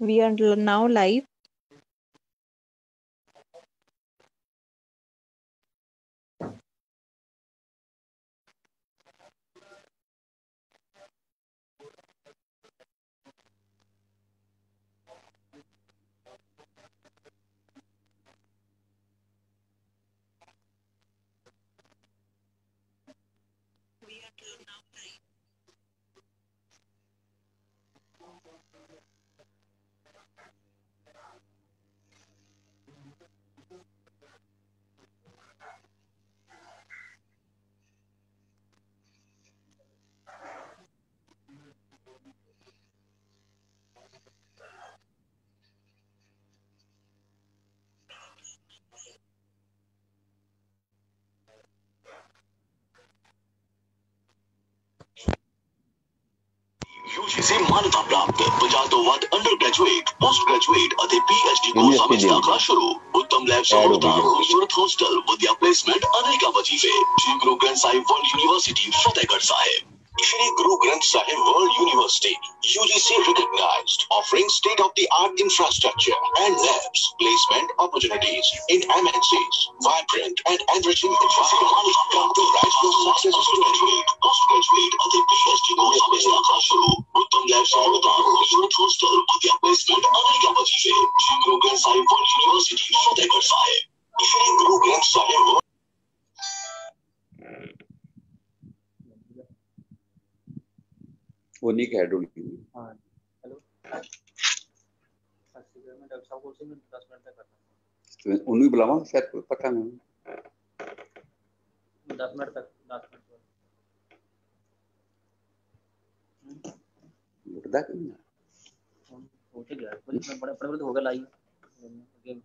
We are now live. UGC मान्यता प्राप्त 50 ਤੋਂ ਵੱਧ ਅੰਡਰ ਗ੍ਰੈਜੂਏਟ ਪੋਸਟ ਗ੍ਰੈਜੂਏਟ ਅਤੇ PhD ਕੋਰਸਾਂ ਵਿੱਚ ਦਾਖਲਾ ਸ਼ੁਰੂ ਉੱਤਮ ਲੈਬ ਸਹੂਲਤਾਂ ਖੂਬਸੂਰਤ ਹੋਸਟਲ ਵਧੀਆ ਪਲੇਸਮੈਂਟ ਅਨੇਕਾਂ ਵਜ਼ੀਫੇ Shri Guru Granth Sahib World University Fatehgarh Sahib Shri Guru Granth Sahib World University, UGC recognized, offering state-of-the-art infrastructure and labs, placement opportunities in MNCs, vibrant and enriching environment. Come to rise for success graduate, postgraduate, and PhD course में दाखिला शुरू. उत्तम lab सहायता, खूबसूरत hostel, बढ़िया placement, अनेक वजीफे. Shri Guru Granth Sahib World University Fatehgarh Sahib. Shri Guru Granth Sahib वो नहीं कह डूल हाँ हेलो मैं डॉक्टर साहब को से 10 मिनट तक करता हूँ उन्हें बुलावा शायद पता नहीं 10 मिनट तक 10 मिनट लुटदा क्यों हो तो गया कुछ इतना बड़ा बड़ा तो होगा लाइव गेम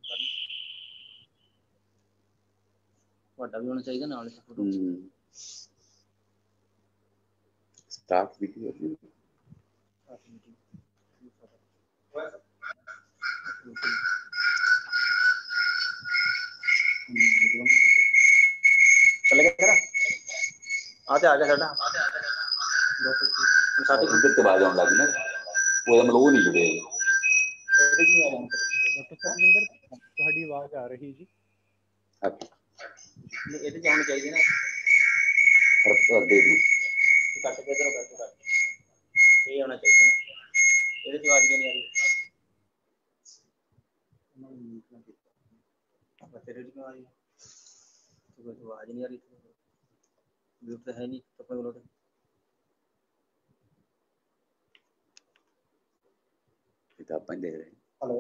ਵੱਡਾ ਵੀ ਹੋਣਾ ਚਾਹੀਦਾ ਨਾਲ ਫੋਟੋ स्टाफ वीडियो चले गया तेरा आ गया साडा साथी उधर तो बाज आने लगी ना वो मतलब वो नहीं जुड़े ਇਹਦੇ ਕੀ ਆ ਰਿਹਾ ਡਾਕਟਰ ਸਤਿੰਦਰ ਤੁਹਾਡੀ ਆਵਾਜ਼ ਆ ਰਹੀ ਜੀ ਇਹਦੇ ਜਾਣ ਚਾਹੀਦੀ ਨਾ हर दे दूं ਕੱਟ ਕੇ ਇਧਰੋਂ ਕੱਟ ਇਹ ਹੋਣਾ ਚਾਹੀਦਾ ਨਾ ਇਹਦੇ ਚ ਆਵਾਜ਼ ਨਹੀਂ ਆ ਰਹੀ तेरे की आ रही है तो कोई आवाज नहीं आ रही म्यूट तो है नहीं तो अपने बोलो किताबें दे रहे हैं हेलो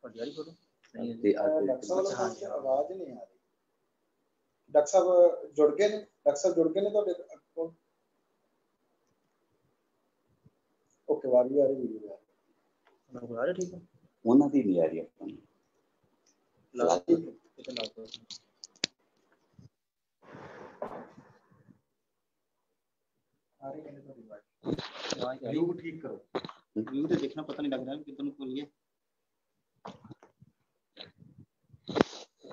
और यारी फोटो नहीं है डॉक्टर साहब आवाज नहीं आ रही डॉक्टर साहब जुड़ गए ने डॉक्टर साहब जुड़ गए ने तो ओके वारी आ रही वीडियो आ रहा ठीक है ਉਹਨਾਂ ਦੀ ਨਹੀਂ ਆ ਰਹੀ ਆਪਾਂ ਨੂੰ लास्ट कितना लास्ट आ रही है तो रिवाइज व्यू ठीक करो व्यू तो देखना पता नहीं लग रहा है कितना खोलिए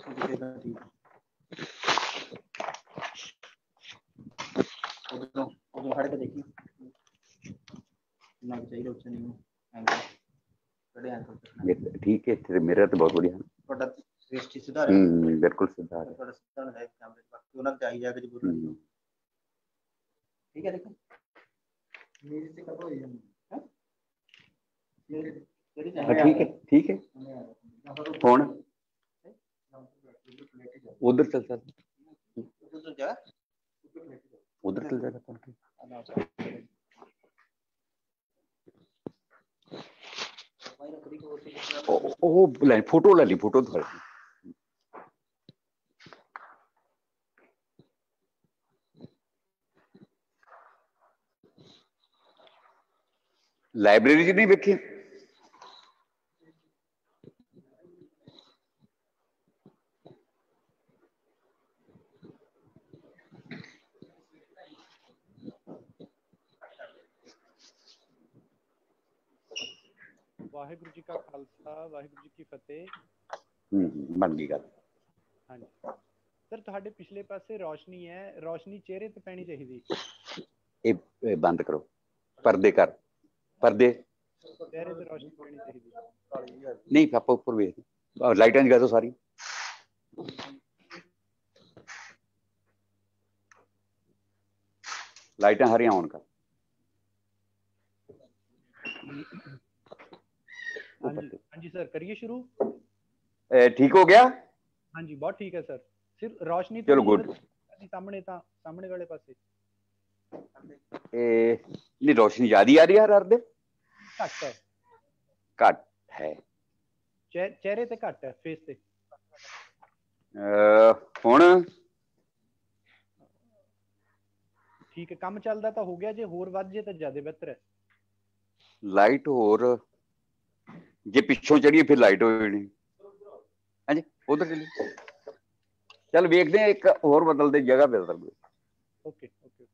दिखेगा ठीक उधर हट के देखिए ना चाहिए ऑप्शन नहीं एंगल बड़े एंगल ठीक है तेरे मेरा तो बहुत बढ़िया बड़ा सृष्टि सुधार है बिल्कुल सुधार है थोड़ा सुधार है कैमरे बाकी उन्हें चाहिए जाके जो बोल रहे ठीक है देखो मेरे से कब होई ठीक है कौन उधर चल जा उधर चल जाएगा ओ फोटो ले ली फोटो तो लाइब्रेरी च नहीं बैठी वाहिगुरु जी का खालसा वाहिगुरु जी की फतेह बन गई गल हाँ जी सर ਤੁਹਾਡੇ ਪਿਛਲੇ ਪਾਸੇ ਰੋਸ਼ਨੀ ਹੈ ਰੋਸ਼ਨੀ ਚਿਹਰੇ ਤੇ ਪੈਣੀ ਚਾਹੀਦੀ ਇਹ ਬੰਦ ਕਰੋ पर्दे कर पर्दे चेहरे ते रोशनी पैनी चाहिए। नहीं आप ऊपर वेख लाइटां जगा दो सारी। लाइटां सारियां ऑन कर। हाँ जी सर करिए शुरू। ठीक हो गया? हाँ जी बहुत ठीक है सर। सिर्फ रोशनी चलो थोड़ी गुड। सामने वाले पासे नहीं रोशनी ज्यादा आ रही है हर दे घट है। घट है चेहरे ते घट है फेस ते। हुण ठीक है काम चलदा तो हो गया जे होर वध जे तो ज्यादा बेहतर है। लाइट होर जे पिछों चढ़िए फिर लाइट हो जानी। हाँ जी उधर चलिए चल वेखते हैं एक होर बदलते जगह बदल गए। ओके ओके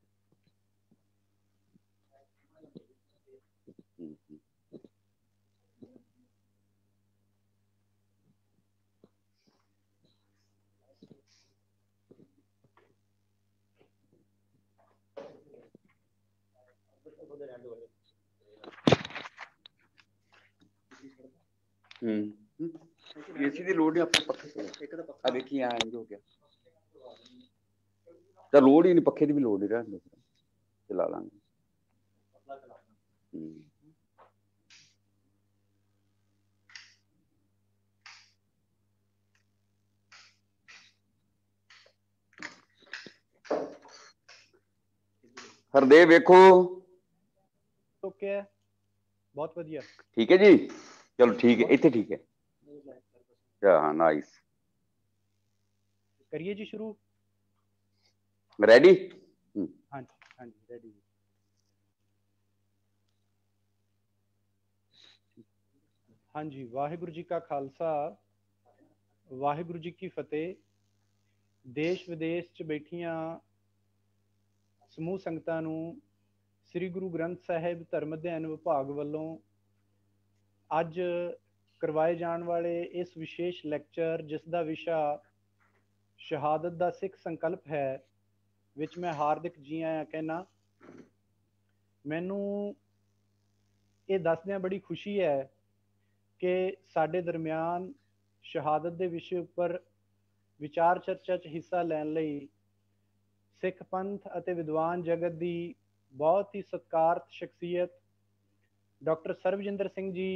एसी की लोड नहीं अपने पक्खे आ देखिए यहाँ हो गया तो लोड ही नहीं पक्खे की भी लोड नहीं रहने चला लांगे। हरदेव वेखो ओके है बहुत बढ़िया ठीक है जी। चलो ठीक है इतने ठीक है। हाँ नाइस करिए जी शुरू। रेडी? हाँ जी रेडी। हाँ जी वाहिगुरु जी का खालसा वाहिगुरु जी की फतेह। देश विदेश च बैठिया समूह संगतां नूं श्री गुरु ग्रंथ साहिब धर्म अध्ययन विभाग वालों अज करवाए जाने वाले इस विशेष लैक्चर जिसका विषा शहादत का सिख संकल्प है विच मैं हार्दिक जी आया कहना। मैनू ये दसदियां बड़ी खुशी है कि साडे दरम्यान शहादत के विषय पर विचार चर्चा च हिस्सा लैण लई सिख पंथ अते विद्वान जगत की बहुत ही सत्कारत शख्सियत डॉक्टर सर्बजिंदर सिंह जी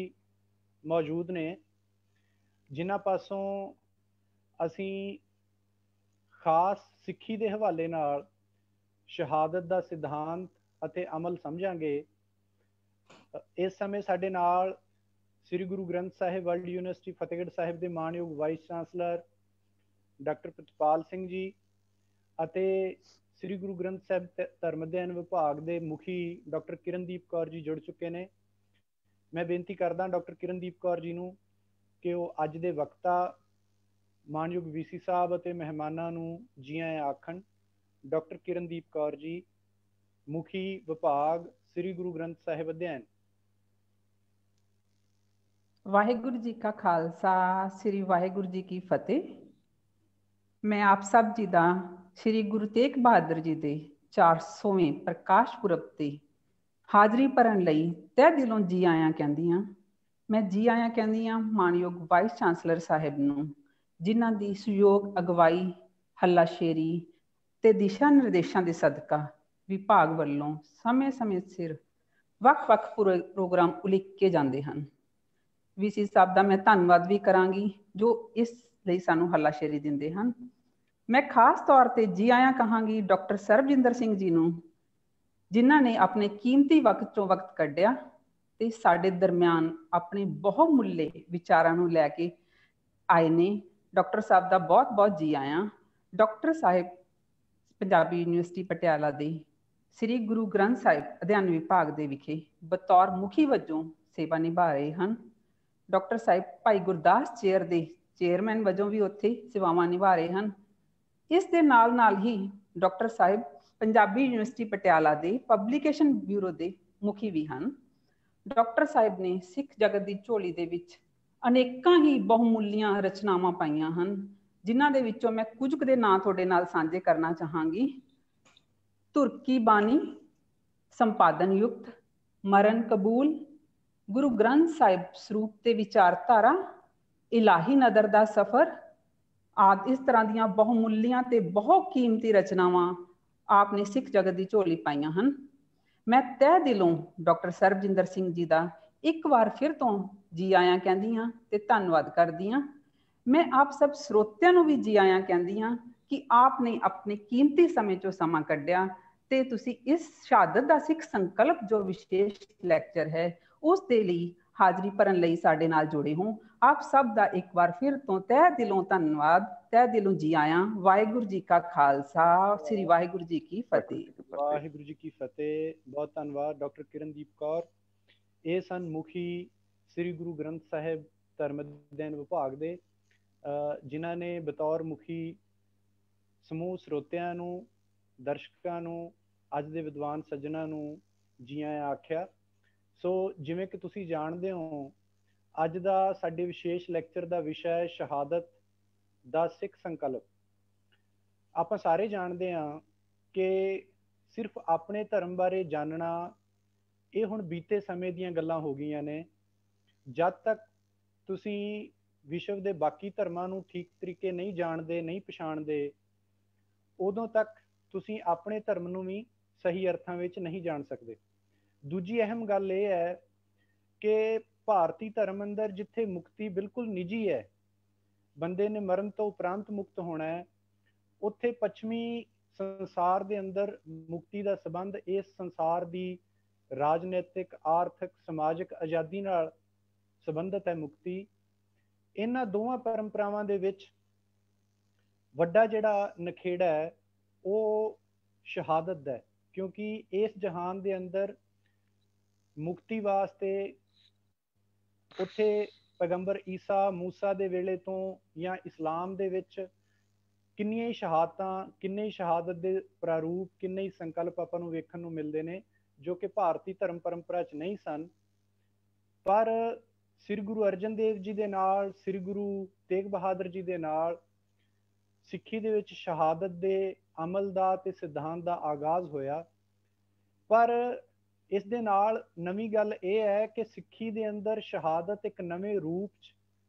मौजूद ने जिन्हां पासों असी खास सिक्खी के हवाले नाल शहादत का सिद्धांत अते अमल समझांगे। इस समय साडे नाल श्री गुरु ग्रंथ साहिब वर्ल्ड यूनिवर्सिटी फतेहगढ़ साहिब के मानयोग vice chancellor doctor Pratpal Singh ji अते श्री गुरु ग्रंथ साहिब धर्म अध्ययन विभाग के मुखी डॉक्टर किरणदीप कौर जी जुड़ चुके हैं। मैं बेनती करदा डॉक्टर किरणदीप कौर जी नूं कि वो अज दे वक्ता मानयोग वीसी साहब अते मेहमानां नूं जी आया आखण। डॉक्टर किरणदीप कौर जी मुखी विभाग श्री गुरु ग्रंथ साहिब अध्ययन। वाहिगुरु जी का खालसा श्री वाहिगुरु जी की फतेह। मैं आप सब जी का श्री गुरु तेग बहादुर जी के 400वें प्रकाश पुरब ते हाज़री भरन लई तह दिलों जी आया कहंदी हां। मैं जी आया कहंदी हां मानयोग वाइस चांसलर साहिब नूं जिन्हां दी सहयोग अगवाई हल्लाशेरी ते दिशा निर्देशों के सदका विभाग वालों समय समय सिर वख-वख प्रोग्राम उलीके जाते हैं। वीसी साहब का मैं धन्नवाद भी करांगी जो इस ਲਈ सानू हल्लाशेरी दिंदे हैं। मैं खास तौर पर जी आया कहांगी डॉक्टर सरबजिंदर सिंह जी नूं जिन्हां ने अपने कीमती वक्त चों वक्त कढ़िया ते साडे दरम्यान अपने बहुमुल्ले विचारां नूं लैके आए ने। डॉक्टर साहब का बहुत बहुत जी आया। डॉक्टर साहिब पंजाबी यूनिवर्सिटी पटियाला दे श्री गुरु ग्रंथ साहिब अध्ययन विभाग दे विखे बतौर मुखी वजों सेवा निभा रहे हैं। डॉक्टर साहिब भाई गुरदास चेयर के चेयरमैन वजों भी उत्थे सेवावां निभा रहे हैं। इस दे नाल ही डॉक्टर साहिब पंजाबी यूनिवर्सिटी पटियाला के पब्लिकेशन ब्यूरो के मुखी भी हैं। डॉक्टर साहिब ने सिख जगत की झोली दे विच अनेकां ही बहुमुल्लियां रचनावां पाईयां हैं जिन्हां दे विचों मैं कुछ दे नाम तुहाडे नाल सांझे करना चाहांगी। तुर्की बानी संपादन युक्त मरण कबूल ਗੁਰੂ ਗ੍ਰੰਥ ਸਾਹਿਬ ਸਰੂਪ ਤੇ ਵਿਚਾਰਧਾਰਾ, ਇਲਾਹੀ ਨਦਰ ਦਾ ਸਫ਼ਰ ਆਦਿ ਇਸ ਤਰ੍ਹਾਂ ਦੀਆਂ ਬਹੁਮੁੱਲੀਆਂ ਤੇ ਬਹੁਤ ਕੀਮਤੀ ਰਚਨਾਵਾਂ ਆਪ ਨੇ ਸਿੱਖ ਜਗਤ ਦੀ ਝੋਲੀ ਪਾਈਆਂ ਹਨ। ਮੈਂ ਤਹਿ ਦਿਲੋਂ ਡਾਕਟਰ ਸਰਬਜਿੰਦਰ ਸਿੰਘ ਜੀ ਦਾ ਇੱਕ ਵਾਰ ਫਿਰ ਤੋਂ ਜੀ ਆਇਆਂ ਕਹਿੰਦੀ ਹਾਂ ਤੇ ਧੰਨਵਾਦ ਕਰਦੀ ਹਾਂ। ਮੈਂ ਆਪ ਸਭ ਸਰੋਤਿਆਂ ਨੂੰ ਵੀ ਜੀ ਆਇਆਂ ਕਹਿੰਦੀ ਹਾਂ ਕਿ ਆਪ ਨੇ ਆਪਣੇ ਕੀਮਤੀ ਸਮੇਂ ਚੋਂ ਸਮਾਂ ਕੱਢਿਆ ਤੇ ਤੁਸੀਂ ਇਸ ਸ਼ਹਾਦਤ ਦਾ ਸਿੱਖ ਸੰਕਲਪ ਜੋ ਵਿਸ਼ੇਸ਼ ਲੈਕਚਰ ਹੈ ਉਸ ਦੇ ਲਈ ਹਾਜ਼ਰੀ ਭਰਨ ਲਈ ਸਾਡੇ ਨਾਲ ਜੁੜੇ ਹੋ। ਆਪ ਸਭ ਦਾ ਇੱਕ ਵਾਰ ਫਿਰ ਤੋਂ ਤਹਿ ਦਿਲੋਂ ਧੰਨਵਾਦ, ਤਹਿ ਦਿਲੋਂ ਜੀ ਆਇਆਂ। ਵਾਹਿਗੁਰੂ ਜੀ ਕਾ ਖਾਲਸਾ, ਸ੍ਰੀ ਵਾਹਿਗੁਰੂ ਜੀ ਕੀ ਫਤਿਹ। ਵਾਹਿਗੁਰੂ ਜੀ ਕੀ ਫਤਿਹ। ਬਹੁਤ ਧੰਨਵਾਦ ਡਾਕਟਰ ਕਿਰਨਦੀਪ ਕੌਰ। ਇਹ ਸਨ ਮੁਖੀ ਸ੍ਰੀ ਗੁਰੂ ਗ੍ਰੰਥ ਸਾਹਿਬ ਧਰਮ ਅਧਿਐਨ ਵਿਭਾਗ ਦੇ, ਜਿਨ੍ਹਾਂ ਨੇ ਬਤੌਰ ਮੁਖੀ ਸਮੂਹ ਸਰੋਤਿਆਂ ਨੂੰ, ਦਰਸ਼ਕਾਂ ਨੂੰ, ਅੱਜ ਦੇ ਵਿਦਵਾਨ ਸੱਜਣਾਂ ਨੂੰ ਜੀ ਆਇਆਂ ਆਖਿਆ। ਸੋ ਜਿਵੇਂ ਕਿ ਤੁਸੀਂ ਜਾਣਦੇ ਹੋ, ਅੱਜ ਦਾ ਸਾਡੇ ਵਿਸ਼ੇਸ਼ ਲੈਕਚਰ ਦਾ ਵਿਸ਼ਾ ਹੈ ਸ਼ਹਾਦਤ ਦਾ ਸਿੱਖ ਸੰਕਲਪ। ਆਪਾਂ ਸਾਰੇ ਜਾਣਦੇ ਹਾਂ ਕਿ ਸਿਰਫ ਆਪਣੇ ਧਰਮ ਬਾਰੇ ਜਾਣਨਾ ਇਹ ਹੁਣ ਬੀਤੇ ਸਮੇਂ ਦੀਆਂ ਗੱਲਾਂ ਹੋ ਗਈਆਂ ਨੇ। ਜਦ ਤੱਕ ਤੁਸੀਂ ਵਿਸ਼ਵ ਦੇ ਬਾਕੀ ਧਰਮਾਂ ਨੂੰ ਠੀਕ ਤਰੀਕੇ ਨਹੀਂ ਜਾਣਦੇ, ਨਹੀਂ ਪਛਾਣਦੇ, ਉਦੋਂ ਤੱਕ ਤੁਸੀਂ ਆਪਣੇ ਧਰਮ ਨੂੰ ਵੀ ਸਹੀ ਅਰਥਾਂ ਵਿੱਚ ਨਹੀਂ ਜਾਣ ਸਕਦੇ। ਦੂਜੀ ਅਹਿਮ ਗੱਲ ਇਹ ਹੈ ਕਿ ਭਾਰਤੀ ਧਰਮ ਅੰਦਰ ਜਿੱਥੇ ਮੁਕਤੀ ਬਿਲਕੁਲ ਨਿੱਜੀ ਹੈ, ਬੰਦੇ ਨੇ ਮਰਨ ਤੋਂ ਉਪਰੰਤ ਮੁਕਤ ਹੋਣਾ ਹੈ, ਉੱਥੇ ਪੱਛਮੀ ਸੰਸਾਰ ਦੇ ਅੰਦਰ ਮੁਕਤੀ ਦਾ ਸੰਬੰਧ ਇਸ ਸੰਸਾਰ ਦੀ ਰਾਜਨੀਤਿਕ, ਆਰਥਿਕ, ਸਮਾਜਿਕ ਆਜ਼ਾਦੀ ਨਾਲ ਸੰਬੰਧਿਤ ਹੈ। ਮੁਕਤੀ ਇਹਨਾਂ ਦੋਵਾਂ ਪਰੰਪਰਾਵਾਂ ਦੇ ਵਿੱਚ ਵੱਡਾ ਜਿਹੜਾ ਨਖੇੜਾ ਹੈ ਉਹ ਸ਼ਹਾਦਤ ਦਾ ਹੈ, ਕਿਉਂਕਿ ਇਸ ਜਹਾਨ ਦੇ ਅੰਦਰ ਮੁਕਤੀ ਵਾਸਤੇ ਉੱਥੇ ਪੈਗੰਬਰ ਈਸਾ ਮੂਸਾ ਦੇ ਵੇਲੇ ਤੋਂ ਜਾਂ ਇਸਲਾਮ ਦੇ ਵਿੱਚ ਕਿੰਨੀਆਂ ਹੀ ਸ਼ਹਾਦਤਾਂ, ਕਿੰਨੇ ਹੀ ਸ਼ਹਾਦਤ ਦੇ ਪ੍ਰਾਰੂਪ, ਕਿੰਨੇ ਹੀ ਸੰਕਲਪ ਆਪਾਂ ਨੂੰ ਵੇਖਣ ਨੂੰ ਮਿਲਦੇ ਨੇ ਜੋ ਕਿ ਭਾਰਤੀ ਧਰਮ ਪਰੰਪਰਾ 'ਚ ਨਹੀਂ ਸਨ। ਪਰ ਸ੍ਰੀ ਗੁਰੂ ਅਰਜਨ ਦੇਵ ਜੀ ਦੇ ਨਾਲ, ਸ੍ਰੀ ਗੁਰੂ ਤੇਗ ਬਹਾਦਰ ਜੀ ਦੇ ਨਾਲ ਸਿੱਖੀ ਦੇ ਵਿੱਚ ਸ਼ਹਾਦਤ ਦੇ ਅਮਲ ਦਾ ਤੇ ਸਿਧਾਂਤ ਦਾ ਆਗਾਜ਼ ਹੋਇਆ। ਪਰ ਇਸ ਦੇ ਨਾਲ ਨਵੀਂ ਗੱਲ ਇਹ ਹੈ ਕਿ ਸਿੱਖੀ ਦੇ ਅੰਦਰ ਸ਼ਹਾਦਤ ਇੱਕ ਨਵੇਂ ਰੂਪ 'ਚ,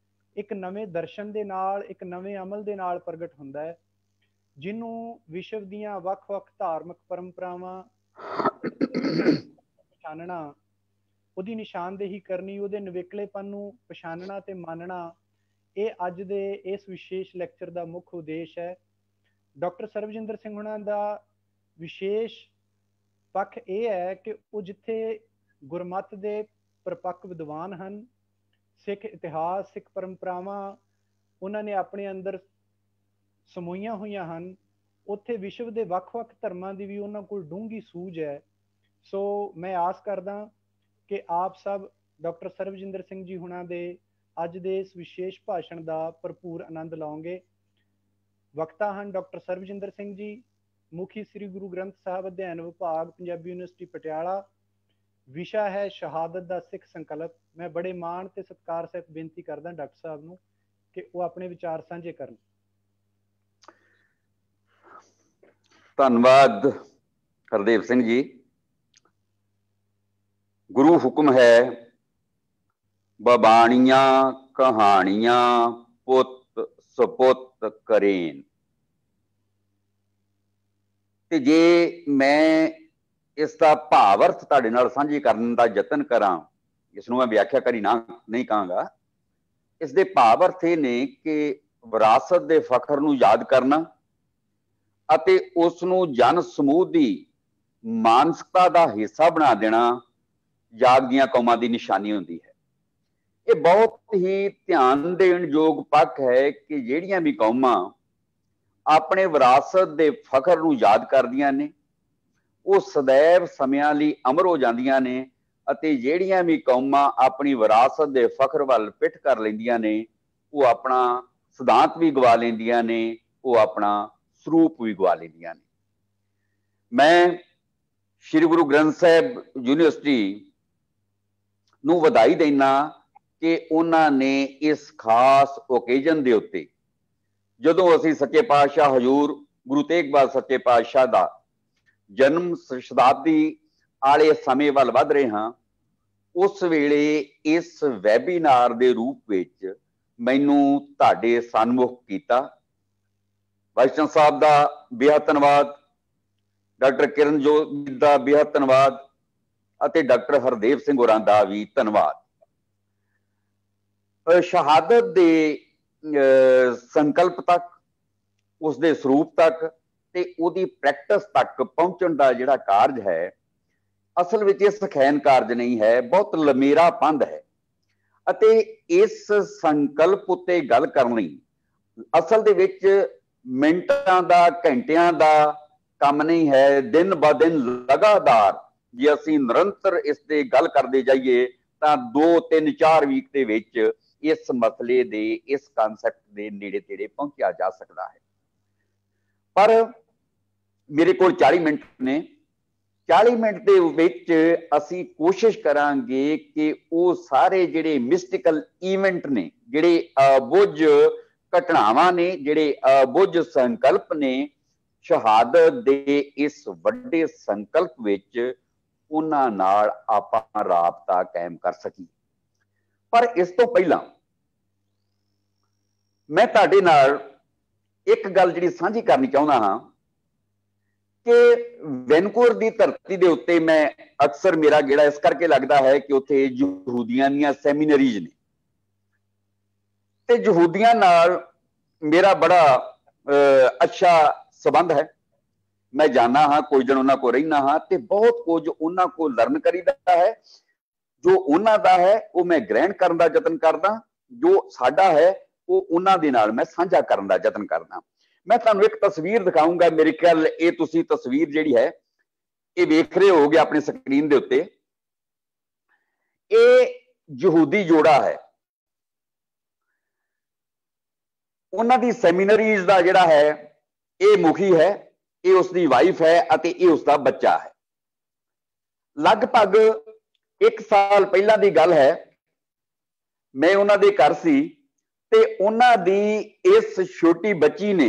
ਇੱਕ ਨਵੇਂ ਦਰਸ਼ਨ ਦੇ ਨਾਲ, ਇੱਕ ਨਵੇਂ ਅਮਲ ਦੇ ਨਾਲ ਪ੍ਰਗਟ ਹੁੰਦਾ ਹੈ, ਜਿਹਨੂੰ ਵਿਸ਼ਵ ਦੀਆਂ ਵੱਖ-ਵੱਖ ਧਾਰਮਿਕ ਪਰੰਪਰਾਵਾਂ ਪਛਾਣਨਾ, ਉਹਦੀ ਨਿਸ਼ਾਨਦੇਹੀ ਕਰਨੀ, ਉਹਦੇ ਨਿਵੇਕਲੇਪਨ ਨੂੰ ਪਛਾਣਨਾ ਤੇ ਮੰਨਣਾ, ਇਹ ਅੱਜ ਦੇ ਇਸ ਵਿਸ਼ੇਸ਼ ਲੈਕਚਰ ਦਾ ਮੁੱਖ ਉਦੇਸ਼ ਹੈ। ਡਾਕਟਰ ਸਰਬਜਿੰਦਰ ਸਿੰਘ ਹੁਣਾਂ ਦਾ ਵਿਸ਼ੇਸ਼ ਪੱਖ ਇਹ ਹੈ ਕਿ ਉਹ ਜਿੱਥੇ ਗੁਰਮਤ ਦੇ ਪ੍ਰਪੱਕ ਵਿਦਵਾਨ ਹਨ, ਸਿੱਖ ਇਤਿਹਾਸ, ਸਿੱਖ ਪਰੰਪਰਾਵਾਂ ਉਹਨਾਂ ਨੇ ਆਪਣੇ ਅੰਦਰ ਸਮੋਈਆਂ ਹੋਈਆਂ ਹਨ, ਉੱਥੇ ਵਿਸ਼ਵ ਦੇ ਵੱਖ-ਵੱਖ ਧਰਮਾਂ ਦੀ ਵੀ ਉਹਨਾਂ ਕੋਲ ਡੂੰਘੀ ਸੂਝ ਹੈ। ਸੋ ਮੈਂ ਆਸ ਕਰਦਾ ਕਿ ਆਪ ਸਭ ਡਾਕਟਰ ਸਰਬਜਿੰਦਰ ਸਿੰਘ ਜੀ ਹੁਣਾਂ ਦੇ ਅੱਜ ਦੇ ਇਸ ਵਿਸ਼ੇਸ਼ ਭਾਸ਼ਣ ਦਾ ਭਰਪੂਰ ਆਨੰਦ ਲਓਗੇ। ਵਕਤਾ ਹਨ ਡਾਕਟਰ ਸਰਬਜਿੰਦਰ ਸਿੰਘ ਜੀ, ਮੁਖੀ ਸ੍ਰੀ ਗੁਰੂ ਗ੍ਰੰਥ ਸਾਹਿਬ ਅਧਿਐਨ ਵਿਭਾਗ, ਪੰਜਾਬੀ ਯੂਨੀਵਰਸਿਟੀ ਪਟਿਆਲਾ। ਵਿਸ਼ਾ ਹੈ ਸ਼ਹਾਦਤ ਦਾ ਸਿੱਖ ਸੰਕਲਪ। ਮੈਂ ਬੜੇ ਮਾਣ ਤੇ ਸਤਿਕਾਰ ਸਹਿਤ ਬੇਨਤੀ ਕਰਦਾ ਡਾਕਟਰ ਸਾਹਿਬ ਨੂੰ ਕਿ ਉਹ ਆਪਣੇ ਵਿਚਾਰ ਸਾਂਝੇ ਕਰਨ। ਧੰਨਵਾਦ ਹਰਦੇਵ ਸਿੰਘ ਜੀ। ਗੁਰੂ ਹੁਕਮ ਹੈ ਬਬਾਣੀਆਂ ਕਹਾਣੀਆਂ ਪੁੱਤ ਸਪੁੱਤ ਕਰੇਨ। ਤੇ ਜੇ ਮੈਂ ਇਸ ਦਾ ਭਾਵ ਅਰਥ ਤੁਹਾਡੇ ਨਾਲ ਸਾਂਝੀ ਕਰਨ ਦਾ ਯਤਨ ਕਰਾਂ, ਇਸ ਨੂੰ ਮੈਂ ਵਿਆਖਿਆਕਾਰੀ ਨਹੀਂ ਕਹਾਂਗਾ, ਇਸ ਦੇ ਭਾਵ ਅਰਥ ਇਹ ਨੇ ਕਿ ਵਿਰਾਸਤ ਦੇ ਫਖਰ ਨੂੰ ਯਾਦ ਕਰਨਾ ਅਤੇ ਉਸ ਨੂੰ ਜਨ ਸਮੂਹ ਦੀ ਮਾਨਸਿਕਤਾ ਦਾ ਹਿੱਸਾ ਬਣਾ ਦੇਣਾ ਜਾਗਦੀਆਂ ਕੌਮਾਂ ਦੀ ਨਿਸ਼ਾਨੀ ਹੁੰਦੀ ਹੈ। ਇਹ ਬਹੁਤ ਹੀ ਧਿਆਨ ਦੇਣ ਯੋਗ ਪੱਖ ਹੈ ਕਿ ਜਿਹੜੀਆਂ ਵੀ ਕੌਮਾਂ ਆਪਣੇ ਵਿਰਾਸਤ ਦੇ ਫਖਰ ਨੂੰ ਯਾਦ ਕਰਦੀਆਂ ਨੇ ਉਹ ਸदैव ਸਮਿਆਂ ਲਈ ਅਮਰ ਹੋ ਜਾਂਦੀਆਂ ਨੇ, ਅਤੇ ਜਿਹੜੀਆਂ ਵੀ ਕੌਮਾਂ ਆਪਣੀ ਵਿਰਾਸਤ ਦੇ ਫਖਰ ਵੱਲ ਪਿੱਠ ਕਰ ਲੈਂਦੀਆਂ ਨੇ ਉਹ ਆਪਣਾ ਸਿਧਾਂਤ ਵੀ ਗਵਾ ਲੈਂਦੀਆਂ ਨੇ, ਉਹ ਆਪਣਾ ਸਰੂਪ ਵੀ ਗਵਾ ਲੈਂਦੀਆਂ ਨੇ। ਮੈਂ ਸ਼੍ਰੀ ਗੁਰੂ ਗ੍ਰੰਥ ਸਾਹਿਬ ਯੂਨੀਵਰਸਿਟੀ ਨੂੰ ਵਧਾਈ ਦਿੰਦਾ ਕਿ ਉਹਨਾਂ ਨੇ ਇਸ ਖਾਸ ਓਕੇਜਨ ਦੇ ਉੱਤੇ, ਜਦੋਂ ਅਸੀਂ ਸੱਚੇ ਪਾਤਸ਼ਾਹ ਹਜ਼ੂਰ ਗੁਰੂ ਤੇਗ ਬਹਾਦਰ ਸੱਚੇ ਪਾਤਸ਼ਾਹ ਦਾ ਜਨਮ ਸ਼ਤਾਬਦੀ ਵਾਲੇ ਸਮੇਂ ਵੱਲ ਵੱਧ ਰਹੇ ਹਾਂ, उस वेले इस वैबीनार के रूप में मैनू तुहाडे सन्मुख किया। वाइस चांसलर साहब का बेहद धन्यवाद, डॉक्टर किरणजोत का बेहद धन्यवाद और डॉक्टर हरदेव सिंह होरां दा भी धन्यवाद। शहादत के संकल्प तक, उसके स्वरूप तक ते उहदी प्रैक्टिस तक पहुंचण दा जिहड़ा कारज है असल विच इह सखैन कारज नहीं है, बहुत लमेरा पंध है। अते इस संकल्प उत्ते गल करन लई असल दे विच मिंटां दा घंटियां दा काम नहीं है, दिन ब दिन लगातार जे असीं निरंतर इस ते गल करदे जाइए तां 2, 3, 4 वीक दे विच इस मसले दे इस कांसैप्ट दे नेड़े तेड़े पहुंचा जा सकता है। पर मेरे को 40 मिनट ने, 40 मिनट दे विच असीं कोशिश करांगे कि वो सारे जिहड़े मिस्टिकल ईवेंट ने, जिहड़े अबुझ घटनावां ने, जिहड़े अबुझ संकल्प ने, शहादत दे इस वड्डे संकल्प विच उन्हां नाल आपां राबता कायम कर सकीए। पर इस तो पहला मैं तुहाडे नाल एक गल जिहड़ी साझी करनी चाहुंदा हां कि वैनकूवर की धरती के उत्ते मैं अक्सर मेरा गेड़ा इस करके लगता है कि उत्थे यहूदियां दीयां सैमीनरीज ने ते यहूदियां नाल मेरा बड़ा अच्छा संबंध है। मैं जाना हाँ, कोई दिन उन्हां को रहिना हाँ ते बहुत कुछ उन्हां को लर्न करीदा है। जो उन्हां दा है वो मैं ग्रहण करन दा यतन करदा, जो साडा है वो उन्हां दे नाल मैं साझा करन दा यतन करदा। मैं तुहानूं एक तस्वीर दिखाऊंगा, मेरे ख्याल ये तुसीं तस्वीर जिहड़ी है ये वेख रहे होगे अपनी स्क्रीन दे उत्ते। ये यहूदी जोड़ा है, उन्हां दी सैमीनरीज दा जिहड़ा है ये मुखी है, ये उसकी वाइफ है अते ये उसका बच्चा है। लगभग 1 साल पहला दी गल है, मैं उन्हां दे घर सी ते उन्हां दी इस छोटी बच्ची ने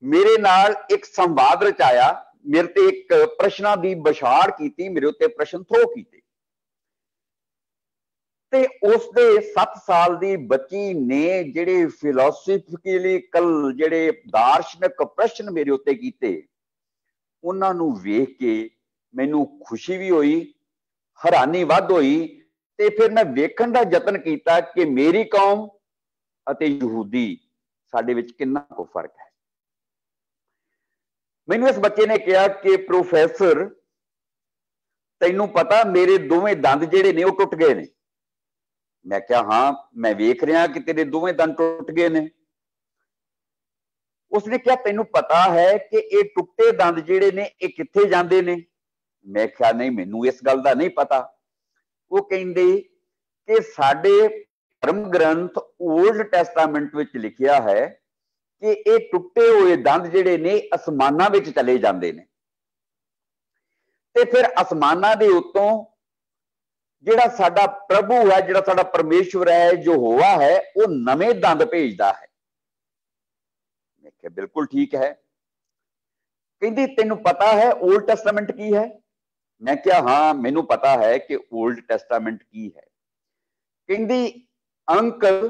मेरे नाल एक संवाद रचाया, मेरे ते एक प्रश्नां दी बछाड़ की, मेरे उत्ते प्रश्न थ्रो कीते ते उसदे 7 साल दी बच्ची ने जिहड़े फिलोसफिकल जिहड़े दार्शनिक प्रश्न मेरे उत्ते कीते, उन्हां नूं वेख के मैनूं खुशी भी हुई, हैरानी वध हुई ते फिर मैं वेखण दा यतन कीता कि मेरी कौम अते यहूदी साडे विच किन्ना को फर्क है। मैनूं इस बच्चे ने कहा कि प्रोफैसर तैनूं पता मेरे दोवें दंद जिहड़े ने वो टुट गए ने। मैं कहा हाँ, मैं वेख रहा कि तेरे दोवें दंद टुट गए ने। उसने कहा तैनूं पता है कि ये टुटे दंद जिहड़े ने ये कित्थे जांदे ने? मैं कहा नहीं, मैनूं इस गल दा नहीं पता। वो कहंदे कि साडे धर्म ग्रंथ ओल्ड टैस्टामेंट विच लिखिया है कि ये टुटे हुए दंद जिहड़े ने आसमानां विच चले जांदे ने ते फिर आसमानां दे उत्तों जिहड़ा साडा प्रभु है, जिहड़ा साडा परमेश्वर है, जो होवा है, वो नवें दंद भेजदा है। मैं कहा बिल्कुल ठीक है। कहंदी तैनूं पता है ओल्ड टैस्टामेंट की है? मैं कहा हाँ, मैनूं पता है कि ओल्ड टैस्टामेंट की है। कहंदी अंकल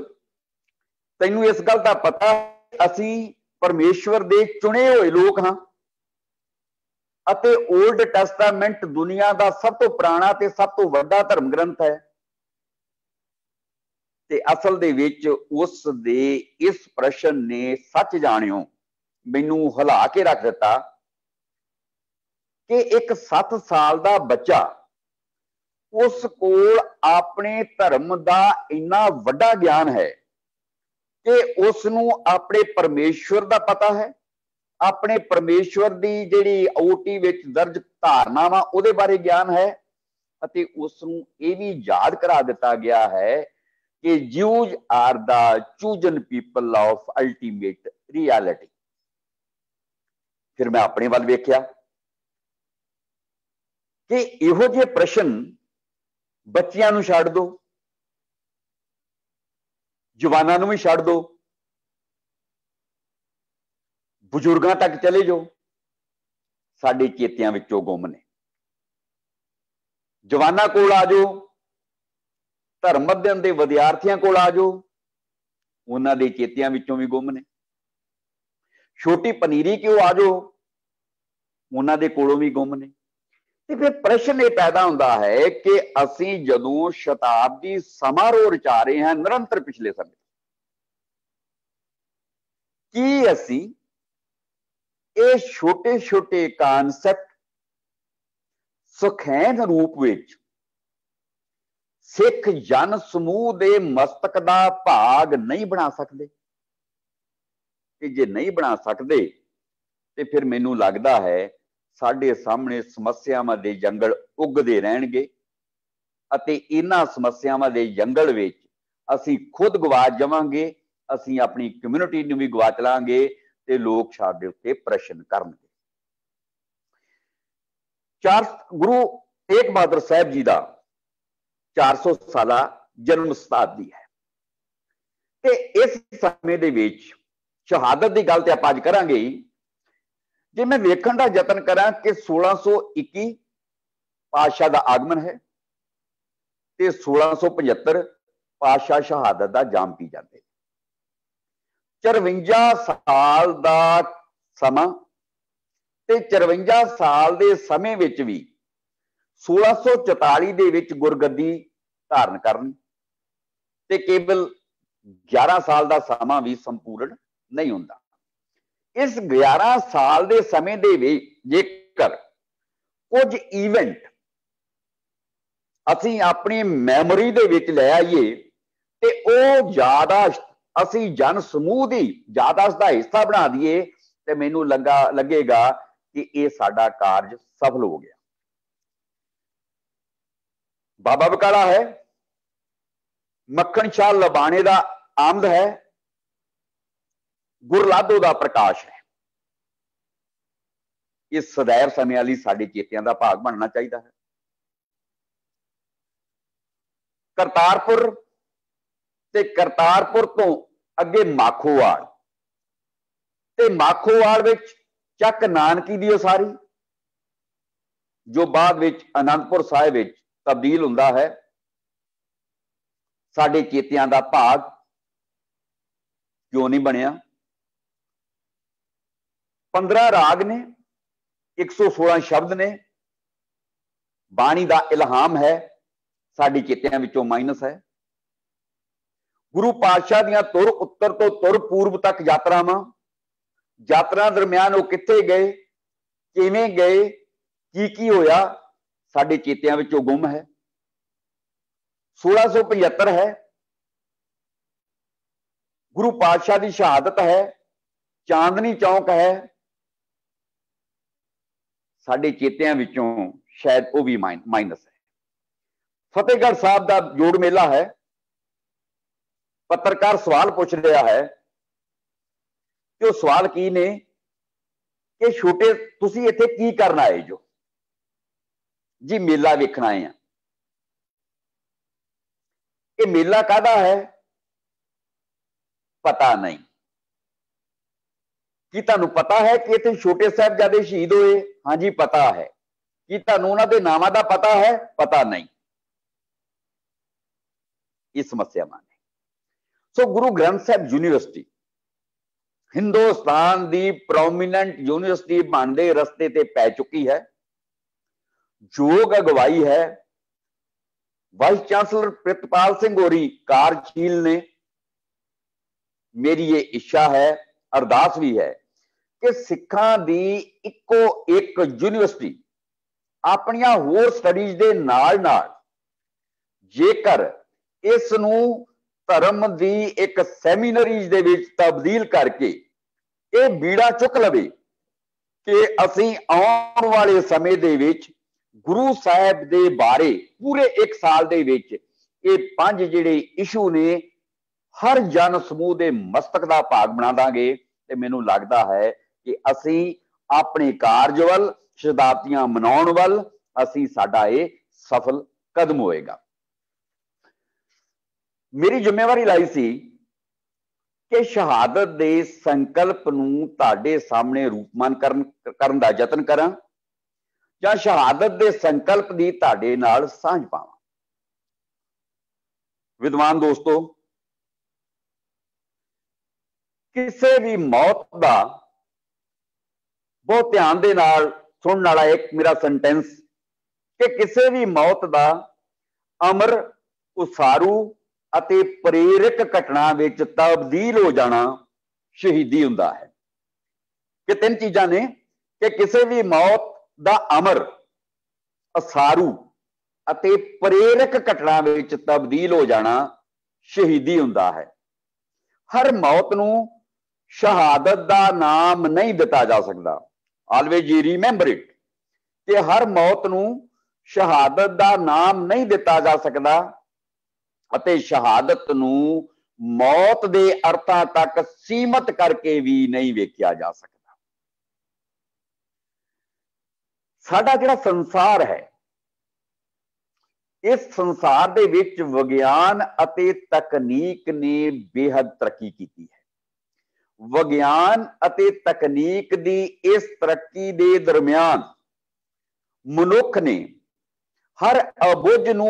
तैनूं इस गल दा पता असीं परमेश्वर दे चुने हुए लोग हाँ अते ओल्ड टैस्टामेंट दुनिया का सब तो पुराना ते सब तो वड्डा धर्म ग्रंथ है। ते असल दे विच उस दे इस प्रश्न ने सच जाणियो मैनूं हिला के रख दिता कि एक 7 साल का बच्चा उस कोल अपने धर्म का इन्ना वड्डा ज्ञान है कि उसनूं अपने परमेश्वर का पता है, अपने परमेश्वर की जिहड़ी ओटी विच दर्ज धारणा वा उहदे बारे ज्ञान है अते उसनूं ये भी याद करा दिता गया है कि Jews are the chosen people of ultimate reality. फिर मैं अपने वाल वेख्या कि इहो जिहे प्रश्न बच्चियां नूं छड्ड दो, जवानां नूं भी छड्ड दो, बुजुर्गां तक चले जाओ, साडे चेतियां विचों गुम ने। जवाना कोल आ जाओ, धर्म अध्ययन के विद्यार्थियों कोल आ जाओ, उन्हां दे चेतियां विचों भी गुम ने। छोटी पनीरी क्यों आ जाओ, उन्हां दे कोलों भी गुम ने। ते फिर प्रश्न ये पैदा होता है कि असी जदों शताब्दी समारोह रचा रहे हैं निरंतर पिछले समय, कि असी ये छोटे छोटे कानसैप्ट सुखैन रूप विच सिख जन समूह के मस्तक का भाग नहीं बना सकते? कि जे नहीं बना सकते तो फिर मैनू लगता है साडे सामने समस्यावां दे जंगल उगदे रहणगे अते इन्हां समस्यावां दे जंगल विच असीं खुद गवाच जावांगे, असीं अपनी कम्यूनिटी नूं भी गवाच लांगे ते लोग साडे उत्ते प्रश्न करनगे। गुरु तेग बहादुर साहब जी का 400 साला जन्म शताब्दी है ते इस समय दे विच शहादत की गल ते आपां अज करांगे। जे मैं वेखण दा यतन करा कि 1621 पातशाह का आगमन है ते 1675 पातशाह शहादत का जाम पी जाते। 54 साल का समा ते 54 साल के समय विच भी 1644 दे विच गुरगद्दी धारण करन ते केवल 11 साल का समा भी संपूर्ण नहीं हुंदा। इस 11 साल के समय दे विच जेकर कुछ ईवेंट असीं अपनी मैमोरी दे विच ले आईए ते ओ यादाश्त असीं जन समूह की यादाश्त का हिस्सा बना दईए ते मैनूं लगेगा कि ये साडा कारज सफल हो गया। बाबा बकाला है, मक्खन शाह लबाणे का आमद है, गुरलादो का प्रकाश है। इस सदैव समय वाली साडे चेतियां का भाग बनना चाहिए है। करतारपुर ते करतारपुर तो अगे माखोवाड़ ते माखोवाड़ विच चक नानकी दी उसारी जो बाद विच आनंदपुर साहिब विच तब्दील हुंदा है। साडे चेतियां का भाग क्यों नहीं बनिया? 15 राग ने, 116 शब्द ने, बाणी का इल्हाम है, साडी चेतियां विचों माइनस है। गुरु पातशाह दियां तुर उत्तर तो तुर पूर्व तक यात्रा दरम्यान वो कित्थे गए, किवें गए, की होया, साडे चेतियां विचों गुम है। 1675 है, गुरु पातशाह की शहादत है, चांदनी चौक है, साडे चेतियां विचों शायद वो भी माइनस है। फतेहगढ़ साहब का जोड़ मेला है। पत्रकार सवाल पूछ रहा है कि वो सवाल की ने कि छोटे तुसी इत्थे की करना आए जो? जी मेला वेखना आए हैं। ये मेला काहदा है? पता नहीं। कि तुहानू पता है कि इत्थे छोटे साहिबजादे शहीद होए? हाँ जी पता है। कि तुहानू उन्हां दे नामां दा पता है? पता नहीं। इस समस्या माने सो गुरु ग्रंथ साहिब यूनिवर्सिटी हिंदुस्तान की प्रोमीनेंट यूनिवर्सिटी बनते रस्ते ते पै चुकी है। योग अगवाई है वाइस चांसलर प्रितपाल सिंह होरी कार्यशील ने। मेरी ये इच्छा है, अरदास भी है कि सिखां दी इक्को एक यूनिवर्सिटी अपनियां होर स्टडीज दे नाल नाल जेकर इस नूं धर्म दी एक सैमीनरीज दे विच तब्दील करके ये बीड़ा चुक लवे कि असीं आउण वाले समय दे विच गुरु साहिब दे बारे पूरे एक साल दे विच ये 5 जिहड़े इशू ने हर जन समूह के मस्तक का भाग बना दांगे ते मैनूं लगदा है कि असीं अपने कारज वल शताब्दियां मनाउण वल असीं साडा ये सफल कदम होएगा। मेरी जिम्मेवारी लाई सी कि शहादत के संकल्प नूं तुहाडे सामने रूपमान करन दा यतन करां। ਜਾਂ ਸ਼ਹਾਦਤ ਦੇ ਸੰਕਲਪ ਦੀ ਤੁਹਾਡੇ ਨਾਲ ਸਾਂਝ ਪਾਵਾਂ। ਵਿਦਵਾਨ ਦੋਸਤੋ, ਕਿਸੇ ਵੀ ਮੌਤ ਦਾ ਬਹੁਤ ਧਿਆਨ ਦੇ ਨਾਲ ਸੁਣਨ ਵਾਲਾ ਇੱਕ ਮੇਰਾ ਸੈਂਟੈਂਸ ਕਿ ਕਿਸੇ ਵੀ ਮੌਤ ਦਾ ਅਮਰ, ਉਸਾਰੂ ਅਤੇ ਪ੍ਰੇਰਕ ਘਟਨਾ ਵਿੱਚ ਤਬਦੀਲ ਹੋ ਜਾਣਾ ਸ਼ਹੀਦੀ ਹੁੰਦਾ ਹੈ। ਕਿ ਤਿੰਨ ਚੀਜ਼ਾਂ ਨੇ ਕਿ ਕਿਸੇ ਵੀ ਮੌਤ ਦਾ ਅਮਰ, ਉਸਾਰੂ ਅਤੇ ਪ੍ਰੇਰਕ ਘਟਨਾ ਵਿੱਚ ਤਬਦੀਲ ਹੋ ਜਾਣਾ ਸ਼ਹੀਦੀ ਹੁੰਦਾ ਹੈ। ਹਰ ਮੌਤ ਨੂੰ ਸ਼ਹਾਦਤ ਦਾ ਨਾਮ ਨਹੀਂ ਦਿੱਤਾ ਜਾ ਸਕਦਾ। ਆਲਵੇਜ਼ ਰੀਮੈਂਬਰ ਇਟ ਕਿ ਹਰ ਮੌਤ ਨੂੰ ਸ਼ਹਾਦਤ ਦਾ ਨਾਮ ਨਹੀਂ ਦਿੱਤਾ ਜਾ ਸਕਦਾ ਅਤੇ ਸ਼ਹਾਦਤ ਨੂੰ ਮੌਤ ਦੇ ਅਰਥਾਂ ਤੱਕ ਸੀਮਤ ਕਰਕੇ ਵੀ ਨਹੀਂ ਵੇਖਿਆ ਜਾ ਸਕਦਾ। ਸਾਡਾ ਜਿਹੜਾ ਸੰਸਾਰ ਹੈ, ਇਸ ਸੰਸਾਰ ਦੇ ਵਿੱਚ ਵਿਗਿਆਨ ਅਤੇ ਤਕਨੀਕ ਨੇ ਬੇਹੱਦ ਤਰੱਕੀ ਕੀਤੀ ਹੈ। ਵਿਗਿਆਨ ਅਤੇ ਤਕਨੀਕ ਦੀ ਇਸ ਤਰੱਕੀ ਦੇ ਦਰਮਿਆਨ ਮਨੁੱਖ ਨੇ ਹਰ ਅਬੁੱਝ ਨੂੰ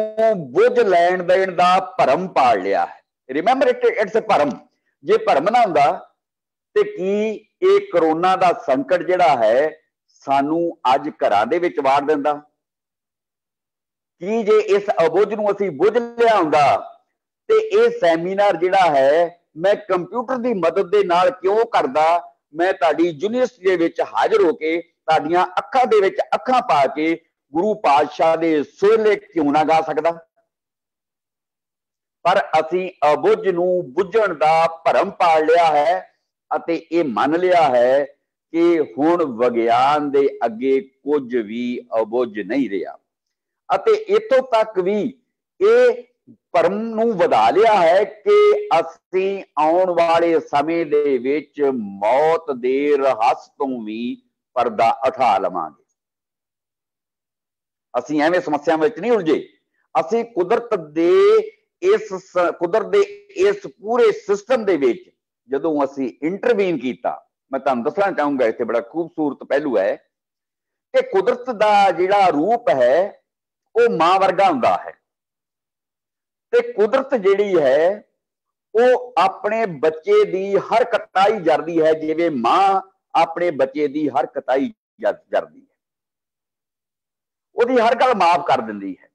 ਬੁੱਝ ਲੈਣ ਦੇਣ ਦਾ ਭਰਮ ਪਾਲ ਲਿਆ ਹੈ। ਰਿਮੈਂਬਰ ਇਟਸ ਅ ਭਰਮ। ਜੇ ਭਰਮ ਨਾ ਹੁੰਦਾ ਤੇ ਕੀ ਇਹ ਕਰੋਨਾ ਦਾ ਸੰਕਟ ਜਿਹੜਾ ਹੈ ਸਾਨੂੰ ਅੱਜ ਘਰਾਂ ਦੇ ਵਿੱਚ ਵਾੜ ਦਿੰਦਾ? ਕੀ ਜੇ ਇਸ ਅਬੁੱਝ ਨੂੰ ਅਸੀਂ ਬੁੱਝ ਲਿਆ ਹੁੰਦਾ ਤੇ ਇਹ ਸੈਮੀਨਾਰ ਜਿਹੜਾ ਹੈ ਮੈਂ ਕੰਪਿਊਟਰ ਦੀ ਮਦਦ ਦੇ ਨਾਲ ਕਿਉਂ ਕਰਦਾ? ਮੈਂ ਤੁਹਾਡੀ ਯੂਨੀਵਰਸਿਟੀ ਦੇ ਵਿੱਚ ਹਾਜ਼ਰ ਹੋ ਕੇ ਤੁਹਾਡੀਆਂ ਅੱਖਾਂ ਦੇ ਵਿੱਚ ਅੱਖਾਂ ਪਾ ਕੇ ਗੁਰੂ ਪਾਤਸ਼ਾਹ ਦੇ ਸੋਹਲੇ ਕਿਉਂ ਨਾ ਗਾ ਸਕਦਾ? ਪਰ ਅਸੀਂ ਅਬੁੱਝ ਨੂੰ ਬੁੱਝਣ ਦਾ ਭਰਮ ਪਾਲ ਲਿਆ ਹੈ ਅਤੇ ਇਹ ਮੰਨ ਲਿਆ ਹੈ ਕਿ ਹੁਣ ਵਿਗਿਆਨ ਦੇ ਅੱਗੇ ਕੁਝ ਵੀ ਅਬੁੱਝ ਨਹੀਂ ਰਿਹਾ ਅਤੇ ਇੱਥੋਂ ਤੱਕ ਵੀ ਇਹ ਭਰਮ ਨੂੰ ਵਧਾ ਲਿਆ ਹੈ ਕਿ ਅਸੀਂ ਆਉਣ ਵਾਲੇ ਸਮੇਂ ਦੇ ਵਿੱਚ ਮੌਤ ਦੇ ਰਹੱਸ ਤੋਂ ਵੀ ਪਰਦਾ ਉਠਾ ਲਵਾਂਗੇ। ਅਸੀਂ ਐਵੇਂ ਸਮੱਸਿਆਵਾਂ ਵਿੱਚ ਨਹੀਂ ਉਲਝੇ। ਅਸੀਂ ਕੁਦਰਤ ਦੇ ਇਸ ਪੂਰੇ ਸਿਸਟਮ ਦੇ ਵਿੱਚ ਜਦੋਂ ਅਸੀਂ ਇੰਟਰਵੀਨ ਕੀਤਾ, ਮੈਂ ਤੁਹਾਨੂੰ ਦੱਸਣਾ ਚਾਹੂੰਗਾ, ਇੱਥੇ ਬੜਾ ਖੂਬਸੂਰਤ ਪਹਿਲੂ ਹੈ ਕਿ ਕੁਦਰਤ ਦਾ ਜਿਹੜਾ ਰੂਪ ਹੈ ਉਹ ਮਾਂ ਵਰਗਾ ਹੁੰਦਾ ਹੈ ਤੇ ਕੁਦਰਤ ਜਿਹੜੀ ਹੈ ਉਹ ਆਪਣੇ ਬੱਚੇ ਦੀ ਹਰ ਕਤਾਈ ਜਰਦੀ ਹੈ ਜਿਵੇਂ ਮਾਂ ਆਪਣੇ ਬੱਚੇ ਦੀ ਹਰ ਕਤਾਈ ਜਰਦੀ ਹੈ। ਉਹਦੀ ਹਰ ਗੱਲ ਮਾਫ ਕਰ ਦਿੰਦੀ ਹੈ।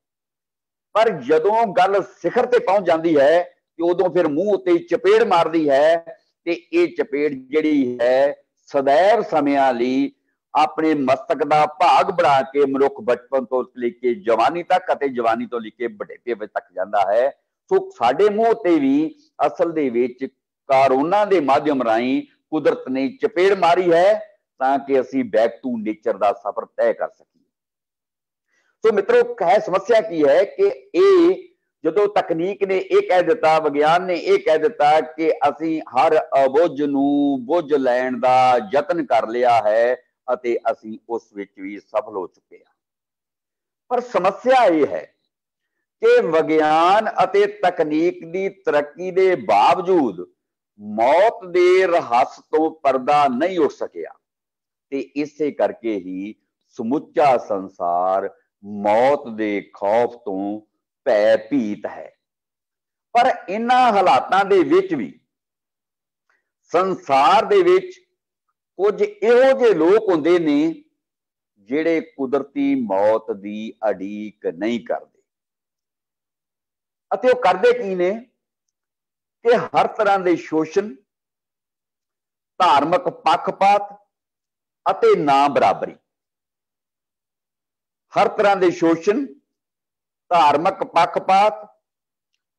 ਪਰ ਜਦੋਂ ਗੱਲ ਸਿਖਰ ਤੇ ਪਹੁੰਚ ਜਾਂਦੀ ਹੈ ਤੇ ਉਦੋਂ ਫਿਰ ਮੂੰਹ ਉੱਤੇ ਚਪੇੜ ਮਾਰਦੀ ਹੈ ਤੇ ਇਹ ਚਪੇੜ ਜਿਹੜੀ ਹੈ ਸदैव ਸਮਿਆਂ ਲਈ ਆਪਣੇ ਮਸਤਕ ਦਾ ਭਾਗ ਬਣਾ ਕੇ ਮਨੁੱਖ ਬਚਪਨ ਤੋਂ ਲੈ ਕੇ ਜਵਾਨੀ ਤੱਕ ਅਤੇ ਜਵਾਨੀ ਤੋਂ ਲੈ ਕੇ ਬੁਢੇਪੇ ਤੱਕ ਜਾਂਦਾ ਹੈ। ਸੋ ਸਾਡੇ ਮੂੰਹ ਤੇ ਵੀ ਅਸਲ ਦੇ ਵਿੱਚ ਕਰੋਨਾ ਦੇ ਮਾਧਿਅਮ ਰਾਹੀਂ ਕੁਦਰਤ ਨੇ ਚਪੇੜ ਮਾਰੀ ਹੈ ਤਾਂ ਕਿ ਅਸੀਂ ਬੈਕ ਟੂ ਨੇਚਰ ਦਾ ਸਫ਼ਰ ਤੈਅ ਕਰ ਸਕੀਏ। ਸੋ ਮਿੱਤਰੋ, ਸਮੱਸਿਆ ਕੀ ਹੈ ਕਿ ਇਹ ਜਦੋਂ ਤਕਨੀਕ ਨੇ ਇਹ ਕਹਿ ਦਿੱਤਾ, ਵਿਗਿਆਨ ਨੇ ਇਹ ਕਹਿ ਦਿੱਤਾ ਕਿ ਅਸੀਂ ਹਰ ਅਬੁੱਝ ਨੂੰ ਬੁੱਝ ਲੈਣ ਦਾ ਯਤਨ ਕਰ ਲਿਆ ਹੈ ਅਤੇ ਅਸੀਂ ਉਸ ਵਿੱਚ ਵੀ ਸਫਲ ਹੋ ਚੁੱਕੇ ਹਾਂ। ਪਰ ਸਮੱਸਿਆ ਇਹ ਹੈ ਕਿ ਵਿਗਿਆਨ ਅਤੇ ਤਕਨੀਕ ਦੀ ਤਰੱਕੀ ਦੇ ਬਾਵਜੂਦ ਮੌਤ ਦੇ ਰਹੱਸ ਤੋਂ ਪਰਦਾ ਨਹੀਂ ਉੱਠ ਸਕਿਆ ਤੇ ਇਸੇ ਕਰਕੇ ਹੀ ਸਮੁੱਚਾ ਸੰਸਾਰ ਮੌਤ ਦੇ ਖੌਫ ਤੋਂ ਭੈ ਭੀਤ ਹੈ। ਪਰ ਇਹਨਾਂ ਹਾਲਾਤਾਂ ਦੇ ਵਿੱਚ ਵੀ ਸੰਸਾਰ ਦੇ ਵਿੱਚ ਕੁਝ ਇਹੋ ਜਿਹੇ ਲੋਕ ਹੁੰਦੇ ਨੇ ਜਿਹੜੇ ਕੁਦਰਤੀ ਮੌਤ ਦੀ ਉਡੀਕ ਨਹੀਂ ਕਰਦੇ ਅਤੇ ਉਹ ਕਰਦੇ ਕੀ ਨੇ ਕਿ ਹਰ ਤਰ੍ਹਾਂ ਦੇ ਸ਼ੋਸ਼ਣ, ਧਾਰਮਿਕ ਪੱਖਪਾਤ ਅਤੇ ਨਾ ਬਰਾਬਰੀ, ਹਰ ਤਰ੍ਹਾਂ ਦੇ ਸ਼ੋਸ਼ਣ, ਧਾਰਮਿਕ ਪੱਖਪਾਤ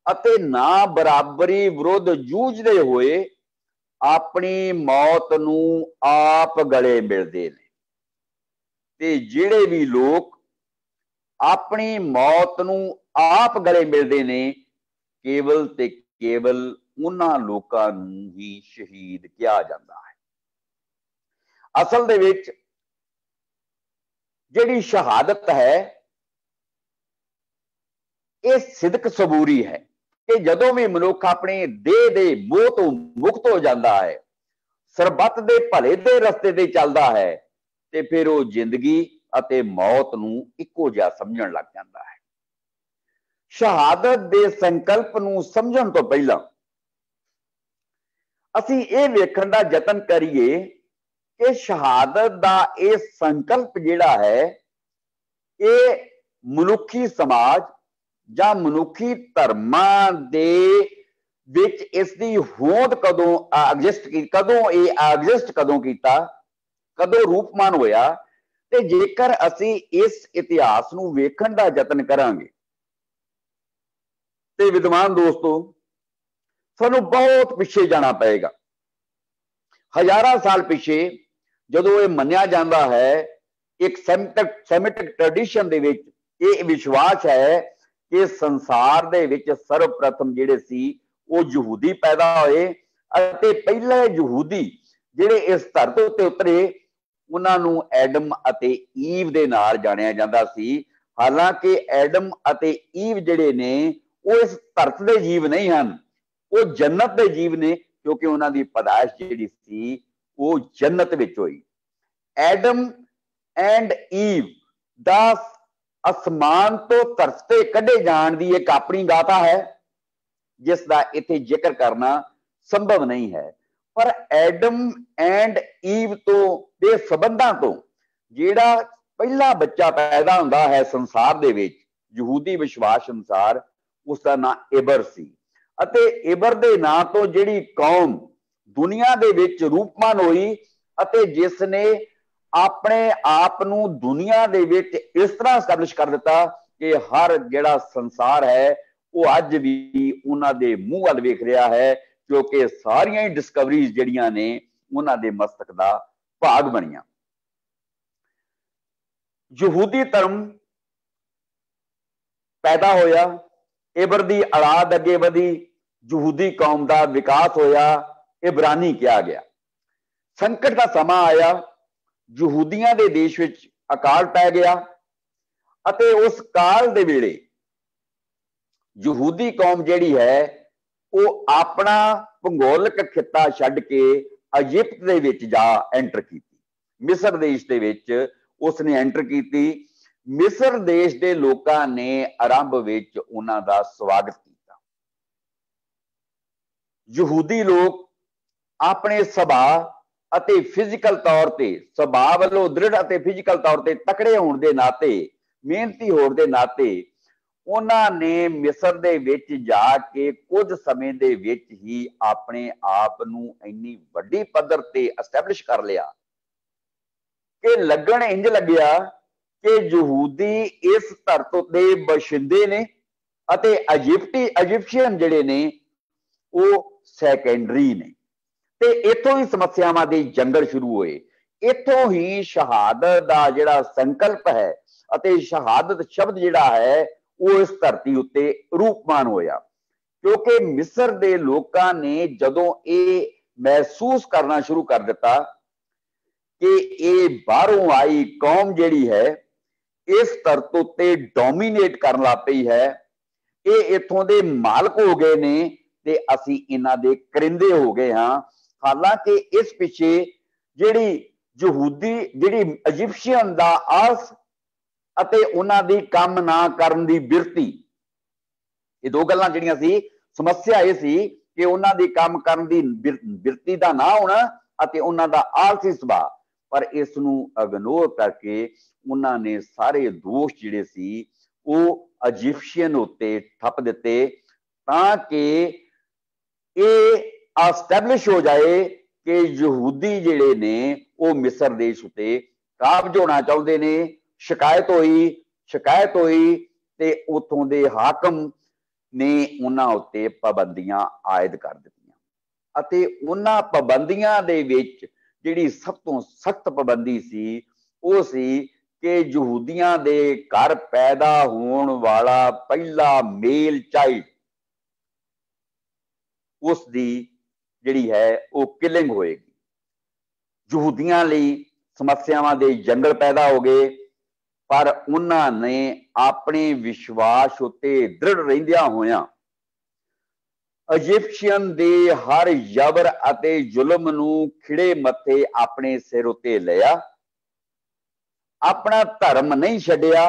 ਅਤੇ ਨਾ ਬਰਾਬਰੀ ਵਿਰੁੱਧ ਜੂਝਦੇ ਹੋਏ ਆਪਣੀ ਮੌਤ ਨੂੰ ਆਪ ਗਲੇ ਮਿਲਦੇ ਨੇ ਤੇ ਜਿਹੜੇ ਵੀ ਲੋਕ ਆਪਣੀ ਮੌਤ ਨੂੰ ਆਪ ਗਲੇ ਮਿਲਦੇ ਨੇ ਕੇਵਲ ਤੇ ਕੇਵਲ ਉਹਨਾਂ ਲੋਕਾਂ ਨੂੰ ਹੀ ਸ਼ਹੀਦ ਕਿਹਾ ਜਾਂਦਾ ਹੈ। ਅਸਲ ਦੇ ਵਿੱਚ ਜਿਹੜੀ ਸ਼ਹਾਦਤ ਹੈ ਇਹ ਸਿਦਕ ਸਬੂਰੀ ਹੈ ਕਿ ਜਦੋਂ ਵੀ ਮਨੁੱਖ ਆਪਣੇ ਦੇਹ ਦੇ ਮੋਹ ਤੋਂ ਮੁਕਤ ਹੋ ਜਾਂਦਾ ਹੈ, ਸਰਬੱਤ ਦੇ ਭਲੇ ਦੇ ਰਸਤੇ ਤੇ ਚੱਲਦਾ ਹੈ ਤੇ ਫਿਰ ਉਹ ਜ਼ਿੰਦਗੀ ਅਤੇ ਮੌਤ ਨੂੰ ਇੱਕੋ ਜਿਹਾ ਸਮਝਣ ਲੱਗ ਜਾਂਦਾ ਹੈ। ਸ਼ਹਾਦਤ ਦੇ ਸੰਕਲਪ ਨੂੰ ਸਮਝਣ ਤੋਂ ਪਹਿਲਾਂ ਅਸੀਂ ਇਹ ਵੇਖਣ ਦਾ ਯਤਨ ਕਰੀਏ ਕਿ ਸ਼ਹਾਦਤ ਦਾ ਇਹ ਸੰਕਲਪ ਜਿਹੜਾ ਹੈ ਇਹ ਮਨੁੱਖੀ ਸਮਾਜ ਜਾਂ ਮਨੁੱਖੀ ਧਰਮਾਂ ਦੇ ਵਿੱਚ ਇਸ ਦੀ ਹੋਂਦ ਕਦੋਂ ਕਦੋਂ ਕੀਤਾ, ਕਦੋਂ ਰੂਪਮਾਨ ਹੋਇਆ। ਤੇ ਜੇਕਰ ਅਸੀਂ ਇਸ ਇਤਿਹਾਸ ਨੂੰ ਵੇਖਣ ਦਾ ਯਤਨ ਕਰਾਂਗੇ ਤੇ ਵਿਦਵਾਨ ਦੋਸਤੋ ਸਾਨੂੰ ਬਹੁਤ ਪਿੱਛੇ ਜਾਣਾ ਪਏਗਾ। ਹਜ਼ਾਰਾਂ ਸਾਲ ਪਿੱਛੇ ਜਦੋਂ ਇਹ ਮੰਨਿਆ ਜਾਂਦਾ ਹੈ, ਇੱਕ ਸੈਮਿਟਿਕ ਟ੍ਰੈਡੀਸ਼ਨ ਦੇ ਵਿੱਚ ਇਹ ਵਿਸ਼ਵਾਸ ਹੈ ਕਿ ਸੰਸਾਰ ਦੇ ਵਿੱਚ ਸਰਵਪ੍ਰਥਮ ਜਿਹੜੇ ਸੀ ਉਹ ਯਹੂਦੀ ਪੈਦਾ ਹੋਏ ਅਤੇ ਪਹਿਲੇ ਯਹੂਦੀ ਜਿਹੜੇ ਇਸ ਧਰਤੀ ਉੱਤੇ ਉਤਰੇ ਉਹਨਾਂ ਨੂੰ ਐਡਮ ਅਤੇ ਈਵ ਦੇ ਨਾਲ ਜਾਣਿਆ ਜਾਂਦਾ ਸੀ। ਹਾਲਾਂਕਿ ਐਡਮ ਅਤੇ ਈਵ ਜਿਹੜੇ ਨੇ ਉਹ ਇਸ ਧਰਤੀ ਦੇ ਜੀਵ ਨਹੀਂ ਹਨ, ਉਹ ਜੰਨਤ ਦੇ ਜੀਵ ਨੇ, ਕਿਉਂਕਿ ਉਹਨਾਂ ਦੀ ਪੈਦਾਇਸ਼ ਜਿਹੜੀ ਸੀ ਉਹ ਜੰਨਤ ਵਿੱਚ ਹੋਈ। ਐਡਮ ਐਂਡ ਈਵ ਦਾ ਅਸਮਾਨ ਤੋਂ ਧਰਤੀ ਤੇ ਕੱਢੇ ਜਾਣ ਦੀ ਇੱਕ ਆਪਣੀ ਗਾਥਾ ਹੈ ਜਿਸ ਦਾ ਇੱਥੇ ਜ਼ਿਕਰ ਕਰਨਾ ਸੰਭਵ ਨਹੀਂ ਹੈ। ਪਰ ਐਡਮ ਐਂਡ ਈਵ ਤੋਂ ਦੇ ਸੰਬੰਧਾਂ ਤੋਂ ਜਿਹੜਾ ਪਹਿਲਾ ਬੱਚਾ ਪੈਦਾ ਹੁੰਦਾ ਹੈ ਸੰਸਾਰ ਦੇ ਵਿੱਚ ਯਹੂਦੀ ਵਿਸ਼ਵਾਸ ਅਨੁਸਾਰ, ਉਸ ਦਾ ਨਾਂ ਇਬਰ ਸੀ ਅਤੇ ਇਬਰ ਦੇ ਨਾਂ ਤੋਂ ਜਿਹੜੀ ਕੌਮ ਦੁਨੀਆ ਦੇ ਵਿੱਚ ਰੂਪਮਾਨ ਹੋਈ ਅਤੇ ਜਿਸ ਨੇ ਆਪਣੇ ਆਪ ਨੂੰ ਦੁਨੀਆ ਦੇ ਵਿੱਚ ਇਸ ਤਰ੍ਹਾਂ ਐਸਟੈਬਲਿਸ਼ ਕਰ ਦਿੱਤਾ ਕਿ ਹਰ ਜਿਹੜਾ ਸੰਸਾਰ ਹੈ ਉਹ ਅੱਜ ਵੀ ਉਹਨਾਂ ਦੇ ਮੂੰਹ ਵੱਲ ਵੇਖ ਰਿਹਾ ਹੈ, ਕਿਉਂਕਿ ਸਾਰੀਆਂ ਹੀ ਡਿਸਕਵਰੀਜ਼ ਜਿਹੜੀਆਂ ਨੇ ਉਹਨਾਂ ਦੇ ਮਸਤਕ ਦਾ ਭਾਗ ਬਣੀਆਂ। ਯਹੂਦੀ ਧਰਮ ਪੈਦਾ ਹੋਇਆ, ਇਬਰ ਦੀ ਔਲਾਦ ਅੱਗੇ ਵਧੀ, ਯਹੂਦੀ ਕੌਮ ਦਾ ਵਿਕਾਸ ਹੋਇਆ, ਇਬਰਾਨੀ ਕਿਹਾ ਗਿਆ। ਸੰਕਟ ਦਾ ਸਮਾਂ ਆਇਆ, ਯਹੂਦੀਆਂ ਦੇ ਦੇਸ਼ ਵਿੱਚ ਅਕਾਲ ਪੈ ਗਿਆ ਅਤੇ ਉਸ ਕਾਲ ਦੇ ਵੇਲੇ ਯਹੂਦੀ ਕੌਮ ਜਿਹੜੀ ਹੈ ਉਹ ਆਪਣਾ ਭੂਗੋਲਿਕ ਖਿੱਤਾ ਛੱਡ ਕੇ ਇਜਿਪਟ ਦੇ ਵਿੱਚ ਜਾ ਐਂਟਰ ਕੀਤੀ। ਮਿਸਰ ਦੇਸ਼ ਦੇ ਵਿੱਚ ਉਸਨੇ ਐਂਟਰ ਕੀਤੀ। ਮਿਸਰ ਦੇਸ਼ ਦੇ ਲੋਕਾਂ ਨੇ ਆਰੰਭ ਵਿੱਚ ਉਹਨਾਂ ਦਾ ਸਵਾਗਤ ਕੀਤਾ। ਯਹੂਦੀ ਲੋਕ ਆਪਣੇ ਸੁਭਾਅ ਅਤੇ ਫਿਜ਼ੀਕਲ ਤੌਰ ਤੇ ਸੁਭਾਅ ਵੱਲੋਂ ਦ੍ਰਿੜ ਅਤੇ ਫਿਜ਼ੀਕਲ ਤੌਰ ਤੇ ਤਕੜੇ ਹੋਣ ਦੇ ਨਾਤੇ, ਮਿਹਨਤੀ ਹੋਣ ਦੇ ਨਾਤੇ ਉਹਨਾਂ ਨੇ ਮਿਸਰ ਦੇ ਵਿੱਚ ਜਾ ਕੇ ਕੁਝ ਸਮੇਂ ਦੇ ਵਿੱਚ ਹੀ ਆਪਣੇ ਆਪ ਨੂੰ ਇੰਨੀ ਵੱਡੀ ਪੱਧਰ ਤੇ ਐਸਟੈਬਲਿਸ਼ ਕਰ ਲਿਆ ਕਿ ਲੱਗਣ ਇੰਜ ਲੱਗਿਆ ਕਿ ਯਹੂਦੀ ਇਸ ਧਰਤੀ ਦੇ ਬਸ਼ਿੰਦੇ ਨੇ ਅਤੇ ਇਜਿਪਸ਼ੀਅਨ ਜਿਹੜੇ ਨੇ ਉਹ ਸੈਕੰਡਰੀ ਨੇ। ਤੇ ਇੱਥੋਂ ਹੀ ਸਮੱਸਿਆਵਾਂ ਦੇ ਜੰਗਲ ਸ਼ੁਰੂ ਹੋਏ। ਇੱਥੋਂ ਹੀ ਸ਼ਹਾਦਤ ਦਾ ਜਿਹੜਾ ਸੰਕਲਪ ਹੈ ਅਤੇ ਸ਼ਹਾਦਤ ਸ਼ਬਦ ਜਿਹੜਾ ਹੈ ਉਹ ਇਸ ਧਰਤੀ ਉੱਤੇ ਰੂਪਮਾਨ ਹੋਇਆ, ਕਿਉਂਕਿ ਮਿਸਰ ਦੇ ਲੋਕਾਂ ਨੇ ਜਦੋਂ ਇਹ ਮਹਿਸੂਸ ਕਰਨਾ ਸ਼ੁਰੂ ਕਰ ਦਿੱਤਾ ਕਿ ਇਹ ਬਾਹਰੋਂ ਆਈ ਕੌਮ ਜਿਹੜੀ ਹੈ ਇਸ ਧਰਤੀ ਉੱਤੇ ਡੋਮੀਨੇਟ ਕਰਨ ਲੱਗ ਪਈ ਹੈ, ਇਹ ਇੱਥੋਂ ਦੇ ਮਾਲਕ ਹੋ ਗਏ ਨੇ ਤੇ ਅਸੀਂ ਇਹਨਾਂ ਦੇ ਕਰਿੰਦੇ ਹੋ ਗਏ ਹਾਂ। ਹਾਲਾਂਕਿ ਇਸ ਪਿੱਛੇ ਜਿਹੜੀ ਇਜਿਪਸ਼ੀਅਨ ਦਾ ਆਸ ਅਤੇ ਉਹਨਾਂ ਦੀ ਕੰਮ ਨਾ ਕਰਨ ਦੀ ਬਿਰਤੀ, ਇਹ ਦੋ ਗੱਲਾਂ ਜਿਹੜੀਆਂ ਸੀ। ਸਮੱਸਿਆ ਇਹ ਸੀ ਕਿ ਉਹਨਾਂ ਦੀ ਕੰਮ ਕਰਨ ਦੀ ਬਿਰਤੀ ਦਾ ਨਾ ਹੋਣਾ ਅਤੇ ਉਹਨਾਂ ਦਾ ਆਲਸੀ ਸੁਭਾਅ, ਪਰ ਇਸ ਨੂੰ ਇਗਨੋਰ ਕਰਕੇ ਉਹਨਾਂ ਨੇ ਸਾਰੇ ਦੋਸ਼ ਜਿਹੜੇ ਸੀ ਉਹ ਇਜਿਪਸ਼ੀਅਨ ਉੱਤੇ ਠੱਪ ਦਿੱਤੇ ਤਾਂ ਕਿ ਇਹ ਐਸਟੈਬਲਿਸ਼ ਹੋ ਜਾਏ ਕਿ ਯਹੂਦੀ ਜਿਹੜੇ ਨੇ ਉਹ ਮਿਸਰ ਦੇਸ਼ ਉੱਤੇ ਕਾਬਜ ਹੋਣਾ ਚਾਹੁੰਦੇ ਨੇ। ਸ਼ਿਕਾਇਤ ਹੋਈ ਤੇ ਉਥੋਂ ਦੇ ਹਾਕਮ ਨੇ ਉਹਨਾਂ ਉੱਤੇ ਪਾਬੰਦੀਆਂ ਆਇਦ ਕਰ ਦਿੱਤੀਆਂ ਅਤੇ ਉਹਨਾਂ ਪਾਬੰਦੀਆਂ ਦੇ ਵਿੱਚ ਜਿਹੜੀ ਸਭ ਤੋਂ ਸਖਤ ਪਾਬੰਦੀ ਸੀ ਉਹ ਸੀ ਕਿ ਯਹੂਦੀਆਂ ਦੇ ਘਰ ਪੈਦਾ ਹੋਣ ਵਾਲਾ ਪਹਿਲਾ ਮੇਲ ਚਾਈਲਡ ਉਸ ਦੀ ਜਿਹੜੀ ਹੈ ਉਹ ਕਿਲਿੰਗ ਹੋਏਗੀ। ਯਹੂਦੀਆਂ ਲਈ ਸਮੱਸਿਆਵਾਂ ਦੇ ਜੰਗਲ ਪੈਦਾ ਹੋ ਗਏ, ਪਰ ਉਹਨਾਂ ਨੇ ਆਪਣੇ ਵਿਸ਼ਵਾਸ ਉੱਤੇ ਦ੍ਰਿੜ ਰਹਿੰਦਿਆਂ ਹੋਇਆਂ ਇਜਿਪਸ਼ੀਅਨ ਦੇ ਹਰ ਜ਼ਬਰ ਅਤੇ ਜ਼ੁਲਮ ਨੂੰ ਖਿੜੇ ਮੱਥੇ ਆਪਣੇ ਸਿਰ ਉੱਤੇ ਲਿਆ अपना धर्म नहीं छड्डिया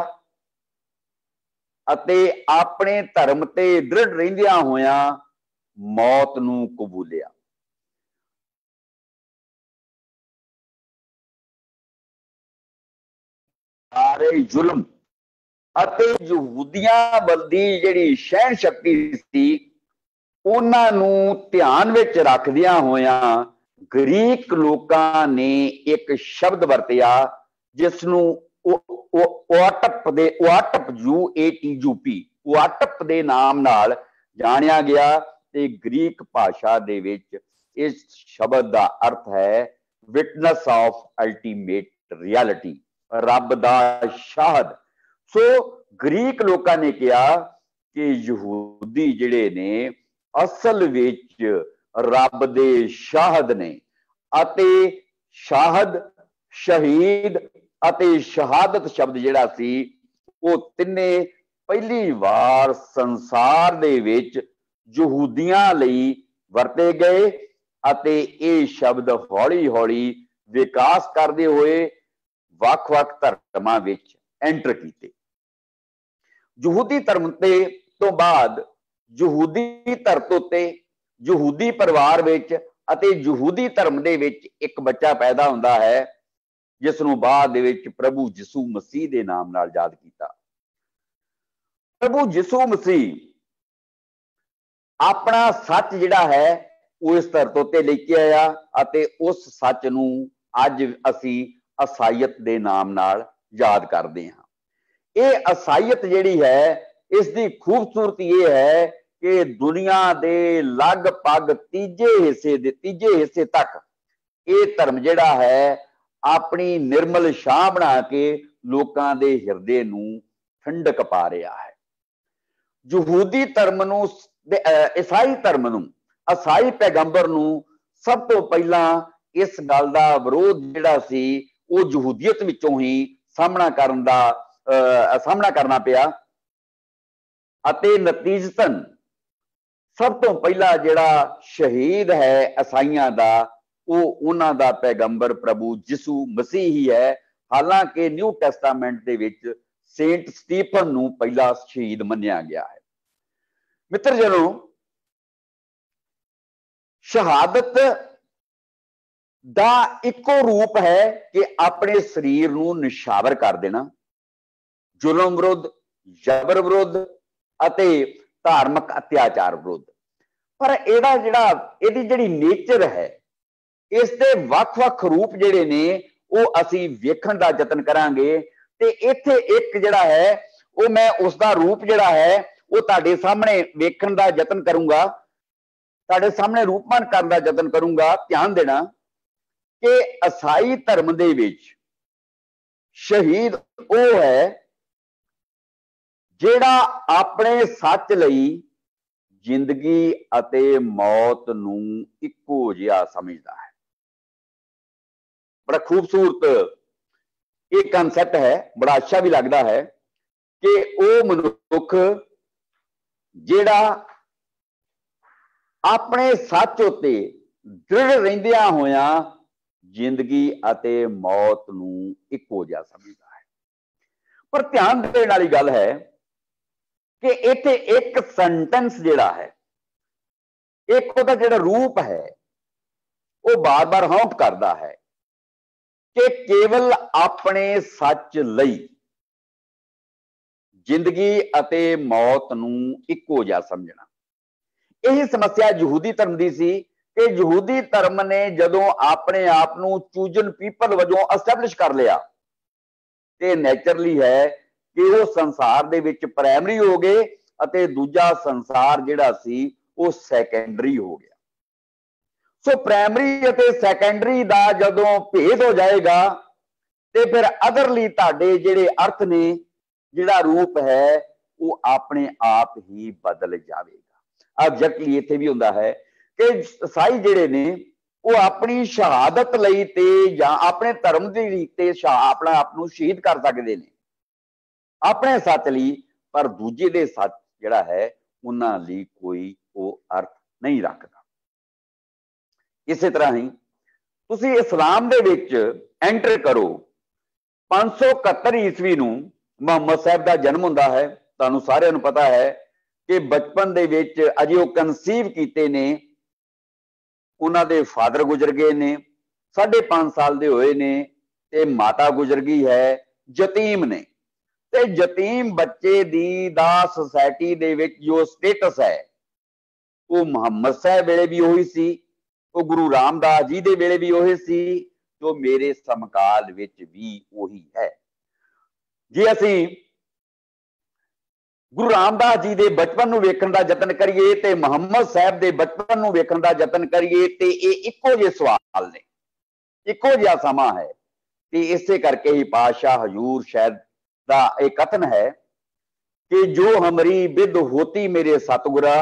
अते अपने धर्म ते दृढ़ रहिंदियां होया मौत नूं कबूलिया। सारे जुल्म अते यहूदियां बल्दी जिहड़ी सहन शक्ति सी उन्हां नूं ध्यान विच रखदियां होया ग्रीक लोकां ने एक शब्द वरतिया जिसनूं ओआटप दे नाम नाल जानिया गया ते ग्रीक भाषा दे विच इस शब्द दा अर्थ है विटनेस ऑफ अल्टीमेट रियलिटी, रब दा शाहद। सो ग्रीक लोकां ने कहा कि यहूदी जिहड़े ने असल विच रब दे शाहद ने अते शाहद, शहीद अते शहादत शब्द जिहड़ा सी वो तिन्ने पहली बार संसार दे विच यहूदियां लई वरते गए अते ये शब्द हौली हौली विकास करते हुए ਵੱਖ-ਵੱਖ ਧਰਮਾਂ ਵਿੱਚ ਐਂਟਰ ਕੀਤੇ। ਯਹੂਦੀ ਧਰਮ ਤੇ ਤੋਂ ਬਾਅਦ ਯਹੂਦੀ ਧਰਤ ਉੱਤੇ ਯਹੂਦੀ ਪਰਿਵਾਰ ਵਿੱਚ ਅਤੇ ਯਹੂਦੀ ਧਰਮ ਦੇ ਵਿੱਚ ਇੱਕ ਬੱਚਾ ਪੈਦਾ ਹੁੰਦਾ ਹੈ ਜਿਸ ਨੂੰ ਬਾਅਦ ਦੇ ਵਿੱਚ ਪ੍ਰਭੂ ਯਿਸੂ ਮਸੀਹ ਦੇ ਨਾਮ ਨਾਲ ਯਾਦ ਕੀਤਾ। ਪ੍ਰਭੂ ਯਿਸੂ ਮਸੀਹ ਆਪਣਾ ਸੱਚ ਜਿਹੜਾ ਹੈ ਉਹ ਇਸ ਧਰਤ ਉੱਤੇ ਲੈ ਕੇ ਆਇਆ ਅਤੇ ਉਸ ਸੱਚ ਨੂੰ ਅੱਜ ਅਸੀਂ ਅਸਾਈਅਤ ਦੇ ਨਾਮ ਨਾਲ ਯਾਦ ਕਰਦੇ ਹਾਂ। ਇਹ ਅਸਾਈਅਤ ਜਿਹੜੀ ਹੈ ਇਸ ਦੀ ਖੂਬਸੂਰਤੀ ਇਹ ਹੈ ਕਿ ਦੁਨੀਆ ਦੇ ਲਗਭਗ ਤੀਜੇ ਹਿੱਸੇ ਤੱਕ ਇਹ ਧਰਮ ਜਿਹੜਾ ਹੈ ਆਪਣੀ ਨਿਰਮਲ ਛਾਂ ਬਣਾ ਕੇ ਲੋਕਾਂ ਦੇ ਹਿਰਦੇ ਨੂੰ ਠੰਡਕ ਪਾ ਰਿਹਾ ਹੈ। ਯਹੂਦੀ ਧਰਮ ਨੂੰ ਈਸਾਈ ਧਰਮ ਨੂੰ ਈਸਾਈ ਪੈਗੰਬਰ ਨੂੰ ਸਭ ਤੋਂ ਪਹਿਲਾਂ ਇਸ ਗੱਲ ਦਾ ਵਿਰੋਧ ਜਿਹੜਾ ਸੀ ਉਹ ਯਹੂਦੀਅਤ ਵਿੱਚੋਂ ਹੀ ਸਾਹਮਣਾ ਕਰਨਾ ਪਿਆ ਅਤੇ ਨਤੀਜਤਨ ਸਭ ਤੋਂ ਪਹਿਲਾ ਜਿਹੜਾ ਸ਼ਹੀਦ ਹੈ ਈਸਾਈਆਂ ਦਾ ਉਹ ਉਹਨਾਂ ਦਾ ਪੈਗੰਬਰ ਪ੍ਰਭੂ ਯਿਸੂ ਮਸੀਹ ਹੀ ਹੈ। ਹਾਲਾਂਕਿ ਨਿਊ ਟੈਸਟਾਮੈਂਟ ਦੇ ਵਿੱਚ ਸੇਂਟ ਸਟੀਫਨ ਨੂੰ ਪਹਿਲਾ ਸ਼ਹੀਦ ਮੰਨਿਆ ਗਿਆ ਹੈ। ਮਿੱਤਰ ਜਨੋ, ਸ਼ਹਾਦਤ ਦਾ ਇੱਕੋ ਰੂਪ ਹੈ ਕਿ ਆਪਣੇ ਸਰੀਰ ਨੂੰ ਨਿਸ਼ਾਵਰ ਕਰ ਦੇਣਾ, ਜ਼ੁਲਮ ਵਿਰੁੱਧ, ਜ਼ਬਰ ਵਿਰੁੱਧ ਅਤੇ ਧਾਰਮਿਕ ਅਤਿਆਚਾਰ ਵਿਰੁੱਧ। ਪਰ ਇਹਦੀ ਜਿਹੜੀ ਨੇਚਰ ਹੈ ਇਸ ਦੇ ਵੱਖ-ਵੱਖ ਰੂਪ ਜਿਹੜੇ ਨੇ ਉਹ ਅਸੀਂ ਵੇਖਣ ਦਾ ਯਤਨ ਕਰਾਂਗੇ ਤੇ ਇੱਥੇ ਇੱਕ ਜਿਹੜਾ ਹੈ ਉਹ ਮੈਂ ਉਸ ਦਾ ਰੂਪ ਜਿਹੜਾ ਹੈ ਉਹ ਤੁਹਾਡੇ ਸਾਹਮਣੇ ਵੇਖਣ ਦਾ ਯਤਨ ਕਰੂੰਗਾ, ਤੁਹਾਡੇ ਸਾਹਮਣੇ ਰੂਪਮਾਨ ਕਰਨ ਦਾ ਯਤਨ ਕਰੂੰਗਾ। ਧਿਆਨ ਦੇਣਾ ਕਿ ਈਸਾਈ ਧਰਮ ਦੇ ਵਿੱਚ ਸ਼ਹੀਦ ਉਹ ਹੈ ਜਿਹੜਾ ਆਪਣੇ ਸੱਚ ਲਈ ਜ਼ਿੰਦਗੀ ਅਤੇ ਮੌਤ ਨੂੰ ਇੱਕੋ ਜਿਹਾ ਸਮਝਦਾ ਹੈ। ਬੜਾ ਖੂਬਸੂਰਤ ਇਹ ਕਨਸੈਪਟ ਹੈ, ਬੜਾ ਅੱਛਾ ਵੀ ਲੱਗਦਾ ਹੈ ਕਿ ਉਹ ਮਨੁੱਖ ਜਿਹੜਾ ਆਪਣੇ ਸੱਚ ਉੱਤੇ ਦ੍ਰਿੜ ਰਹਿੰਦਿਆਂ ਹੋਇਆਂ ਜ਼ਿੰਦਗੀ ਅਤੇ ਮੌਤ ਨੂੰ ਇੱਕੋ ਜਿਹਾ ਸਮਝਦਾ ਹੈ। ਪਰ ਧਿਆਨ ਦੇਣ ਵਾਲੀ ਗੱਲ ਹੈ ਕਿ ਇੱਥੇ ਇੱਕ ਸੈਂਟੈਂਸ ਜਿਹੜਾ ਹੈ, ਇੱਕ ਉਹਦਾ ਜਿਹੜਾ ਰੂਪ ਹੈ ਉਹ ਬਾਰ-ਬਾਰ ਹੌਂਟ ਕਰਦਾ ਹੈ ਕਿ ਕੇਵਲ ਆਪਣੇ ਸੱਚ ਲਈ ਜ਼ਿੰਦਗੀ ਅਤੇ ਮੌਤ ਨੂੰ ਇੱਕੋ ਜਿਹਾ ਸਮਝਣਾ। ਇਹ ਸਮੱਸਿਆ ਯਹੂਦੀ ਧਰਮ ਦੀ ਸੀ ਕਿ ਯਹੂਦੀ ਧਰਮ ਨੇ ਜਦੋਂ ਆਪਣੇ ਆਪ ਨੂੰ ਚੂਜ਼ਨ ਪੀਪਲ ਵਜੋਂ ਐਸਟੈਬਲਿਸ਼ ਕਰ ਲਿਆ ਤੇ ਨੇਚਰਲੀ ਹੈ ਕਿ ਉਹ ਸੰਸਾਰ ਦੇ ਵਿੱਚ ਪ੍ਰਾਇਮਰੀ ਹੋ ਗਏ ਅਤੇ ਦੂਜਾ ਸੰਸਾਰ ਜਿਹੜਾ ਸੀ ਉਹ ਸੈਕੰਡਰੀ ਹੋ ਗਿਆ। ਸੋ ਪ੍ਰਾਇਮਰੀ ਅਤੇ ਸੈਕੰਡਰੀ ਦਾ ਜਦੋਂ ਭੇਦ ਹੋ ਜਾਏਗਾ ਤੇ ਫਿਰ ਅਦਰਲੀ ਤੁਹਾਡੇ ਜਿਹੜੇ ਅਰਥ ਨੇ, ਜਿਹੜਾ ਰੂਪ ਹੈ ਉਹ ਆਪਣੇ ਆਪ ਹੀ ਬਦਲ ਜਾਵੇਗਾ। ਐਗਜ਼ੈਕਟਲੀ ਇੱਥੇ ਵੀ ਹੁੰਦਾ ਹੈ ਕਿ ਈਸਾਈ ਜਿਹੜੇ ਨੇ ਉਹ ਆਪਣੀ ਸ਼ਹਾਦਤ ਲਈ ਤੇ ਜਾਂ ਆਪਣੇ ਧਰਮ ਦੀ ਰੀਤ ਤੇ ਆਪਣਾ ਆਪ ਨੂੰ ਸ਼ਹੀਦ ਕਰ ਸਕਦੇ ਨੇ ਆਪਣੇ ਸੱਚ ਲਈ, ਪਰ ਦੂਜੇ ਦੇ ਸੱਚ ਜਿਹੜਾ ਹੈ ਉਹਨਾਂ ਲਈ ਕੋਈ ਉਹ ਅਰਥ ਨਹੀਂ ਰੱਖਦਾ। ਇਸੇ ਤਰ੍ਹਾਂ ਹੀ ਤੁਸੀਂ ਇਸਲਾਮ ਦੇ ਵਿੱਚ ਐਂਟਰ ਕਰੋ 571 ਈਸवी ਨੂੰ ਮੁਹੰਮਦ ਸਾਹਿਬ ਦਾ ਜਨਮ ਹੁੰਦਾ ਹੈ। ਤੁਹਾਨੂੰ ਸਾਰਿਆਂ ਨੂੰ ਪਤਾ ਹੈ ਕਿ ਬਚਪਨ ਦੇ ਵਿੱਚ ਅਜੇ ਉਹ ਕਨਸੀਵ ਕੀਤੇ ਨੇ, ਉਹਨਾਂ ਦੇ ਫਾਦਰ ਗੁਜ਼ਰ ਗਏ ਨੇ, 5.5 ਸਾਲ ਦੇ ਹੋਏ ਨੇ ਤੇ ਮਾਤਾ ਗੁਜ਼ਰ ਗਈ ਹੈ, ਯਤੀਮ ਨੇ। ਤੇ ਯਤੀਮ ਬੱਚੇ ਦੀ ਦਾ ਸੁਸਾਇਟੀ ਦੇ ਵਿੱਚ ਜੋ ਸਟੇਟਸ ਹੈ ਉਹ ਮੁਹੰਮਦ ਸਾਹਿਬ ਵੇਲੇ ਵੀ ਉਹੀ ਸੀ, ਉਹ ਗੁਰੂ ਰਾਮਦਾਸ ਜੀ ਦੇ ਵੇਲੇ ਵੀ ਉਹੀ ਸੀ, ਜੋ ਮੇਰੇ ਸਮਕਾਲ ਵਿੱਚ ਵੀ ਉਹੀ ਹੈ। ਜੇ ਅਸੀਂ ਗੁਰੂ ਰਾਮਦਾਸ ਜੀ ਦੇ ਬਚਪਨ ਨੂੰ ਵੇਖਣ ਦਾ ਯਤਨ ਕਰੀਏ ਤੇ ਮੁਹੰਮਦ ਸਾਹਿਬ ਦੇ ਬਚਪਨ ਨੂੰ ਵੇਖਣ ਦਾ ਯਤਨ ਕਰੀਏ ਤੇ ਇਹ ਇੱਕੋ ਜਿਹੇ ਸਵਾਲ ਨੇ, ਇੱਕੋ ਜਿਹਾ ਸਮਾਂ ਹੈ। ਤੇ ਇਸੇ ਕਰਕੇ ਹੀ ਪਾਤਸ਼ਾਹ ਹਜ਼ੂਰ ਸ਼ਾਇਦ ਦਾ ਇਹ ਕਥਨ ਹੈ कि जो हमारी विद होती मेरे सतगुरा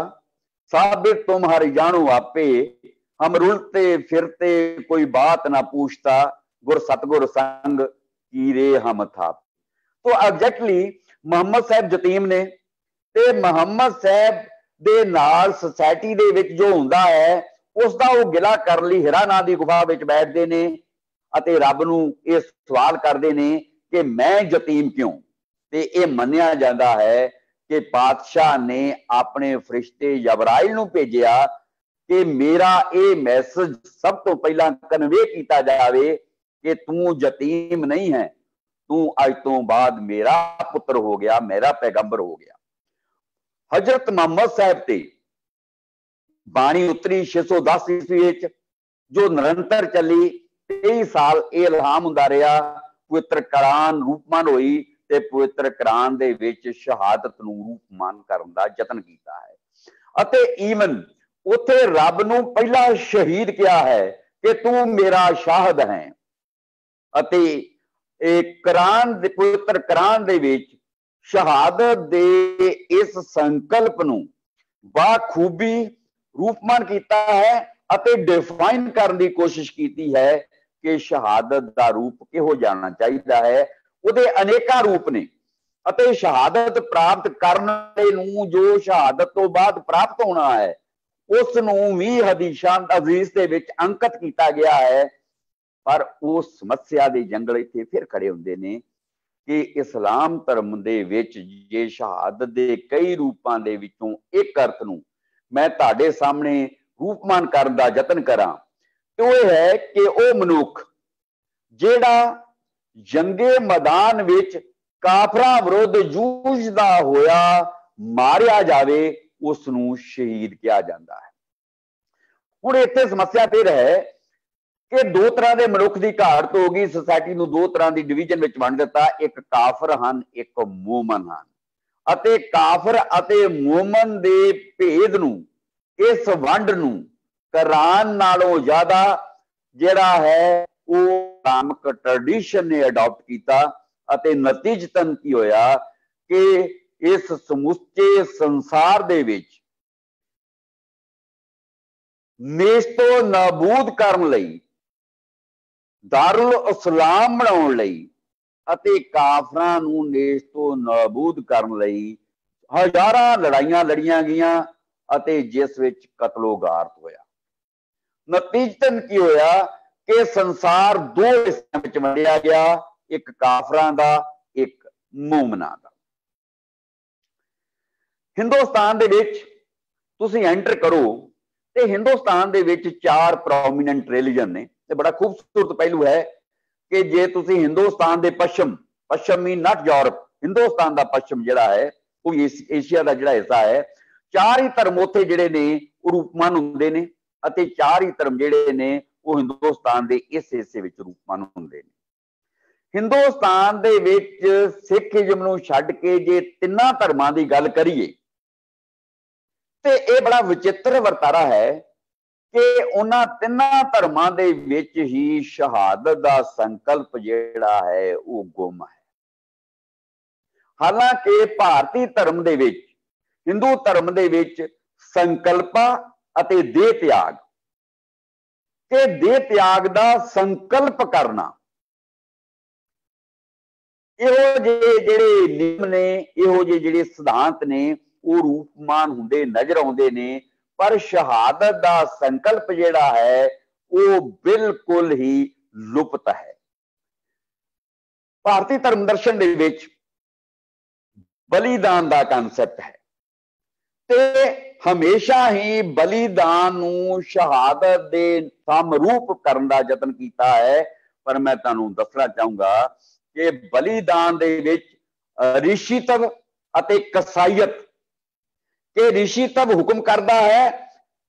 साबित तुम हर जानो आपे, हम रुलते फिरते कोई बात ना पूछता, गुर सतगुर संग कीरे हम था। तो एग्जैक्टली मुहम्मद साहब यतीम ने ते मुहम्मद साहब दे नाल सोसाइटी दे विच जो हुंदा है उसदा वो गिला कर लई हिरा नां दी गुफा विच बैठदे ने अते रब नूं इह सवाल करदे ने कि मैं यतीम क्यों। ते ये मन्निया जाता है कि पातशाह ने अपने फरिश्ते जबराइल नूं भेजिया कि मेरा ये मैसेज सब तो पहला कन्वे किया जाए कि तू यतीम नहीं है, तू अज तो बाद मेरा पुत्र हो गया, मेरा पैगंबर हो गया। हजरत मुहम्मद साहब ते बाणी उतरी 610 ईस्वी जो निरंतर चली 23 साल इल्हाम हुंदा रहा, पवित्र कुरान रूपमान हुई ते पवित्र कुरान दे विच शहादत नूं रूपमान करन दा यतन कीता है। अते ईवन उत्थे रब नूं पहला शहीद किया है कि तू मेरा शाहद है। अते कुरान दे पवित्र कुरान दे विच शहादत दे इस संकल्प नूं बाखूबी रूपमान कीता है अते डिफाइन करन दी कोशिश कीती है कि शहादत दा रूप किहो जाना चाहिदा है। ਉਹਦੇ ਅਨੇਕਾਂ ਰੂਪ ਨੇ ਅਤੇ ਸ਼ਹਾਦਤ ਪ੍ਰਾਪਤ ਕਰਨ ਵਾਲੇ ਨੂੰ ਜੋ ਸ਼ਹਾਦਤ ਤੋਂ ਬਾਅਦ ਪ੍ਰਾਪਤ ਹੋਣਾ ਹੈ ਉਸ ਨੂੰ ਵੀ ਹਦੀਸਾਂ ਅਜ਼ੀਜ਼ ਦੇ ਵਿੱਚ ਅੰਕਿਤ ਕੀਤਾ ਗਿਆ ਹੈ। ਪਰ ਉਹ ਸਮੱਸਿਆ ਦੇ ਜੰਗਲ ਇੱਥੇ ਫਿਰ ਖੜੇ ਹੁੰਦੇ ਨੇ ਕਿ ਇਸਲਾਮ ਧਰਮ ਦੇ ਵਿੱਚ ਜੇ ਸ਼ਹਾਦਤ ਦੇ ਕਈ ਰੂਪਾਂ ਦੇ ਵਿੱਚੋਂ ਇੱਕ ਅਰਥ ਨੂੰ ਮੈਂ ਤੁਹਾਡੇ ਸਾਹਮਣੇ ਰੂਪਮਾਨ ਕਰਨ ਦਾ ਯਤਨ ਕਰਾਂ ਤੇ ਉਹ ਹੈ ਕਿ ਉਹ ਮਨੁੱਖ ਜਿਹੜਾ जंगे मैदान विच काफरा विरुद्ध जूझदा होया मारिया जावे उसनूं शहीद किया जाता है। हुण इत्थे समस्या फिर है कि दो तरह के मनुख की घाट होगी, सोसाइटी नूं दो तरह की डिवीजन विच वंड दिता, एक काफर हन एक मोमन हन अते काफर अते मोमन दे भेद नूं इस वंड नूं कुरान नालों ज्यादा जिहड़ा है वो इस्लामिक ट्रेडिशन ने अडॉप्ट किया अते नतीजतन की होया कि इस समुचे संसार दे विच नेस्तो नाबूद करन लई दारुल इस्लाम बनाउण लई अते काफरां नूं नेस्तो नाबूद करन लई हजारां लड़ाइयां लड़ियां गईयां अते जिस विच कतलो-गारत होया। नतीजतन की होया कि संसार दो हिस्सों में वंडिया गया, एक काफरां दा एक मोमनां दा। हिंदुस्तान दे विच तुसीं एंटर करो ते हिंदुस्तान दे विच 4 प्रोमिनेंट रिलीजन ने ते बड़ा खूबसूरत पहलू है कि जे तुसीं हिंदुस्तान दे पश्चिम मीन नॉट यूरोप, हिंदुस्तान दा पश्चिम जिहड़ा है वो एशिया दा जिहड़ा हिस्सा है, 4 ही धर्म उत्थे जिहड़े ने वो रूपमान हुंदे ने अते 4 ही धर्म जिहड़े ने वो हिंदुस्तान के इस हिस्से में रूपमान होंदे ने। हिंदुस्तान दे विच सिखिज्म नूं छड्ड के जे 3 धर्मां दी गल करिए ते ये बड़ा विचित्र वर्तारा है कि उन्हां 3 धर्मां दे विच ही शहादत दा संकल्प जिहड़ा है वो गुम है। हालांकि भारतीय धर्म दे विच हिंदू धर्म दे विच संकल्प अते देह त्याग कि देह त्याग का संकल्प करना इहो जिहड़े नियम ने इहो जिहड़े सिद्धांत ने वो रूपमान हुंदे नजर आउंदे ने, पर शहादत का संकल्प जिहड़ा है वो बिल्कुल ही लुप्त है। ਭਾਰਤੀ ਧਰਮ ਦਰਸ਼ਨ ਦੇ ਵਿੱਚ ਬਲੀਦਾਨ ਦਾ ਕਨਸੈਪਟ ਹੈ ਤੇ ਹਮੇਸ਼ਾ ਹੀ ਬਲੀਦਾਨ ਨੂੰ ਸ਼ਹਾਦਤ ਦੇ ਸਮਰੂਪ ਕਰਨ ਦਾ ਯਤਨ ਕੀਤਾ ਹੈ। ਪਰ ਮੈਂ ਤੁਹਾਨੂੰ ਦੱਸਣਾ ਚਾਹੂੰਗਾ ਕਿ ਬਲੀਦਾਨ ਦੇ ਵਿੱਚ ਰਿਸ਼ੀਤਵ ਅਤੇ ਕਸਾਈਅਤ, ਕਿ ਰਿਸ਼ੀਤਵ ਹੁਕਮ ਕਰਦਾ ਹੈ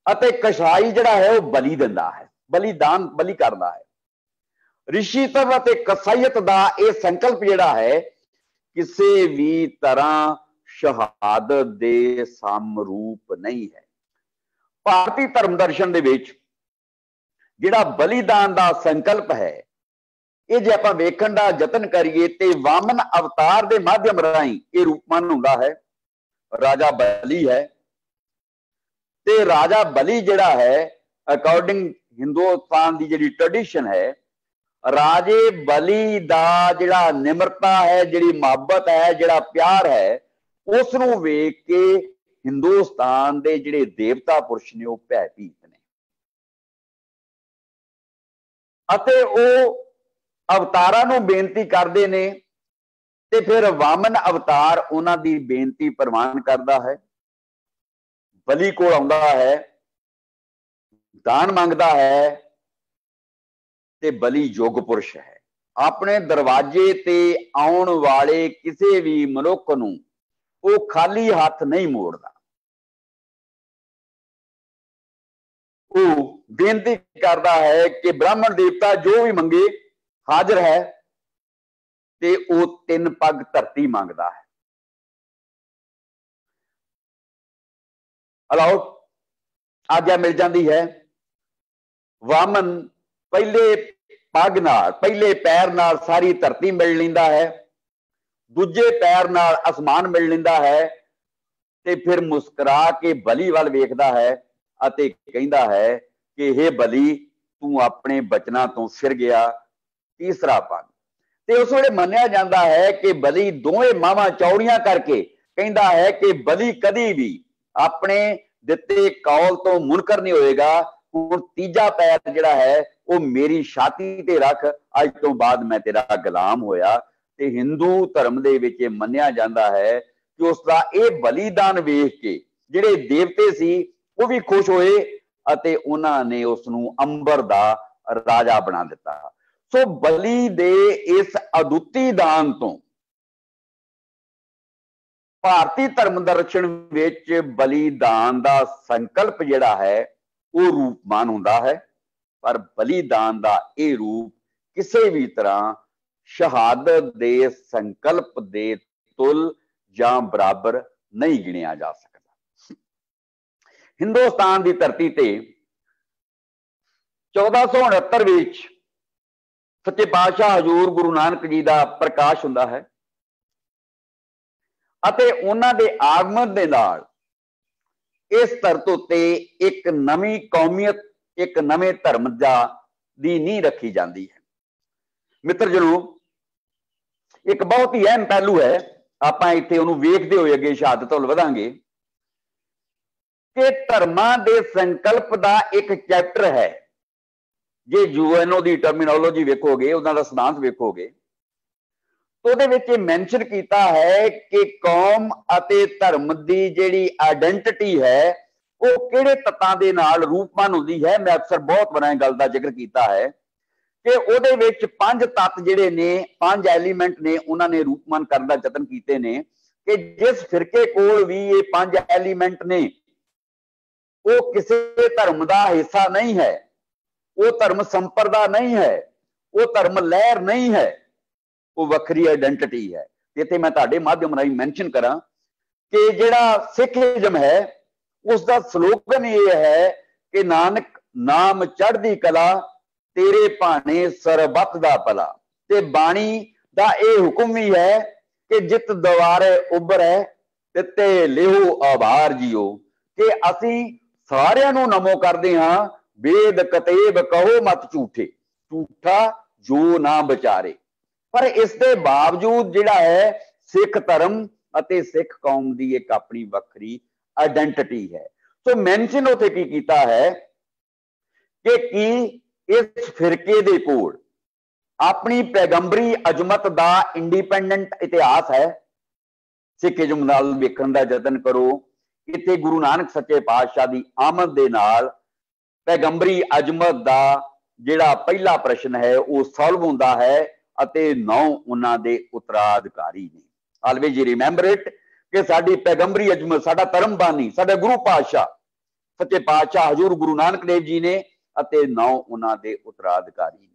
ਅਤੇ ਕਸਾਈ ਜਿਹੜਾ ਹੈ ਉਹ ਬਲੀ ਦਿੰਦਾ ਹੈ, ਬਲੀ ਕਰਦਾ ਹੈ। ਰਿਸ਼ੀਤਵ ਅਤੇ ਕਸਾਈਅਤ ਦਾ ਇਹ ਸੰਕਲਪ ਜਿਹੜਾ ਹੈ ਕਿਸੇ ਵੀ ਤਰ੍ਹਾਂ ਸ਼ਹਾਦਤ ਦੇ ਸਮਰੂਪ ਨਹੀਂ ਹੈ। ਭਾਰਤੀ ਧਰਮ ਦਰਸ਼ਨ ਦੇ ਵਿੱਚ ਜਿਹੜਾ ਬਲੀਦਾਨ ਦਾ ਸੰਕਲਪ ਹੈ, ਇਹ ਜੇ ਆਪਾਂ ਵੇਖਣ ਦਾ ਯਤਨ ਕਰੀਏ ਤੇ ਵਾਮਨ ਅਵਤਾਰ ਦੇ ਮਾਧਿਅਮ ਰਾਹੀਂ ਇਹ ਰੂਪਮਾਨ ਹੁੰਦਾ ਹੈ। ਰਾਜਾ ਬਲੀ ਹੈ ਤੇ ਰਾਜਾ ਬਲੀ ਜਿਹੜਾ ਹੈ, ਅਕੋਰਡਿੰਗ ਹਿੰਦੁਸਤਾਨ ਦੀ ਜਿਹੜੀ ਟ੍ਰੈਡੀਸ਼ਨ ਹੈ, ਰਾਜੇ ਬਲੀ ਦਾ ਜਿਹੜਾ ਨਿਮਰਤਾ ਹੈ, ਜਿਹੜੀ ਮੁਹੱਬਤ ਹੈ, ਜਿਹੜਾ ਪਿਆਰ ਹੈ, ਉਸ ਨੂੰ ਵੇਖ ਕੇ ਹਿੰਦੁਸਤਾਨ ਦੇ ਜਿਹੜੇ ਦੇਵਤਾ ਪੁਰਸ਼ ਨੇ ਉਹ ਭੈਭੀਤ ਨੇ ਅਤੇ ਉਹ ਅਵਤਾਰਾਂ ਨੂੰ ਬੇਨਤੀ ਕਰਦੇ ਨੇ ਤੇ ਫਿਰ ਵਾਮਨ ਅਵਤਾਰ ਉਹਨਾਂ ਦੀ ਬੇਨਤੀ ਪ੍ਰਵਾਨ ਕਰਦਾ ਹੈ, ਬਲੀ ਕੋਲ ਆਉਂਦਾ ਹੈ, ਦਾਨ ਮੰਗਦਾ ਹੈ ਤੇ ਬਲੀ ਯੋਗ ਪੁਰਸ਼ ਹੈ। ਆਪਣੇ ਦਰਵਾਜ਼ੇ ਤੇ ਆਉਣ ਵਾਲੇ ਕਿਸੇ ਵੀ ਮਨੁੱਖ ਨੂੰ ਉਹ ਖਾਲੀ ਹੱਥ ਨਹੀਂ ਮੋੜਦਾ। ਉਹ ਬੇਨਤੀ ਕਰਦਾ ਹੈ ਕਿ ਬ੍ਰਾਹਮਣ ਦੇਵਤਾ ਜੋ ਵੀ ਮੰਗੇ ਹਾਜ਼ਰ ਹੈ ਤੇ ਉਹ 3 ਪੱਗ ਧਰਤੀ ਮੰਗਦਾ ਹੈ। ਅਲਾਉ ਆਗਿਆ ਮਿਲ ਜਾਂਦੀ ਹੈ। ਵਾਮਨ ਪਹਿਲੇ ਪੱਗ ਨਾਲ, ਪਹਿਲੇ ਪੈਰ ਨਾਲ ਸਾਰੀ ਧਰਤੀ ਮਿਲ ਲੈਂਦਾ ਹੈ, ਦੂਜੇ ਪੈਰ ਨਾਲ ਅਸਮਾਨ ਮਿਲ ਲੈਂਦਾ ਹੈ ਤੇ ਫਿਰ ਮੁਸਕਰਾ ਕੇ ਬਲੀ ਵੱਲ ਵੇਖਦਾ ਹੈ ਅਤੇ ਕਹਿੰਦਾ ਹੈ ਕਿ हे ਬਲੀ, ਤੂੰ ਆਪਣੇ ਬਚਨਾਂ ਤੋਂ ਫਿਰ ਗਿਆ। ਤੀਸਰਾ ਪੱਗ ਤੇ ਉਸ ਵੇਲੇ ਮੰਨਿਆ ਜਾਂਦਾ ਹੈ ਕਿ ਬਲੀ ਦੋਵੇਂ ਮਾਵਾਂ ਚੌੜੀਆਂ ਕਰਕੇ ਕਹਿੰਦਾ ਹੈ ਕਿ ਬਲੀ ਕਦੀ ਵੀ ਆਪਣੇ ਦਿੱਤੇ ਕੌਲ ਤੋਂ ਮੁਨਕਰ ਨਹੀਂ ਹੋਏਗਾ। ਹੁਣ ਤੀਜਾ ਪੈਰ ਜਿਹੜਾ ਹੈ ਉਹ ਮੇਰੀ ਛਾਤੀ ਤੇ ਰੱਖ, ਅੱਜ ਤੋਂ ਬਾਅਦ ਮੈਂ ਤੇਰਾ ਗੁਲਾਮ ਹੋਇਆ। ਤੇ ਹਿੰਦੂ ਧਰਮ ਦੇ ਵਿੱਚ ਇਹ ਮੰਨਿਆ ਜਾਂਦਾ ਹੈ ਕਿ ਉਸ ਦਾ ਇਹ ਬਲੀਦਾਨ ਵੇਖ ਕੇ ਜਿਹੜੇ ਦੇਵਤੇ ਸੀ ਉਹ ਵੀ ਖੁਸ਼ ਹੋਏ ਅਤੇ ਉਹਨਾਂ ਨੇ ਉਸ ਨੂੰ ਅੰਬਰ ਦਾ ਰਾਜਾ ਬਣਾ ਦਿੱਤਾ। ਸੋ ਬਲੀ ਦੇ ਇਸ ਅਦੁੱਤੀ ਦਾਨ ਤੋਂ ਭਾਰਤੀ ਧਰਮ ਦਰਸ਼ਨ ਵਿੱਚ ਬਲੀਦਾਨ ਦਾ ਸੰਕਲਪ ਜਿਹੜਾ ਹੈ ਉਹ ਰੂਪਮਾਨ ਹੁੰਦਾ ਹੈ, ਪਰ ਬਲੀਦਾਨ ਦਾ ਇਹ ਰੂਪ ਕਿਸੇ ਵੀ ਤਰ੍ਹਾਂ ਸ਼ਹਾਦਤ ਦੇ ਸੰਕਲਪ ਦੇ ਤੁਲ ਜਾਂ ਬਰਾਬਰ ਨਹੀਂ ਗਿਣਿਆ ਜਾ ਸਕਦਾ। ਹਿੰਦੁਸਤਾਨ ਦੀ ਧਰਤੀ ਤੇ 1469 ਵਿੱਚ ਸੱਚੇ ਪਾਤਸ਼ਾਹ ਹਜ਼ੂਰ ਗੁਰੂ ਨਾਨਕ ਜੀ ਦਾ ਪ੍ਰਕਾਸ਼ ਹੁੰਦਾ ਹੈ ਅਤੇ ਉਹਨਾਂ ਦੇ ਆਗਮਨ ਦੇ ਨਾਲ ਇਸ ਧਰਤ ਉੱਤੇ ਇੱਕ ਨਵੀਂ ਕੌਮੀਅਤ, ਇੱਕ ਨਵੇਂ ਧਰਮ ਦੀ ਨੀਂਹ ਰੱਖੀ ਜਾਂਦੀ ਹੈ। ਮਿੱਤਰ ਜਨੋ, ਇੱਕ ਬਹੁਤ ਹੀ ਅਹਿਮ ਪਹਿਲੂ ਹੈ, ਆਪਾਂ ਇੱਥੇ ਉਹਨੂੰ ਵੇਖਦੇ ਹੋਏ ਅੱਗੇ ਸ਼ਹਾਦਤ ਵੱਲ ਵਧਾਂਗੇ ਕਿ ਧਰਮਾਂ ਦੇ ਸੰਕਲਪ ਦਾ ਇੱਕ ਚੈਪਟਰ ਹੈ। ਜੇ ਯੂਐਨਓ ਦੀ ਟਰਮੀਨੋਲੋਜੀ ਵੇਖੋਗੇ, ਉਹਨਾਂ ਦਾ ਸਿਧਾਂਤ ਵੇਖੋਗੇ, ਉਹਦੇ ਵਿੱਚ ਇਹ ਮੈਂਸ਼ਨ ਕੀਤਾ ਹੈ ਕਿ ਕੌਮ ਅਤੇ ਧਰਮ ਦੀ ਜਿਹੜੀ ਆਇਡੈਂਟੀਟੀ ਹੈ ਉਹ ਕਿਹੜੇ ਤੱਤਾਂ ਦੇ ਨਾਲ ਰੂਪਮਾਨ ਹੁੰਦੀ ਹੈ। ਮੈਂ ਅਕਸਰ ਬਹੁਤ ਵਾਰ ਇਹ ਗੱਲ ਦਾ ਜ਼ਿਕਰ ਕੀਤਾ ਹੈ ਕਿ ਉਹਦੇ ਵਿੱਚ 5 ਤੱਤ ਜਿਹੜੇ ਨੇ, 5 ਐਲੀਮੈਂਟ ਨੇ, ਉਹਨਾਂ ਨੇ ਰੂਪਮਾਨ ਕਰਨ ਦਾ ਯਤਨ ਕੀਤੇ ਨੇ ਕਿ ਜਿਸ ਫਿਰਕੇ ਕੋਲ ਵੀ ਇਹ 5 ਐਲੀਮੈਂਟ ਨੇ ਉਹ ਕਿਸੇ ਧਰਮ ਦਾ ਹਿੱਸਾ ਨਹੀਂ ਹੈ, ਉਹ ਧਰਮ ਸੰਪਰਦਾ ਨਹੀਂ ਹੈ, ਉਹ ਧਰਮ ਲਹਿਰ ਨਹੀਂ ਹੈ, ਉਹ ਵੱਖਰੀ ਆਇਡੈਂਟੀਟੀ ਹੈ। ਇੱਥੇ ਮੈਂ ਤੁਹਾਡੇ ਮਾਧਿਅਮ ਰਾਹੀਂ ਮੈਂਸ਼ਨ ਕਰਾਂ ਕਿ ਜਿਹੜਾ ਸਿੱਖੀਜ਼ਮ ਹੈ ਉਸ ਦਾ ਸਲੋਗਨ ਇਹ ਹੈ ਕਿ ਨਾਨਕ ਨਾਮ ਚੜ੍ਹਦੀ ਕਲਾ, ਤੇਰੇ ਭਾਣੇ ਸਰਬੱਤ ਦਾ ਭਲਾ। ਤੇ ਬਾਣੀ ਦਾ ਇਹ ਹੁਕਮ ਵੀ ਹੈ ਕਿ ਜਿਤ ਦੁਆਰੇ ਉਭਰੈ ਤਿੱਤੇ ਲਿਹੋ ਆਭਾਰ ਜੀਓ, ਕਿ ਅਸੀਂ ਸਾਰਿਆਂ ਨੂੰ ਨਮੋ ਕਰਦੇ ਹਾਂ। ਵੇਦ ਕਤੇਬ ਕਹੋ ਮਤ ਝੂਠੇ, ਝੂਠਾ ਜੋ ਨਾ ਵਿਚਾਰੇ। ਪਰ ਇਸ ਦੇ ਬਾਵਜੂਦ ਜਿਹੜਾ ਹੈ ਸਿੱਖ ਧਰਮ ਅਤੇ ਸਿੱਖ ਕੌਮ ਦੀ ਇੱਕ ਆਪਣੀ ਵੱਖਰੀ ਆਇਡੈਂਟੀਟੀ ਹੈ। ਸੋ ਮੈਂਸ਼ਨ ਉੱਥੇ ਕੀ ਕੀਤਾ ਹੈ ਕਿ ਕੀ ਇਸ ਫਿਰਕੇ ਦੇ ਕੋਲ अपनी पैगंबरी अजमत का इंडिपेंडेंट इतिहास है। सिखिज्म नाल वेखण दा जतन करो। इत्थे गुरु नानक सच्चे पातशाह की आमद दे नाल पैगंबरी अजमत का जिहड़ा पहला प्रश्न है वो सॉल्व होंदा है अते 9 उन्हां दे उत्तराधिकारी ने। ऑलवेज रिमेंबर इट कि साडी पैगंबरी अजमत, साडा धर्मबानी, साडा गुरु पातशाह सच्चे पातशाह हजूर गुरु नानक देव जी ने अते 9 उन्हां दे उत्तराधिकारी ने।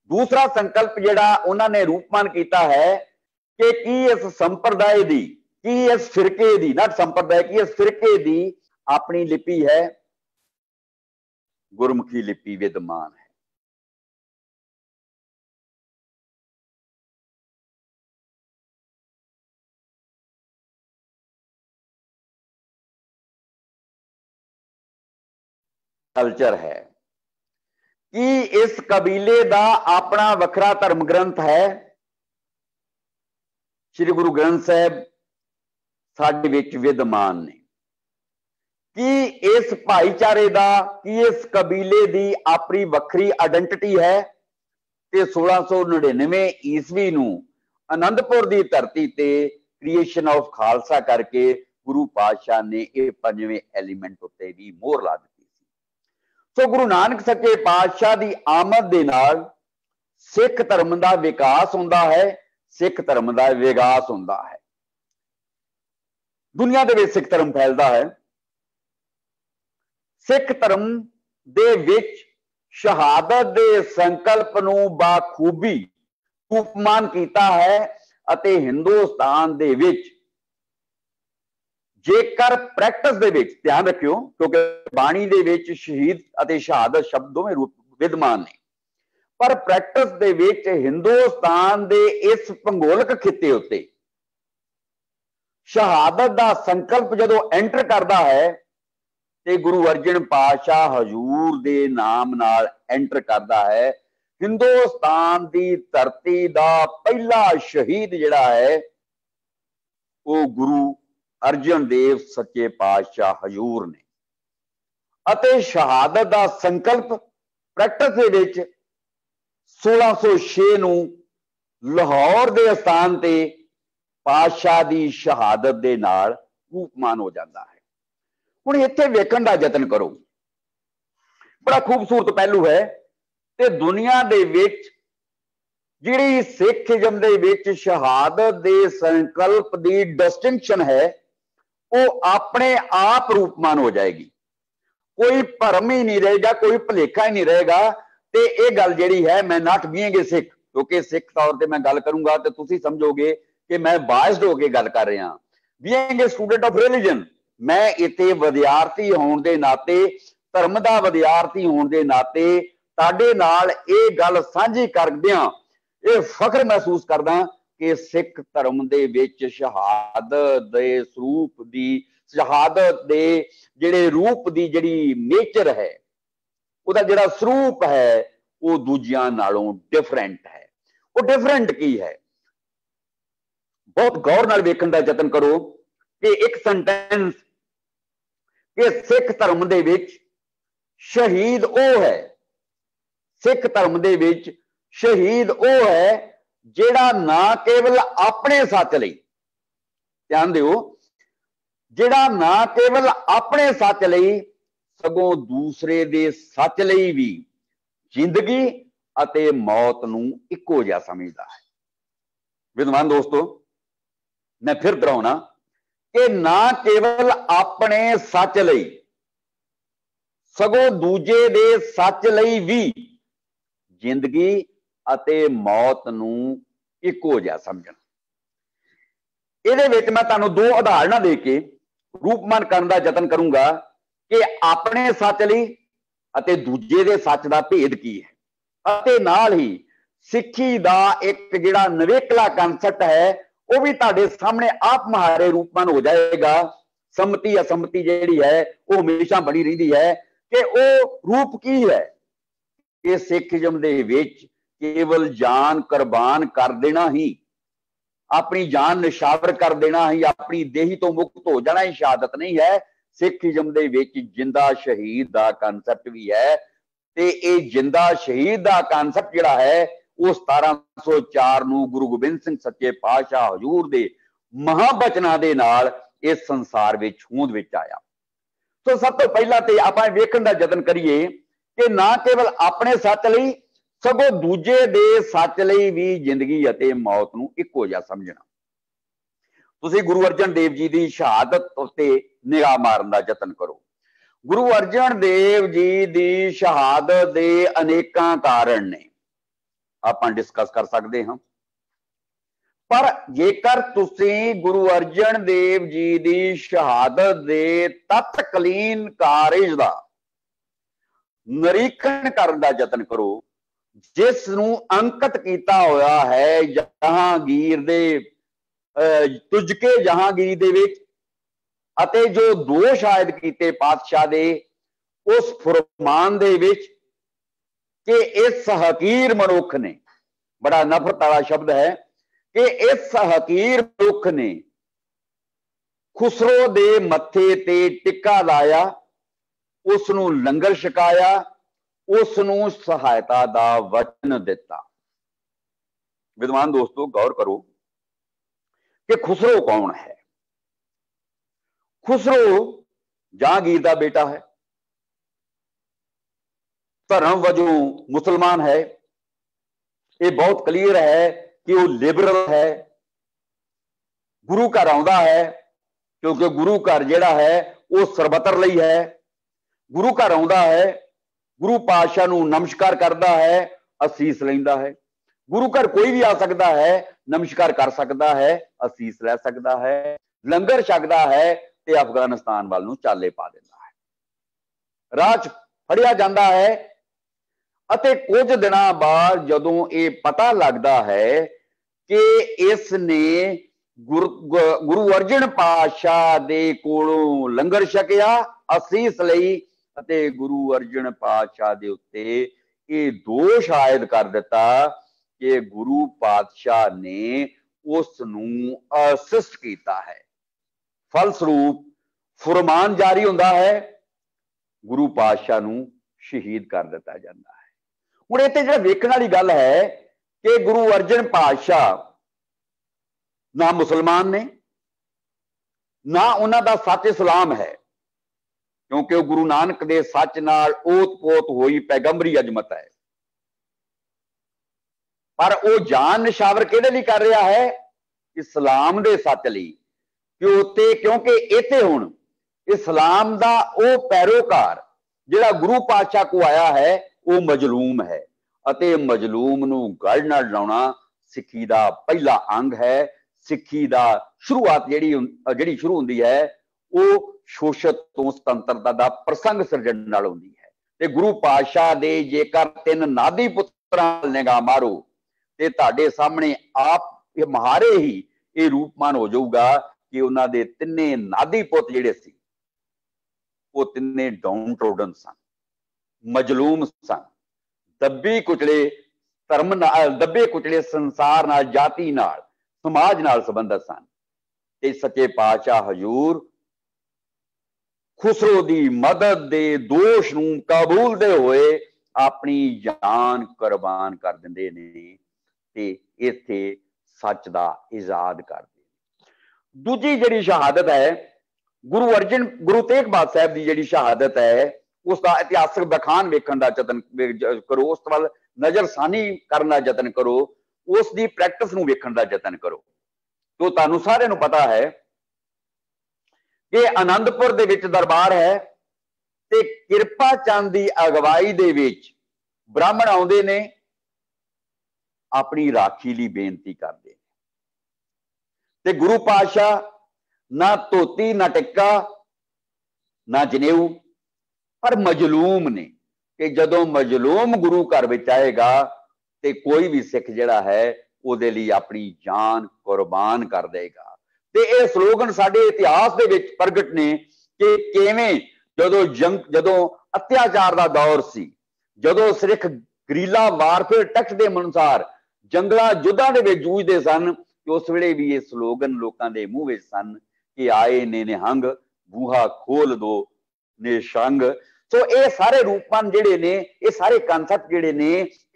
दूसरा संकल्प जिहड़ा उन्होंने रूपमान किया है कि की इस संप्रदाय दी, की इस फिरके दी, नॉट संप्रदाय, की इस फिरके दी अपनी लिपि है, गुरमुखी लिपि विद्यमान है। कल्चर है कि इस कबीले का अपना वखरा धर्म ग्रंथ है। श्री गुरु ग्रंथ साहब साडे विच विद्यमान ने कि इस भाईचारे का, कि इस कबीले की अपनी वखरी आइडेंटिटी है। ते 1699 ईस्वी नूं आनंदपुर की धरती ते क्रिएशन ऑफ खालसा करके गुरु पातशाह ने यह 5वें एलीमेंट उत्ते भी मोहर ला दी। सो गुरु नानक सच्चे पातशाह की आमद दे नाल सिख धर्म का विकास होंदा है, सिख धर्म का विकास होंदा है। दुनिया दे विच सिख धर्म फैलदा है। सिख धर्म दे विच शहादत दे संकल्प नूं बाखूबी उपमान कीता है अते हिंदुस्तान दे विच जेकर प्रैक्टिस दे विच, ध्यान रखियो क्योंकि बाणी दे विच शहीद अते शहादत शब्द दोवें रूप विद्यमान ने, पर प्रैक्टिस दे विच हिंदुस्तान दे इस भूगोलक खिते उत्ते शहादत दा संकल्प जदों एंटर करदा है ते गुरु अर्जन पातशाह हजूर दे नाम नाल एंटर करदा है। हिंदुस्तान दी धरती दा पहला शहीद जिहड़ा है वो गुरु अर्जन देव सच्चे पातशाह हजूर ने अते शहादत दा संकल्प प्रैक्टिस दे विच 1606 नूं लाहौर दे स्थान ते पातशाह दी शहादत दे नाल रूपमान हो जाता है। हुण इत्थे वेखण दा यतन करो, बड़ा खूबसूरत पहलू है ते दुनिया दे विच जिहड़ी सिखिज्म दे विच शहादत दे संकल्प दी डिस्टिंक्शन है वो अपने आप रूपमान हो जाएगी। कोई भरम ही नहीं रहेगा, कोई भुलेखा ही नहीं रहेगा। ते ये गल जिहड़ी है, मैं नॉट बीइंग ए सिख, क्योंकि सिख तौर पर मैं गल करूंगा तो तुसीं समझोगे कि मैं बायस्ड होकर गल कर रहा। Being a student of religion, मैं इत्थे विद्यार्थी होने के नाते, धर्म का विद्यार्थी होने के नाते तुहाडे नाल ये गल साझी करदिआं ये फख्र महसूस करदा कि सिख धर्म दे विच शहादत दे स्वरूप दी, शहादत दे जिहड़े रूप दी जिहड़ी नेचर है, उहदा जिहड़ा स्वरूप है वो दूजियां नालों डिफरेंट है। वो डिफरेंट की है, बहुत गौर नाल वेखण दा यतन करो कि एक सेंटेंस कि सिख धर्म दे विच शहीद वो है, सिख धर्म दे विच शहीद वो है जिहड़ा ना केवल अपने सच लई, ध्यान दिओ, जिहड़ा ना केवल अपने सच लई सगों दूसरे दे सच लई भी जिंदगी अते मौत नूं इक्को जिहा समझदा है। विद्वान दोस्तों, मैं फिर दोहराउणा कि ना केवल अपने सच लई सगों दूजे दे सच लई भी जिंदगी अते मौत नूं इक्को जिहा समझना। इहदे विच मैं तुहानूं 2 उदाहरणां दे के रूपमान करन दा यतन करूंगा कि अपने सच लई अते दूजे दे सच दा भेद की है, अते नाल ही सिੱਖੀ दा एक जिहड़ा नवेकला कंसेप्ट है वो भी तुहाडे सामने आप महारे रूपमान हो जाएगा। सम्मति असम्मति जिहड़ी है वो हमेशा बनी रहिंदी है कि वो रूप की है कि सिੱਖिज्म दे विच केवल जान कुर्बान कर देना ही, अपनी जान निशावर कर देना ही, अपनी देही तो मुक्त हो जाना ही शहादत नहीं है। सिੱਖिज्म दे विच जिंदा शहीद दा कंसेप्ट भी है। ਤੇ ਇਹ ਜਿੰਦਾ ਸ਼ਹੀਦ ਦਾ ਕਨਸੈਪਟ ਜਿਹੜਾ ਹੈ ਉਹ 1704 ਨੂੰ ਗੁਰੂ ਗੋਬਿੰਦ ਸਿੰਘ ਸੱਚੇ ਪਾਤਸ਼ਾਹ ਹਜ਼ੂਰ ਦੇ ਮਹਾਬਚਨਾਂ ਦੇ ਨਾਲ ਇਸ ਸੰਸਾਰ ਵਿੱਚ ਹੋਂਦ ਵਿੱਚ ਆਇਆ। ਸੋ ਸਭ ਤੋਂ ਪਹਿਲਾਂ ਤੇ ਆਪਾਂ ਵੇਖਣ ਦਾ ਯਤਨ ਕਰੀਏ ਕਿ ਨਾ ਕੇਵਲ ਆਪਣੇ ਸੱਚ ਲਈ ਸਗੋਂ ਦੂਜੇ ਦੇ ਸੱਚ ਲਈ ਵੀ ਜ਼ਿੰਦਗੀ ਅਤੇ ਮੌਤ ਨੂੰ ਇੱਕੋ ਜਿਹਾ ਸਮਝਣਾ। ਤੁਸੀਂ ਗੁਰੂ ਅਰਜਨ ਦੇਵ ਜੀ ਦੀ ਸ਼ਹਾਦਤ ਉੱਤੇ ਨਿਗਾਹ ਮਾਰਨ ਦਾ ਯਤਨ ਕਰੋ। ਗੁਰੂ ਅਰਜਨ ਦੇਵ ਜੀ ਦੀ ਸ਼ਹਾਦਤ ਦੇ ਅਨੇਕਾਂ ਕਾਰਨ ਨੇ, ਆਪਾਂ ਡਿਸਕਸ ਕਰ ਸਕਦੇ ਹਾਂ। ਪਰ ਜੇਕਰ ਤੁਸੀਂ ਗੁਰੂ ਅਰਜਨ ਦੇਵ ਜੀ ਦੀ ਸ਼ਹਾਦਤ ਦੇ ਤਤਕਾਲੀਨ ਕਾਰਜ ਦਾ ਨਿਰੀਖਣ ਕਰਨ ਦਾ ਯਤਨ ਕਰੋ, ਜਿਸ ਨੂੰ ਅੰਕਿਤ ਕੀਤਾ ਹੋਇਆ ਹੈ ਜਹਾਂਗੀਰ ਦੇ ਤੁਜਕੇ ਜਹਾਂਗੀਰ ਦੇ ਵਿੱਚ, ਅਤੇ ਜੋ ਦੋਸ਼ ਆਇਦ ਕੀਤੇ ਪਾਤਸ਼ਾਹ ਦੇ ਉਸ ਫਰਮਾਨ ਦੇ ਵਿੱਚ ਕਿ ਇਸ ਹਕੀਰ ਮਨੁੱਖ ਨੇ, ਬੜਾ ਨਫ਼ਰਤ ਵਾਲਾ ਸ਼ਬਦ ਹੈ, ਕਿ ਇਸ ਹਕੀਰ ਮਨੁੱਖ ਨੇ ਖੁਸਰੋ ਦੇ ਮੱਥੇ ਤੇ ਟਿੱਕਾ ਲਾਇਆ, ਉਸ ਨੂੰ ਲੰਗਰ ਛਕਾਇਆ, ਉਸ ਨੂੰ ਸਹਾਇਤਾ ਦਾ ਵਚਨ ਦਿੱਤਾ। ਵਿਦਵਾਨ ਦੋਸਤੋ ਗੌਰ ਕਰੋ ਕਿ ਖੁਸਰੋ ਕੌਣ ਹੈ। ਖੁਸਰੋ ਜਹਾਂਗੀਰ ਦਾ ਬੇਟਾ ਹੈ, ਧਰਮ ਵਜੋਂ ਮੁਸਲਮਾਨ ਹੈ। ਇਹ ਬਹੁਤ ਕਲੀਅਰ ਹੈ ਕਿ ਉਹ ਲਿਬਰਲ ਹੈ। ਗੁਰੂ ਘਰ ਆਉਂਦਾ ਹੈ ਕਿਉਂਕਿ ਗੁਰੂ ਘਰ ਜਿਹੜਾ ਹੈ ਉਹ ਸਰਬੱਤਰ ਲਈ ਹੈ। ਗੁਰੂ ਘਰ ਆਉਂਦਾ ਹੈ, ਗੁਰੂ ਪਾਤਸ਼ਾਹ ਨੂੰ ਨਮਸਕਾਰ ਕਰਦਾ ਹੈ, ਅਸੀਸ ਲੈਂਦਾ ਹੈ। ਗੁਰੂ ਘਰ ਕੋਈ ਵੀ ਆ ਸਕਦਾ ਹੈ, ਨਮਸਕਾਰ ਕਰ ਸਕਦਾ ਹੈ, ਅਸੀਸ ਲੈ ਸਕਦਾ ਹੈ, ਲੰਗਰ ਛਕਦਾ ਹੈ ਤੇ ਅਫਗਾਨਿਸਤਾਨ ਵੱਲ ਨੂੰ ਚਾਲੇ ਪਾ ਦਿੰਦਾ ਹੈ। ਰਾਹ 'ਚ ਫੜਿਆ ਜਾਂਦਾ ਹੈ ਅਤੇ ਕੁਝ ਦਿਨਾਂ ਬਾਅਦ ਜਦੋਂ ਇਹ ਪਤਾ ਲੱਗਦਾ ਹੈ ਕਿ ਇਸ ਨੇ ਗੁਰੂ ਅਰਜਨ ਪਾਤਸ਼ਾਹ ਦੇ ਕੋਲੋਂ ਲੰਗਰ ਛਕਿਆ, ਅਸੀਸ ਲਈ, ਅਤੇ ਗੁਰੂ ਅਰਜਨ ਪਾਤਸ਼ਾਹ ਦੇ ਉੱਤੇ ਇਹ ਦੋਸ਼ ਆਇਦ ਕਰ ਦਿੱਤਾ ਕਿ ਗੁਰੂ ਪਾਤਸ਼ਾਹ ਨੇ ਉਸ ਨੂੰ ਅਸਿਸਟ ਕੀਤਾ ਹੈ। ਫਲਸਰੂਪ ਫਰਮਾਨ ਜਾਰੀ ਹੁੰਦਾ ਹੈ, ਗੁਰੂ ਪਾਤਸ਼ਾਹ ਨੂੰ ਸ਼ਹੀਦ ਕਰ ਦਿੱਤਾ ਜਾਂਦਾ ਹੈ। ਹੁਣ ਇੱਥੇ ਜਿਹੜਾ ਵੇਖਣ ਵਾਲੀ ਗੱਲ ਹੈ ਕਿ ਗੁਰੂ ਅਰਜਨ ਪਾਤਸ਼ਾਹ ਨਾ ਮੁਸਲਮਾਨ ਨੇ, ਨਾ ਉਹਨਾਂ ਦਾ ਸੱਚ ਇਸਲਾਮ ਹੈ, ਕਿਉਂਕਿ ਉਹ ਗੁਰੂ ਨਾਨਕ ਦੇ ਸੱਚ ਨਾਲ ਓਤ-ਪੋਤ ਹੋਈ ਪੈਗੰਬਰੀ ਅਜ਼ਮਤ ਹੈ। ਪਰ ਉਹ ਜਾਨ ਨਿਸ਼ਾਵਰ ਕਿਹਦੇ ਲਈ ਕਰ ਰਿਹਾ ਹੈ? ਇਸਲਾਮ ਦੇ ਸੱਚ ਲਈ। ਕਿਉਂਕਿ ਇੱਥੇ ਹੁਣ ਇਸਲਾਮ ਦਾ ਉਹ ਪੈਰੋਕਾਰ ਜਿਹੜਾ ਗੁਰੂ ਪਾਤਸ਼ਾਹ ਕੋ ਆਇਆ ਹੈ ਉਹ ਮਜਲੂਮ ਹੈ, ਅਤੇ ਮਜਲੂਮ ਨੂੰ ਗਲ ਨਾਲ ਲਾਉਣਾ ਸਿੱਖੀ ਦਾ ਪਹਿਲਾ ਅੰਗ ਹੈ। ਸਿੱਖੀ ਦਾ ਸ਼ੁਰੂਆਤ ਜਿਹੜੀ ਸ਼ੁਰੂ ਹੁੰਦੀ ਹੈ ਉਹ ਸ਼ੋਸ਼ਤ ਤੋਂ ਸੁਤੰਤਰਤਾ ਦਾ ਪ੍ਰਸੰਗ ਸਿਰਜਣ ਨਾਲ ਹੁੰਦੀ ਹੈ। ਤੇ ਗੁਰੂ ਪਾਤਸ਼ਾਹ ਦੇ ਜੇਕਰ 3 ਨਾਦੀ ਪੁੱਤਰਾਂ ਨਿਗਾਹ ਮਾਰੋ ਤੇ ਤੁਹਾਡੇ ਸਾਹਮਣੇ ਆਪ ਇਹ ਮਹਾਰੇ ਹੀ ਇਹ ਰੂਪਮਾਨ ਹੋ ਜਾਊਗਾ ਕਿ ਉਹਨਾਂ ਦੇ ਤਿੰਨੇ ਨਾਦੀ ਪੁੱਤ ਜਿਹੜੇ ਸੀ ਉਹ ਤਿੰਨੇ ਡਾਊਨ ਟ੍ਰੋਡਨ ਸਨ, ਮਜਲੂਮ ਸਨ, ਦੱਬੇ ਕੁਚਲੇ ਧਰਮ ਨਾਲ, ਦੱਬੇ ਕੁਚਲੇ ਸੰਸਾਰ ਨਾਲ, ਜਾਤੀ ਨਾਲ, ਸਮਾਜ ਨਾਲ ਸੰਬੰਧਿਤ ਸਨ। ਤੇ ਸੱਚੇ ਪਾਤਸ਼ਾਹ ਹਜ਼ੂਰ ਖੁਸਰੋ ਦੀ ਮਦਦ ਦੇ ਦੋਸ਼ ਨੂੰ ਕਬੂਲਦੇ ਹੋਏ ਆਪਣੀ ਜਾਨ ਕੁਰਬਾਨ ਕਰ ਦਿੰਦੇ ਨੇ ਤੇ ਇੱਥੇ ਸੱਚ ਦਾ ਇਜ਼ਾਦ ਕਰਦੇ। ਦੂਜੀ ਜਿਹੜੀ ਸ਼ਹਾਦਤ ਹੈ ਗੁਰੂ ਤੇਗ ਬਹਾਦਰ ਸਾਹਿਬ ਦੀ ਜਿਹੜੀ ਸ਼ਹਾਦਤ ਹੈ ਉਸ ਦਾ ਇਤਿਹਾਸਕ ਬਖਾਨ ਵੇਖਣ ਦਾ ਯਤਨ ਕਰੋ, ਉਸ ਵੱਲ ਨਜ਼ਰਸਾਨੀ ਕਰਨ ਦਾ ਯਤਨ ਕਰੋ, ਉਸ ਦੀ ਪ੍ਰੈਕਟਿਸ ਨੂੰ ਵੇਖਣ ਦਾ ਯਤਨ ਕਰੋ। ਤੋ ਤੁਹਾਨੂੰ ਸਾਰਿਆਂ ਨੂੰ ਪਤਾ ਹੈ ਕਿ ਆਨੰਦਪੁਰ ਦੇ ਵਿੱਚ ਦਰਬਾਰ ਹੈ ਤੇ ਕਿਰਪਾ ਚੰਦ ਦੀ ਅਗਵਾਈ ਦੇ ਵਿੱਚ ਬ੍ਰਾਹਮਣ ਆਉਂਦੇ ਨੇ, ਆਪਣੀ ਰਾਖੀ ਲਈ ਬੇਨਤੀ ਕਰਦੇ ਨੇ। ਤੇ ਗੁਰੂ ਪਾਤਸ਼ਾਹ ਨਾ ਧੋਤੀ, ਨਾ ਟਿੱਕਾ, ਨਾ ਜਨੇਊ, ਪਰ ਮਜਲੂਮ ਨੇ ਕਿ ਜਦੋਂ ਮਜਲੂਮ ਗੁਰੂ ਘਰ ਵਿੱਚ ਆਏਗਾ ਤੇ ਕੋਈ ਵੀ ਸਿੱਖ ਜਿਹੜਾ ਹੈ ਉਹਦੇ ਲਈ ਆਪਣੀ ਜਾਨ ਕੁਰਬਾਨ ਕਰ ਦੇਗਾ। ਤੇ ਇਹ ਸਲੋਗਨ ਸਾਡੇ ਇਤਿਹਾਸ ਦੇ ਵਿੱਚ ਪ੍ਰਗਟ ਨੇ ਕਿ ਕਿਵੇਂ ਜਦੋਂ ਅਤਿਆਚਾਰ ਦਾ ਦੌਰ ਸੀ, ਜਦੋਂ ਸਿੱਖ ਗਰੀਲਾ ਵਾਰਫੇਅਰ ਟੈਕਸ ਦੇ ਅਨੁਸਾਰ ਜੰਗਲਾਂ ਯੁੱਧਾਂ ਦੇ ਵਿੱਚ ਜੂਝਦੇ ਸਨ, ਤੇ ਉਸ ਵੇਲੇ ਵੀ ਇਹ ਸਲੋਗਨ ਲੋਕਾਂ ਦੇ ਮੂੰਹ ਵਿੱਚ ਸਨ ਕਿ ਆਏ ਨੇ ਨਿਹੰਗ ਬੂਹਾ ਖੋਲ ਦੋ ਨਿਸ਼ੰਗ। सो ये सारे रूपमान जिहड़े ने, ये सारे कंसेप्ट जिहड़े ने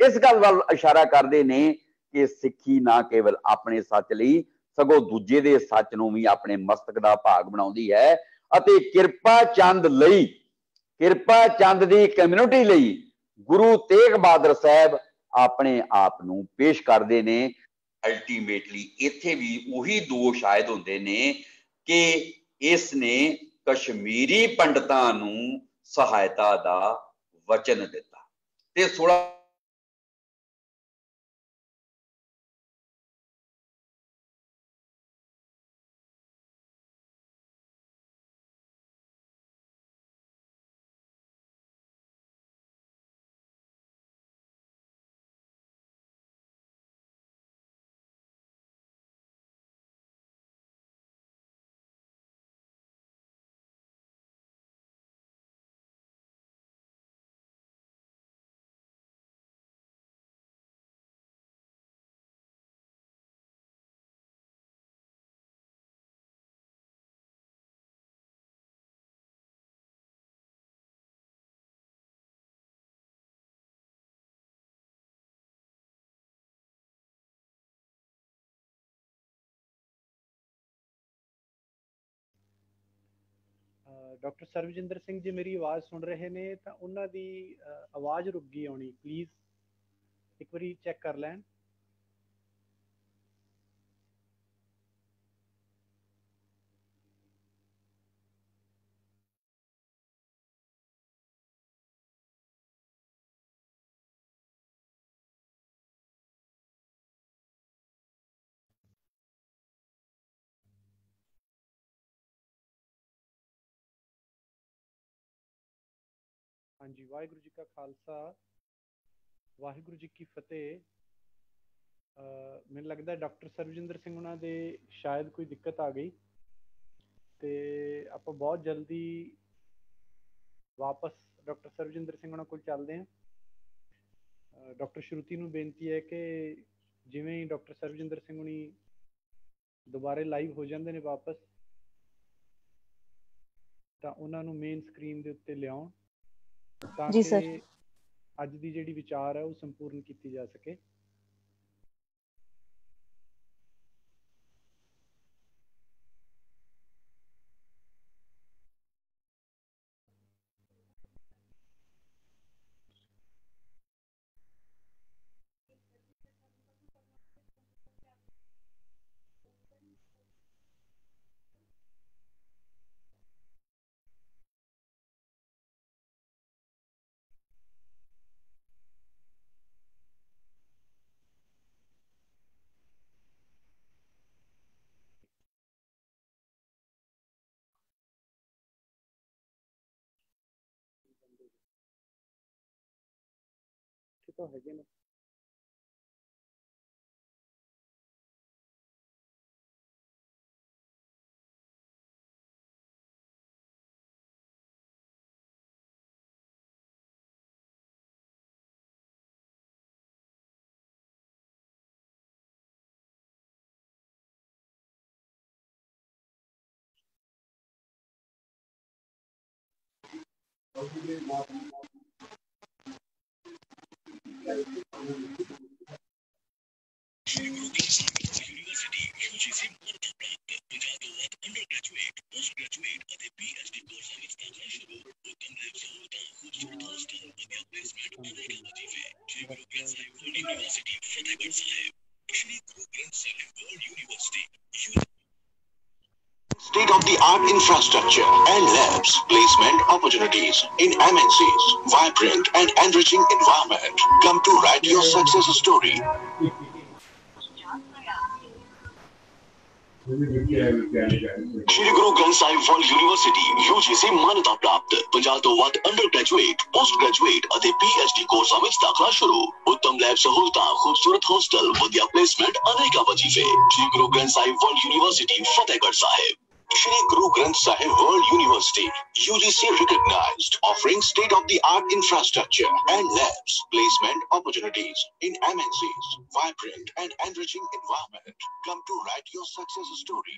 इस गल वल इशारा करते हैं कि सिੱਖੀ ना केवल अपने सच लई सगों दूजे दे सच नूं भी अपने मस्तक दा भाग बनाउंदी है। अते किरपा चंद लई, किरपा चंद दी कम्यूनिटी लई गुरु तेग बहादुर साहब अपने आप नूं पेश करते हैं। अल्टीमेटली इत्थे भी उही दो शायद होंदे ने कि इसने कश्मीरी पंडितां नूं सहायता दा वचन दिता ते 16 डॉक्टर सर्वजिंदर सिंह जी मेरी आवाज़ सुन रहे ने तो उन्हां दी आवाज़ रुक गई आनी, प्लीज़ एक बारी चेक कर लैन। हाँ जी, वाहिगुरू जी का खालसा वाहिगुरू जी की फतेह। मैनूं लगदा डॉक्टर सर्वजिंदर सिंह उन्हां दे शायद कोई दिक्कत आ गई तो आप बहुत जल्दी वापस डॉक्टर सर्वजिंदर सिंह उन्हां कोल चलदे हैं। डॉक्टर श्रुति नूं बेनती है कि जिवें ही डॉक्टर सर्वजिंदर सिंह हुणी दोबारे लाइव हो जाते हैं वापस तो उन्होंने मेन स्क्रीन के उत्ते लियाउण ताकि अज की जिहड़ी विचार है वो संपूर्ण की जा सके। तो है ना State-of-the-art infrastructure and labs, placement opportunities in MNCs, vibrant and enriching environment. Come to write your success story. Shri Guru Granth Sahib World university UGC मान्यता प्राप्त 50 ਤੋਂ ਵੱਧ ਅੰਡਰ ਗ੍ਰੈਜੂਏਟ, ਪੋਸਟ ਗ੍ਰੈਜੂਏਟ ਅਤੇ PhD ਕੋਰਸਾਂ ਵਿੱਚ ਦਾਖਲਾ ਸ਼ੁਰੂ। ਉੱਤਮ ਲੈਬ ਸਹੂਲਤਾਂ, ਖੂਬਸੂਰਤ ਹੋਸਟਲ, ਵਧੀਆ ਪਲੇਸਮੈਂਟ, ਅਨੇਕਾਂ ਵਜ਼ੀਫੇ। Shri Guru Granth Sahib World University Fatehgarh Sahib. Shri Guru Granth Sahib World University, UGC recognized, offering state-of-the-art infrastructure and labs, placement opportunities in MNCs, vibrant and enriching environment. Come to write your success story.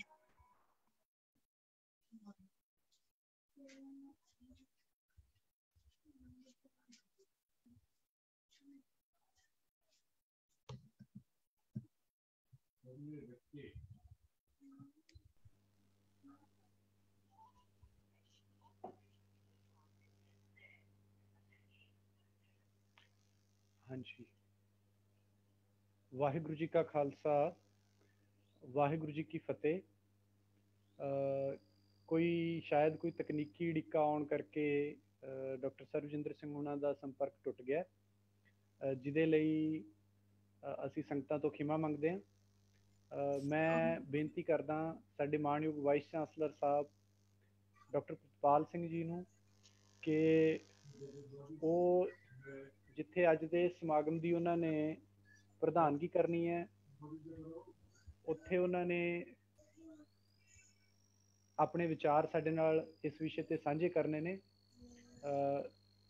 ਹਾਂਜੀ, ਵਾਹਿਗੁਰੂ ਜੀ ਕਾ ਖਾਲਸਾ, ਵਾਹਿਗੁਰੂ ਜੀ ਕੀ ਫਤਿਹ। ਕੋਈ ਸ਼ਾਇਦ ਕੋਈ ਤਕਨੀਕੀ ਡਿੱਕਾ ਆਉਣ ਕਰਕੇ ਡਾਕਟਰ ਸਰਬਜਿੰਦਰ ਸਿੰਘ ਉਹਨਾਂ ਦਾ ਸੰਪਰਕ ਟੁੱਟ ਗਿਆ, ਜਿਹਦੇ ਲਈ ਅਸੀਂ ਸੰਗਤਾਂ ਤੋਂ ਖਿਮਾ ਮੰਗਦੇ ਹਾਂ। ਮੈਂ ਬੇਨਤੀ ਕਰਦਾ ਸਾਡੇ ਮਾਣਯੋਗ ਵਾਈਸ ਚਾਂਸਲਰ ਸਾਹਿਬ ਡਾਕਟਰ ਪ੍ਰਿਤਪਾਲ ਸਿੰਘ ਜੀ ਨੂੰ ਕਿ ਉਹ ਜਿੱਥੇ ਅੱਜ ਦੇ ਸਮਾਗਮ ਦੀ ਉਹਨਾਂ ਨੇ ਪ੍ਰਧਾਨਗੀ ਕਰਨੀ ਹੈ, ਉੱਥੇ ਉਹਨਾਂ ਨੇ ਆਪਣੇ ਵਿਚਾਰ ਸਾਡੇ ਨਾਲ ਇਸ ਵਿਸ਼ੇ ਤੇ ਸਾਂਝੇ ਕਰਨੇ ਨੇ।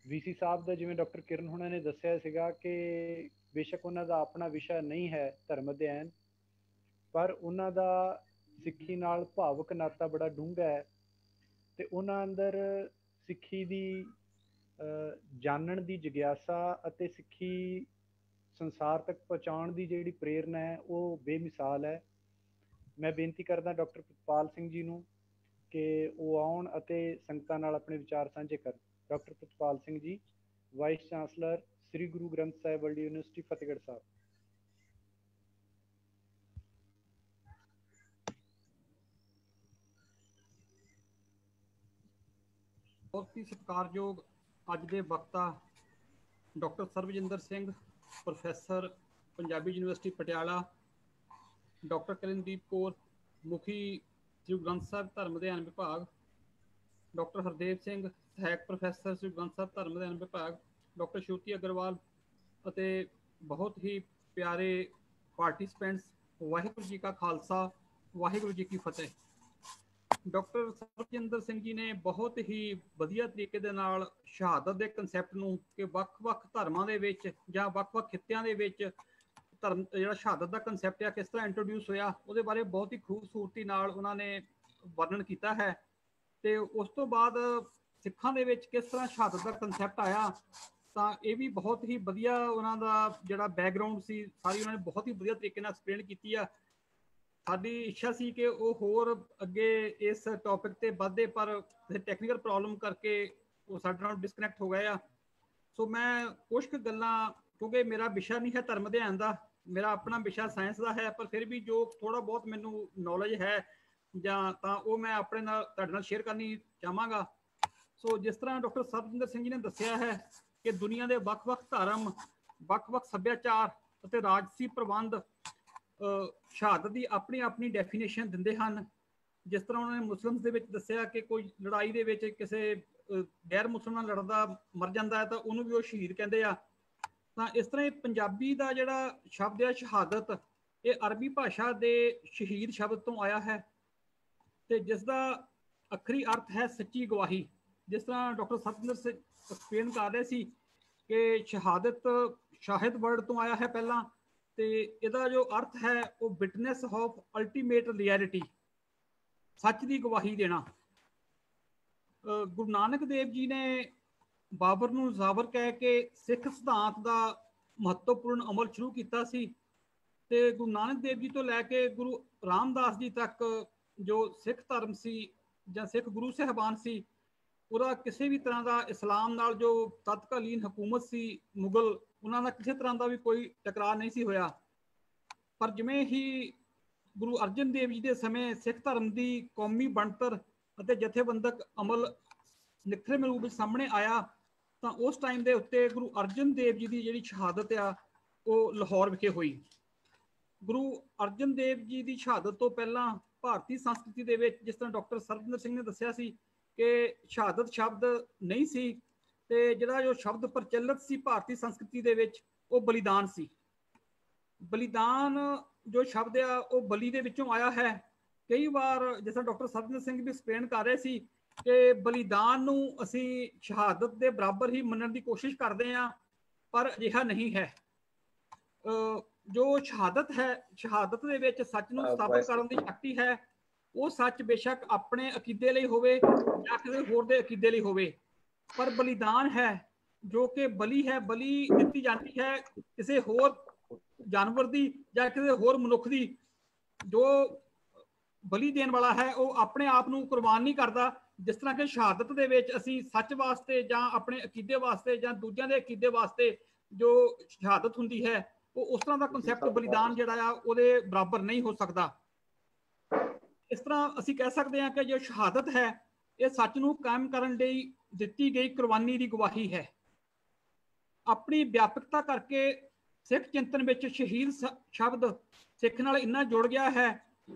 ਵੀਸੀ ਸਾਹਿਬ ਦਾ ਜਿਵੇਂ ਡਾਕਟਰ ਕਿਰਨ ਹੁਣਾਂ ਨੇ ਦੱਸਿਆ ਸੀਗਾ ਕਿ ਬੇਸ਼ੱਕ ਉਹਨਾਂ ਦਾ ਆਪਣਾ ਵਿਸ਼ਾ ਨਹੀਂ ਹੈ ਧਰਮ ਅਧਿਐਨ, ਪਰ ਉਹਨਾਂ ਦਾ ਸਿੱਖੀ ਨਾਲ ਭਾਵਕ ਨਾਤਾ ਬੜਾ ਡੂੰਘਾ ਹੈ ਤੇ ਉਹਨਾਂ ਅੰਦਰ ਸਿੱਖੀ ਦੀ ਜਾਣਨ ਦੀ ਜਿਗਿਆਸਾ ਅਤੇ ਸਿੱਖੀ ਸੰਸਾਰ ਤੱਕ ਪਹੁੰਚਾਉਣ ਦੀ ਜਿਹੜੀ ਪ੍ਰੇਰਨਾ ਹੈ ਉਹ ਬੇਮਿਸਾਲ ਹੈ। ਮੈਂ ਬੇਨਤੀ ਕਰਦਾ ਡਾਕਟਰ ਪ੍ਰਿਤਪਾਲ ਸਿੰਘ ਜੀ ਨੂੰ ਕਿ ਉਹ ਆਉਣ ਅਤੇ ਸੰਗਤਾਂ ਨਾਲ ਆਪਣੇ ਵਿਚਾਰ ਸਾਂਝੇ ਕਰਨ। Doctor Pritpal Singh ji, vice chancellor Sri Guru Granth Sahib World University Fatehgarh Sahib. ਬਹੁਤ ਹੀ ਸਤਿਕਾਰਯੋਗ ਅੱਜ ਦੇ ਵਕਤਾ doctor Sarabjinder Singh, professor Punjabi University Patiala, doctor Kirandeep Kaur, ਮੁਖੀ ਸ੍ਰੀ ਗ੍ਰੰਥ ਸਾਹਿਬ ਧਰਮ ਅਧਿਐਨ ਵਿਭਾਗ, ਡਾਕਟਰ ਹਰਦੇਵ ਸਿੰਘ, ਸਹਾਇਕ ਪ੍ਰੋਫੈਸਰ ਸ੍ਰੀ ਗ੍ਰੰਥ ਸਾਹਿਬ ਧਰਮ ਅਧਿਐਨ ਵਿਭਾਗ, ਡਾਕਟਰ ਸ਼ਰੂਤੀ ਅਗਰਵਾਲ ਅਤੇ ਬਹੁਤ ਹੀ ਪਿਆਰੇ ਪਾਰਟਿਸਪੈਂਟਸ, ਵਾਹਿਗੁਰੂ ਜੀ ਕਾ ਖਾਲਸਾ, ਵਾਹਿਗੁਰੂ ਜੀ ਕੀ ਫਤਿਹ। ਡਾਕਟਰ ਸਰਬਜਿੰਦਰ ਸਿੰਘ ਜੀ ਨੇ ਬਹੁਤ ਹੀ ਵਧੀਆ ਤਰੀਕੇ ਦੇ ਨਾਲ ਸ਼ਹਾਦਤ ਦੇ ਕਨਸੈਪਟ ਨੂੰ ਕਿ ਵੱਖ-ਵੱਖ ਧਰਮਾਂ ਦੇ ਵਿੱਚ ਜਾਂ ਵੱਖ-ਵੱਖ ਖਿੱਤਿਆਂ ਦੇ ਵਿੱਚ ਧਰਮ ਜਿਹੜਾ ਸ਼ਹਾਦਤ ਦਾ ਕਨਸੈਪਟ ਆ ਕਿਸ ਤਰ੍ਹਾਂ ਇੰਟਰੋਡਿਊਸ ਹੋਇਆ, ਉਹਦੇ ਬਾਰੇ ਬਹੁਤ ਹੀ ਖੂਬਸੂਰਤੀ ਨਾਲ ਉਹਨਾਂ ਨੇ ਵਰਣਨ ਕੀਤਾ ਹੈ। ਤੇ ਉਸ ਤੋਂ ਬਾਅਦ ਸਿੱਖਾਂ ਦੇ ਵਿੱਚ ਕਿਸ ਤਰ੍ਹਾਂ ਸ਼ਹਾਦਤ ਦਾ ਕਨਸੈਪਟ ਆਇਆ, ਤਾਂ ਇਹ ਵੀ ਬਹੁਤ ਹੀ ਵਧੀਆ ਉਹਨਾਂ ਦਾ ਜਿਹੜਾ ਬੈਕਗਰਾਉਂਡ ਸੀ ਸਾਰੀ ਉਹਨਾਂ ਨੇ ਬਹੁਤ ਹੀ ਵਧੀਆ ਤਰੀਕੇ ਨਾਲ ਐਕਸਪਲੇਨ ਕੀਤੀ ਆ। ਸਾਡੀ ਇੱਛਾ ਸੀ ਕਿ ਉਹ ਹੋਰ ਅੱਗੇ ਇਸ ਟੌਪਿਕ ਤੇ ਵੱਧਦੇ, ਪਰ ਟੈਕਨੀਕਲ ਪ੍ਰੋਬਲਮ ਕਰਕੇ ਉਹ ਸਾਡੇ ਨਾਲ ਡਿਸਕਨੈਕਟ ਹੋ ਗਏ ਆ। ਸੋ ਮੈਂ ਕੁਝ ਕੁ ਗੱਲਾਂ, ਕਿਉਂਕਿ ਮੇਰਾ ਵਿਸ਼ਾ ਨਹੀਂ ਹੈ ਧਰਮ ਅਧਿਐਨ ਦਾ, ਮੇਰਾ ਆਪਣਾ ਵਿਸ਼ਾ ਸਾਇੰਸ ਦਾ ਹੈ, ਪਰ ਫਿਰ ਵੀ ਜੋ ਥੋੜਾ ਬਹੁਤ ਮੈਨੂੰ ਨੌਲੇਜ ਹੈ ਜਾਂ ਤਾਂ ਉਹ ਮੈਂ ਆਪਣੇ ਨਾਲ ਤੁਹਾਡੇ ਨਾਲ ਸ਼ੇਅਰ ਕਰਨੀ ਚਾਹਾਂਗਾ। ਸੋ ਜਿਸ ਤਰ੍ਹਾਂ ਡਾਕਟਰ ਸਰਬਜਿੰਦਰ ਸਿੰਘ ਜੀ ਨੇ ਦੱਸਿਆ ਹੈ ਕਿ ਦੁਨੀਆ ਦੇ ਵੱਖ-ਵੱਖ ਧਰਮ, ਵੱਖ-ਵੱਖ ਸੱਭਿਆਚਾਰ ਅਤੇ ਰਾਜਸੀ ਪ੍ਰਬੰਧ ਸ਼ਹਾਦਤ ਦੀ ਆਪਣੀ ਆਪਣੀ ਡੈਫੀਨੇਸ਼ਨ ਦਿੰਦੇ ਹਨ। ਜਿਸ ਤਰ੍ਹਾਂ ਉਹਨਾਂ ਨੇ ਮੁਸਲਿਮ ਦੇ ਵਿੱਚ ਦੱਸਿਆ ਕਿ ਕੋਈ ਲੜਾਈ ਦੇ ਵਿੱਚ ਕਿਸੇ ਗੈਰ ਮੁਸਲਮਾਨ ਨਾਲ ਲੜਦਾ ਮਰ ਜਾਂਦਾ ਹੈ ਤਾਂ ਉਹਨੂੰ ਵੀ ਉਹ ਸ਼ਹੀਦ ਕਹਿੰਦੇ ਆ। ਤਾਂ ਇਸ ਤਰ੍ਹਾਂ ਪੰਜਾਬੀ ਦਾ ਜਿਹੜਾ ਸ਼ਬਦ ਹੈ ਸ਼ਹਾਦਤ, ਇਹ ਅਰਬੀ ਭਾਸ਼ਾ ਦੇ ਸ਼ਹੀਦ ਸ਼ਬਦ ਤੋਂ ਆਇਆ ਹੈ ਤੇ ਜਿਸ ਦਾ ਅੱਖਰੀ ਅਰਥ ਹੈ ਸੱਚੀ ਗਵਾਹੀ। ਜਿਸ ਤਰ੍ਹਾਂ ਡਾਕਟਰ ਸਰਬਜਿੰਦਰ ਸਿੰਘ ਐਕਸਪਲੇਨ ਕਰ ਰਹੇ ਸੀ ਕਿ ਸ਼ਹਾਦਤ ਸ਼ਾਹਿਦ ਵਰਡ ਤੋਂ ਆਇਆ ਹੈ ਪਹਿਲਾਂ, ਤੇ ਇਹਦਾ ਜੋ ਅਰਥ ਹੈ ਉਹ ਵਿਟਨੈਸ ਆਫ ਅਲਟੀਮੇਟ ਰਿਐਲਿਟੀ, ਸੱਚ ਦੀ ਗਵਾਹੀ ਦੇਣਾ। ਗੁਰੂ ਨਾਨਕ ਦੇਵ ਜੀ ਨੇ ਬਾਬਰ ਨੂੰ ਜ਼ਾਬਰ ਕਹਿ ਕੇ ਸਿੱਖ ਸਿਧਾਂਤ ਦਾ ਮਹੱਤਵਪੂਰਨ ਅਮਲ ਸ਼ੁਰੂ ਕੀਤਾ ਸੀ ਤੇ ਗੁਰੂ ਨਾਨਕ ਦੇਵ ਜੀ ਤੋਂ ਲੈ ਕੇ ਗੁਰੂ ਰਾਮਦਾਸ ਜੀ ਤੱਕ ਜੋ ਸਿੱਖ ਧਰਮ ਸੀ ਜਾਂ ਸਿੱਖ ਗੁਰੂ ਸਾਹਿਬਾਨ ਸੀ, ਉਹਦਾ ਕਿਸੇ ਵੀ ਤਰ੍ਹਾਂ ਦਾ ਇਸਲਾਮ ਨਾਲ ਜੋ ਤਤਕਾਲੀਨ ਹਕੂਮਤ ਸੀ ਮੁਗਲ, ਉਹਨਾਂ ਦਾ ਕਿਸੇ ਤਰ੍ਹਾਂ ਦਾ ਵੀ ਕੋਈ ਟਕਰਾਅ ਨਹੀਂ ਸੀ ਹੋਇਆ। ਪਰ ਜਿਵੇਂ ਹੀ ਗੁਰੂ ਅਰਜਨ ਦੇਵ ਜੀ ਦੇ ਸਮੇਂ ਸਿੱਖ ਧਰਮ ਦੀ ਕੌਮੀ ਬਣਤਰ ਅਤੇ ਜਥੇਬੰਦਕ ਅਮਲ ਨਿਖਰਵੇਂ ਰੂਪ ਵਿੱਚ ਸਾਹਮਣੇ ਆਇਆ, ਤਾਂ ਉਸ ਟਾਈਮ ਦੇ ਉੱਤੇ ਗੁਰੂ ਅਰਜਨ ਦੇਵ ਜੀ ਦੀ ਜਿਹੜੀ ਸ਼ਹਾਦਤ ਆ ਉਹ ਲਾਹੌਰ ਵਿਖੇ ਹੋਈ। ਗੁਰੂ ਅਰਜਨ ਦੇਵ ਜੀ ਦੀ ਸ਼ਹਾਦਤ ਤੋਂ ਪਹਿਲਾਂ ਭਾਰਤੀ ਸੰਸਕ੍ਰਿਤੀ ਦੇ ਵਿੱਚ, ਜਿਸ ਤਰ੍ਹਾਂ ਡਾਕਟਰ ਸਰਬਜਿੰਦਰ ਸਿੰਘ ਨੇ ਦੱਸਿਆ ਸੀ ਕਿ ਸ਼ਹਾਦਤ ਸ਼ਬਦ ਨਹੀਂ ਸੀ, ਤੇ ਜਿਹੜਾ ਜੋ ਸ਼ਬਦ ਪ੍ਰਚਲਿਤ ਸੀ ਭਾਰਤੀ ਸੰਸਕ੍ਰਿਤੀ ਦੇ ਵਿੱਚ ਉਹ ਬਲੀਦਾਨ ਸੀ। ਬਲੀਦਾਨ ਜੋ ਸ਼ਬਦ ਆ ਉਹ ਬਲੀ ਦੇ ਵਿੱਚੋਂ ਆਇਆ ਹੈ। ਕਈ ਵਾਰ ਜਿਸ ਤਰ੍ਹਾਂ ਡਾਕਟਰ ਸਰਬਜਿੰਦਰ ਸਿੰਘ ਵੀ ਐਕਸਪਲੇਨ ਕਰ ਰਹੇ ਸੀ ਕਿ ਬਲੀਦਾਨ ਨੂੰ ਅਸੀਂ ਸ਼ਹਾਦਤ ਦੇ ਬਰਾਬਰ ਹੀ ਮੰਨਣ ਦੀ ਕੋਸ਼ਿਸ਼ ਕਰਦੇ ਹਾਂ, ਪਰ ਅਜਿਹਾ ਨਹੀਂ ਹੈ। ਜੋ ਸ਼ਹਾਦਤ ਹੈ, ਸ਼ਹਾਦਤ ਦੇ ਵਿੱਚ ਸੱਚ ਨੂੰ ਸਥਾਪਿਤ ਕਰਨ ਦੀ ਸ਼ਕਤੀ ਹੈ। ਉਹ ਸੱਚ ਬੇਸ਼ੱਕ ਆਪਣੇ ਅਕੀਦੇ ਲਈ ਹੋਵੇ ਜਾਂ ਕਿਸੇ ਹੋਰ ਦੇ ਅਕੀਦੇ ਲਈ ਹੋਵੇ, ਪਰ ਬਲੀਦਾਨ ਹੈ ਜੋ ਕਿ ਬਲੀ ਹੈ, ਬਲੀ ਦਿੱਤੀ ਜਾਂਦੀ ਹੈ ਕਿਸੇ ਹੋਰ ਜਾਨਵਰ ਦੀ ਜਾਂ ਕਿਸੇ ਹੋਰ ਮਨੁੱਖ ਦੀ, जो बलि देने वाला है वो अपने आप ਨੂੰ ਕੁਰਬਾਨ ਨਹੀਂ ਕਰਦਾ। जिस तरह कि शहादत ਦੇ ਵਿੱਚ ਅਸੀਂ सच वास्ते ਜਾਂ ਆਪਣੇ ਅਕੀਦੇ ਵਾਸਤੇ ਜਾਂ ਦੂਜਿਆਂ ਦੇ ਅਕੀਦੇ ਵਾਸਤੇ जो शहादत ਹੁੰਦੀ है वो उस तरह का ਕਨਸੈਪਟ ਬਲੀਦਾਨ ਜਿਹੜਾ ਆ ਉਹਦੇ ਬਰਾਬਰ नहीं हो सकता। इस तरह ਅਸੀਂ ਕਹਿ ਸਕਦੇ ਹਾਂ कि जो शहादत है ਇਹ सच ਨੂੰ कायम ਕਰਨ ਲਈ ਦਿੱਤੀ ਗਈ ਕੁਰਬਾਨੀ ਦੀ ਗਵਾਹੀ है। ਆਪਣੀ ਵਿਆਪਕਤਾ ਕਰਕੇ ਸਿੱਖ ਚਿੰਤਨ ਵਿੱਚ ਸ਼ਹੀਦ ਸ਼ਬਦ ਸਿੱਖ ਨਾਲ ਇੰਨਾ ਜੁੜ ਗਿਆ ਹੈ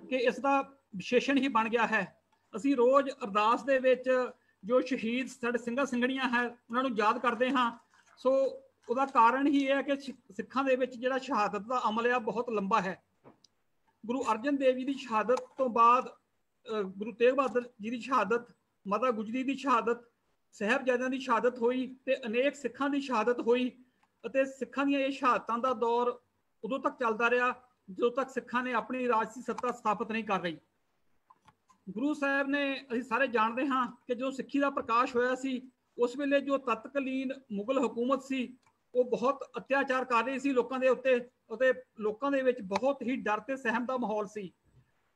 ਕਿ ਇਸ ਦਾ ਵਿਸ਼ੇਸ਼ਣ ਹੀ ਬਣ ਗਿਆ ਹੈ। ਅਸੀਂ ਰੋਜ਼ ਅਰਦਾਸ ਦੇ ਵਿੱਚ ਜੋ ਸ਼ਹੀਦ ਸਾਡੇ ਸਿੰਘਾਂ ਸਿੰਘਣੀਆਂ ਹੈ ਉਹਨਾਂ ਨੂੰ ਯਾਦ ਕਰਦੇ ਹਾਂ। ਸੋ ਉਹਦਾ ਕਾਰਨ ਹੀ ਇਹ ਹੈ ਕਿ ਸਿੱਖਾਂ ਦੇ ਵਿੱਚ ਜਿਹੜਾ ਸ਼ਹਾਦਤ ਦਾ ਅਮਲ ਆ ਬਹੁਤ ਲੰਬਾ ਹੈ। ਗੁਰੂ ਅਰਜਨ ਦੇਵ ਜੀ ਦੀ ਸ਼ਹਾਦਤ ਤੋਂ ਬਾਅਦ ਗੁਰੂ ਤੇਗ ਬਹਾਦਰ ਜੀ ਦੀ ਸ਼ਹਾਦਤ, ਮਾਤਾ ਗੁਜਰੀ ਦੀ ਸ਼ਹਾਦਤ, ਸਾਹਿਬਜ਼ਾਦਿਆਂ ਦੀ ਸ਼ਹਾਦਤ ਹੋਈ ਤੇ ਅਨੇਕ ਸਿੱਖਾਂ ਦੀ ਸ਼ਹਾਦਤ ਹੋਈ ਅਤੇ ਸਿੱਖਾਂ ਦੀਆਂ ਇਹ ਸ਼ਹਾਦਤਾਂ ਦਾ ਦੌਰ ਉਦੋਂ ਤੱਕ ਚੱਲਦਾ ਰਿਹਾ ਜਦੋਂ ਤੱਕ ਸਿੱਖਾਂ ਨੇ ਆਪਣੀ ਰਾਜਸੀ ਸੱਤਾ ਸਥਾਪਿਤ ਨਹੀਂ ਕਰ ਰਹੀ। ਗੁਰੂ ਸਾਹਿਬ ਨੇ ਅਸੀਂ ਸਾਰੇ ਜਾਣਦੇ ਹਾਂ ਕਿ ਜਦੋਂ ਸਿੱਖੀ ਦਾ ਪ੍ਰਕਾਸ਼ ਹੋਇਆ ਸੀ ਉਸ ਵੇਲੇ ਜੋ ਤਤਕਾਲੀਨ ਮੁਗਲ ਹਕੂਮਤ ਸੀ ਉਹ ਬਹੁਤ ਅਤਿਆਚਾਰ ਕਰ ਰਹੀ ਸੀ ਲੋਕਾਂ ਦੇ ਉੱਤੇ ਅਤੇ ਲੋਕਾਂ ਦੇ ਵਿੱਚ ਬਹੁਤ ਹੀ ਡਰ ਤੇ ਸਹਿਮ ਦਾ ਮਾਹੌਲ ਸੀ।